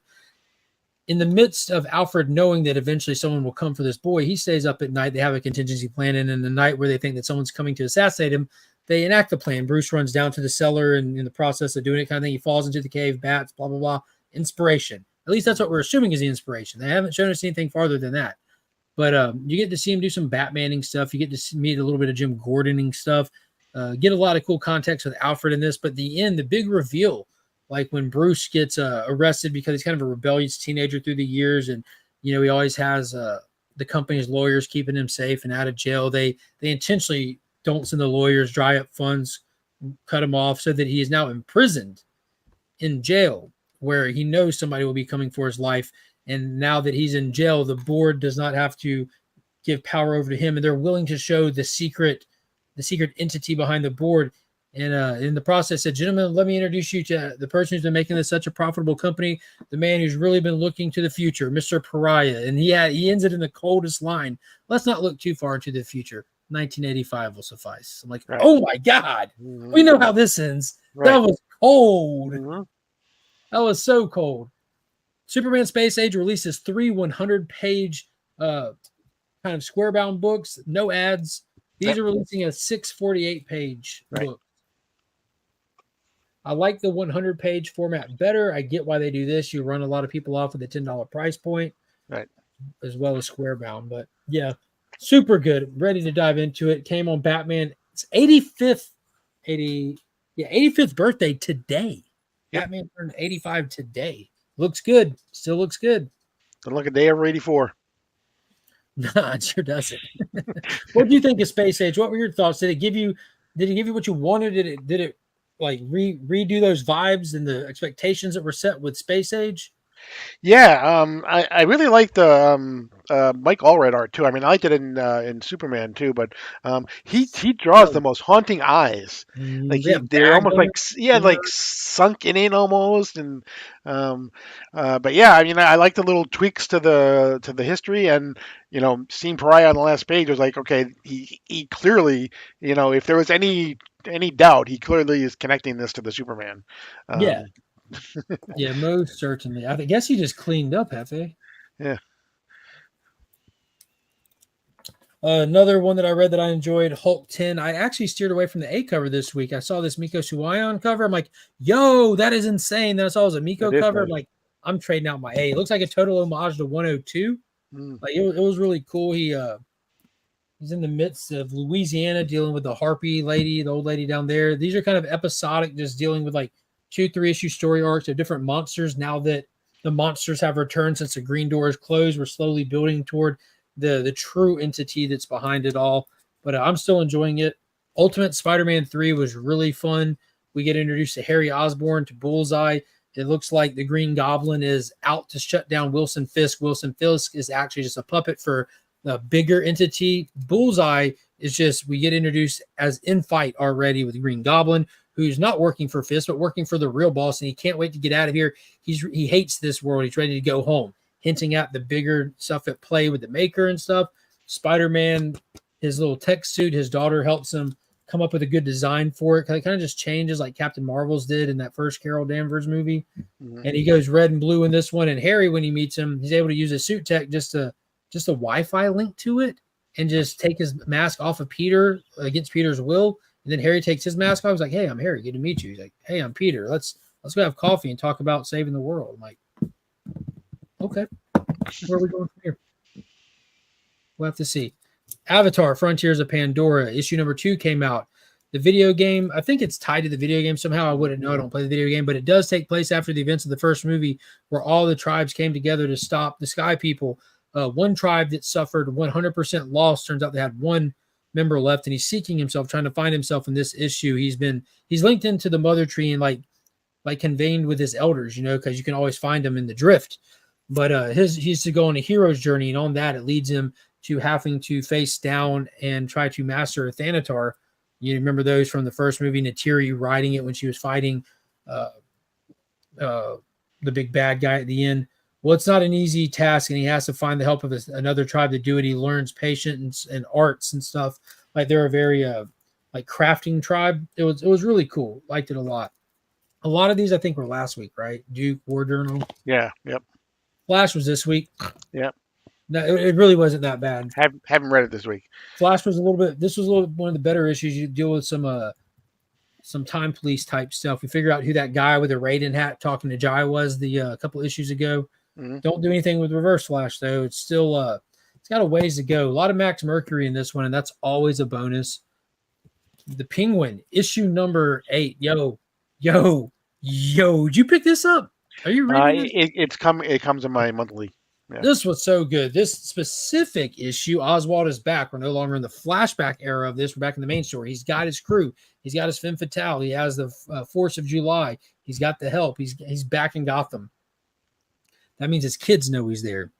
In the midst of Alfred knowing that eventually someone will come for this boy, he stays up at night. They have a contingency plan, and in the night where they think that someone's coming to assassinate him, they enact the plan. Bruce runs down to the cellar, and in the process of doing it kind of thing, he falls into the cave, bats, blah, blah, blah. Inspiration. At least that's what we're assuming is the inspiration. They haven't shown us anything farther than that. But you get to see him do some Batmaning stuff. You get to meet a little bit of Jim Gordoning stuff. Get a lot of cool context with Alfred in this. But the end, the big reveal, like when Bruce gets arrested because he's kind of a rebellious teenager through the years. And, he always has the company's lawyers keeping him safe and out of jail. They intentionally don't send the lawyers, dry up funds, cut him off so that he is now imprisoned in jail, where he knows somebody will be coming for his life. And now that he's in jail, the board does not have to give power over to him. And they're willing to show the secret entity behind the board. And in the process said, gentlemen, let me introduce you to the person who's been making this such a profitable company, the man who's really been looking to the future, Mr. Pariah. And he ends it in the coldest line. Let's not look too far into the future. 1985 will suffice. I'm like, right. Oh my God, we know how this ends. Right. That was cold. Mm-hmm. That was so cold. Superman Space Age releases 3 100-page kind of square-bound books, no ads. These are releasing a 648-page book. I like the 100-page format better. I get why they do this. You run a lot of people off with a $10 price point, right? As well as square-bound. But yeah, super good. Ready to dive into it. Came on Batman. It's 85th birthday today. Batman turned 85 today. Looks good. Still looks good. Doesn't look a day over 84. Nah, it sure doesn't. What do you think of Space Age? What were your thoughts? Did it give you what you wanted? Did it like redo those vibes and the expectations that were set with Space Age? Yeah, I really like the Mike Allred art too. I mean, I liked it in Superman too, but he draws the most haunting eyes. Like they're almost like like sunken in almost. And but yeah, I mean, I like the little tweaks to the history, and seeing Pariah on the last page was like, okay, he clearly, if there was any doubt, he clearly is connecting this to the Superman. Yeah, most certainly. I guess he just cleaned up, Hefe. Yeah. Another one that I read that I enjoyed, Hulk 10. I actually steered away from the A cover this week. I saw this Miko Suwayan cover. I'm like, yo, that is insane. Then I saw it was a Miko cover. I'm like, I'm trading out my A. It looks like a total homage to 102. Like it was really cool. He's in the midst of Louisiana dealing with the harpy lady, the old lady down there. These are kind of episodic, just dealing with like 2-3 issue story arcs of different monsters. Now that the monsters have returned since the Green Door is closed, we're slowly building toward the true entity that's behind it all. But I'm still enjoying it. Ultimate Spider-Man 3 was really fun. We get introduced to Harry Osborn, to Bullseye. It looks like the Green Goblin is out to shut down Wilson Fisk. Wilson Fisk is actually just a puppet for the bigger entity. Bullseye is just, we get introduced as in fight already with the Green Goblin, who's not working for Fisk, but working for the real boss, and he can't wait to get out of here. He hates this world. He's ready to go home, hinting at the bigger stuff at play with the Maker and stuff. Spider-Man, his little tech suit, his daughter helps him come up with a good design for it. It kind of just changes like Captain Marvel's did in that first Carol Danvers movie. Mhm. And he goes red and blue in this one. And Harry, when he meets him, he's able to use his suit tech just a Wi-Fi link to it and just take his mask off of Peter against Peter's will. And then Harry takes his mask off. He's like, "Hey, I'm Harry. Good to meet you." He's like, "Hey, I'm Peter. Let's go have coffee and talk about saving the world." I'm like, okay, where are we going from here? We'll have to see. Avatar: Frontiers of Pandora, issue number 2 came out. The video game, I think it's tied to the video game somehow. I wouldn't know. I don't play the video game, but it does take place after the events of the first movie, where all the tribes came together to stop the Sky People. One tribe that suffered 100% loss, turns out they had one member left, and he's seeking himself, trying to find himself in this issue. He's linked into the Mother Tree and like convened with his elders, because you can always find him in the drift. But he's to go on a hero's journey, and on that it leads him to having to face down and try to master a Thanatar. You remember those from the first movie, Natiri riding it when she was fighting the big bad guy at the end. Well, it's not an easy task, and he has to find the help of another tribe to do it. He learns patience and arts and stuff. Like they're a very like crafting tribe. It was really cool. Liked it a lot. A lot of these I think were last week, right? Duke, War Journal. Yeah. Yep. Flash was this week. Yep. No, it really wasn't that bad. Haven't read it this week. Flash was this was one of the better issues. You deal with some time police type stuff. We figure out who that guy with the Raiden hat talking to Jai was a couple issues ago. Mm-hmm. Don't do anything with Reverse Flash though. It's still it's got a ways to go. A lot of Max Mercury in this one, and that's always a bonus. The Penguin, issue number 8. Yo, did you pick this up? Are you reading it? It comes in my monthly. Yeah. This was so good. This specific issue, Oswald is back. We're no longer in the flashback era of this. We're back in the main story. He's got his crew. He's got his femme fatale. He has the Force of July. He's got the help. He's back in Gotham. That means his kids know he's there.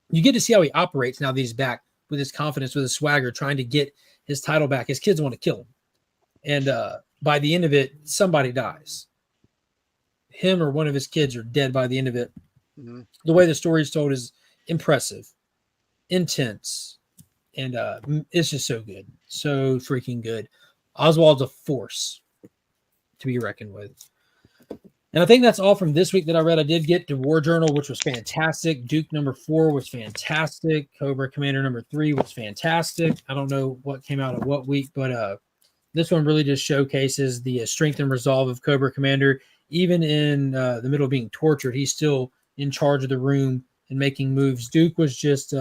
You get to see how he operates now that he's back with his confidence, with his swagger, trying to get his title back. His kids want to kill him. And by the end of it, somebody dies. Him or one of his kids are dead by the end of it. Mm-hmm. The way the story is told is impressive, intense, and it's just so good. So freaking good. Oswald's a force to be reckoned with. And I think that's all from this week that I read. I did get to War Journal, which was fantastic. Duke number 4 was fantastic. Cobra Commander number 3 was fantastic. I don't know what came out of what week, but this one really just showcases the strength and resolve of Cobra Commander. Even in the middle of being tortured, he's still in charge of the room and making moves. Duke was just he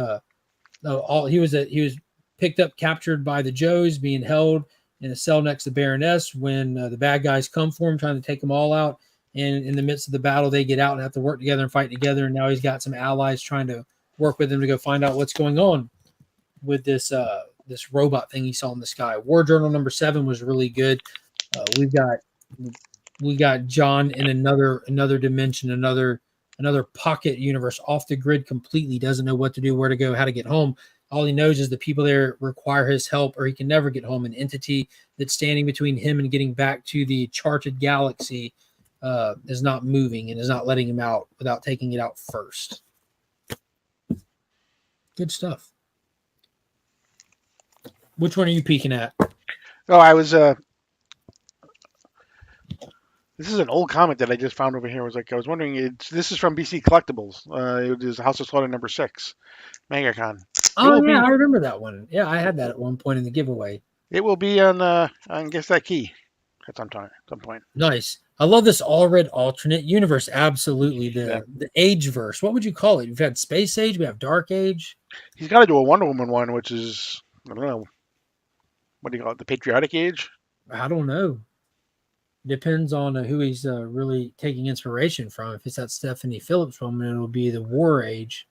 was picked up, captured by the Joes, being held in a cell next to Baroness when the bad guys come for him, trying to take them all out. And in the midst of the battle, they get out and have to work together and fight together. And now he's got some allies trying to work with him to go find out what's going on with this robot thing he saw in the sky. War Journal number 7 was really good. We got John in another dimension, another pocket universe, off the grid completely, doesn't know what to do, where to go, how to get home. All he knows is the people there require his help, or he can never get home. An entity that's standing between him and getting back to the charted galaxy is not moving and is not letting him out without taking it out first. Good stuff. Which one are you peeking at? Oh, I was this is an old comic that I just found over here. I was wondering, this is from BC Collectibles. It is House of Slaughter number 6, MegaCon. Oh yeah, I remember that one. Yeah, I had that at one point in the giveaway. It will be on Guess That Key at some point. Nice. I love this all red alternate universe. Absolutely. The age verse. What would you call it? We've had Space Age. We have Dark Age. He's got to do a Wonder Woman one, which is, I don't know, what do you call it? The Patriotic Age? I don't know. Depends on who he's really taking inspiration from. If it's that Stephanie Phillips woman, it'll be the War Age.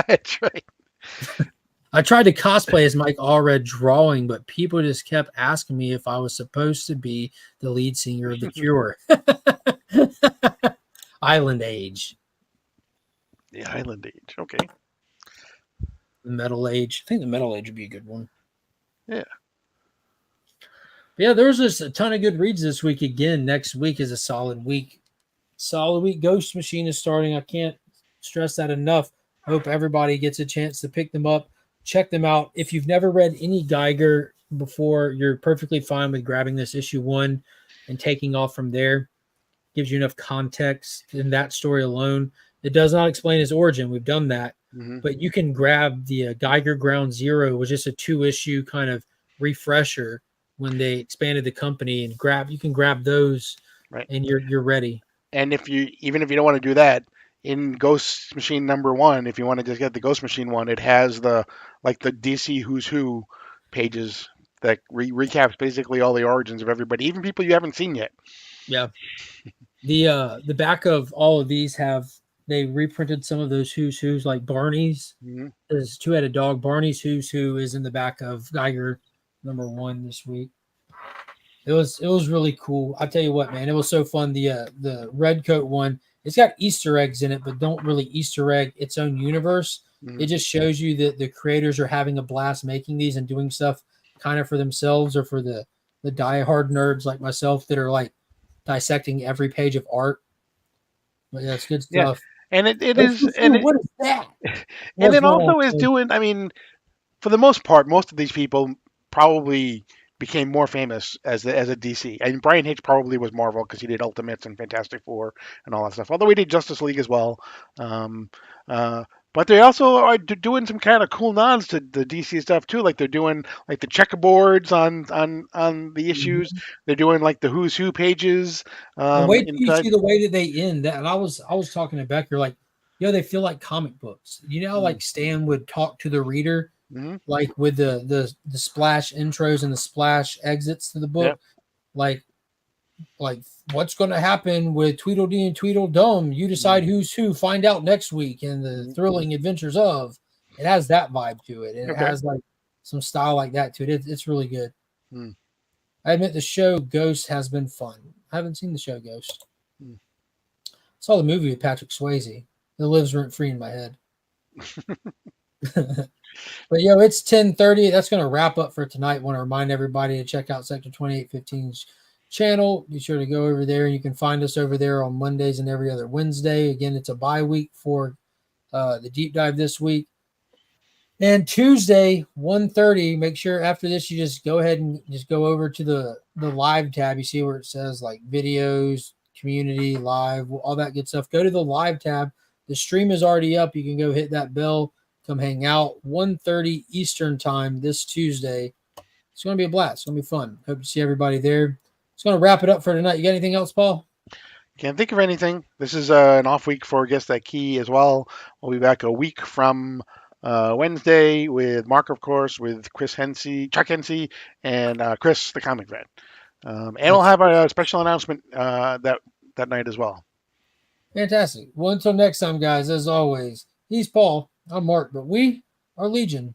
That's right. I tried to cosplay as Mike Allred drawing, but people just kept asking me if I was supposed to be the lead singer of The Cure. Island Age. The Island Age. Okay. The Metal Age. I think the Metal Age would be a good one. Yeah. Yeah, there's just a ton of good reads this week. Again, next week is a solid week. Solid week. Ghost Machine is starting. I can't stress that enough. Hope everybody gets a chance to pick them up. Check them out. If you've never read any Geiger before, you're perfectly fine with grabbing this issue 1 and taking off from there. Gives you enough context in that story alone. It does not explain his origin. We've done that. Mm-hmm. But you can grab the Geiger Ground Zero, which is a 2-issue kind of refresher when they expanded the company, and you can grab those, right, and you're ready. And even if you don't want to do that, in Ghost Machine #1, if you want to just get the Ghost Machine one, it has the DC Who's Who pages that recaps basically all the origins of everybody, even people you haven't seen yet. Yeah. The back of all of these they reprinted some of those Who's Who's, like Barney's. Mm-hmm. There's Two-Headed Dog. Barney's Who's Who is in the back of Geiger #1 this week. It was really cool. I tell you what, man, it was so fun. The Red Coat one, it's got Easter eggs in it, but don't really Easter egg its own universe. Mm-hmm. It just shows you that the creators are having a blast making these and doing stuff kind of for themselves or for the diehard nerds like myself that are like dissecting every page of art. But yeah, it's good stuff. Yeah. And it is, and what is that? And it also is doing. I mean, for the most part, most of these people probably became more famous as a DC. And Brian H. probably was Marvel because he did Ultimates and Fantastic Four and all that stuff. Although he did Justice League as well. But they also are doing some kind of cool nods to the DC stuff too. Like they're doing like the checkerboards on the issues. Mm-hmm. They're doing like the Who's Who pages. Wait till you see the way that they end that. And I was talking to Becker, like, they feel like comic books. You know, like Stan would talk to the reader. Mm-hmm. Like with the splash intros and the splash exits to the book, yep. like what's going to happen with Tweedledee and Tweedledum? You decide who's who. Find out next week in the thrilling adventures of. It has that vibe to it, and it has like some style like that to it. It's really good. I admit the show Ghost has been fun. I haven't seen the show Ghost. Saw the movie with Patrick Swayze. It lives rent free in my head. But it's 10:30. That's going to wrap up for tonight. Want to remind everybody to check out Sector 2815's channel. Be sure to go over there. You can find us over there on Mondays and every other Wednesday. Again, it's a bye week for the deep dive this week. And Tuesday, 1:30. Make sure after this you just go ahead and just go over to the live tab. You see where it says like videos, community, live, all that good stuff. Go to the live tab. The stream is already up. You can go hit that bell. Come hang out. 1:30 Eastern time this Tuesday. It's going to be a blast. It's going to be fun. Hope to see everybody there. It's going to wrap it up for tonight. You got anything else, Paul? Can't think of anything. This is an off week for Guess That Key as well. We'll be back a week from Wednesday with Mark, of course, with Chuck Hensey, and Chris, the comic vet. And we'll have a special announcement that night as well. Fantastic. Well, until next time, guys, as always, he's Paul. I'm Mark, but we are Legion.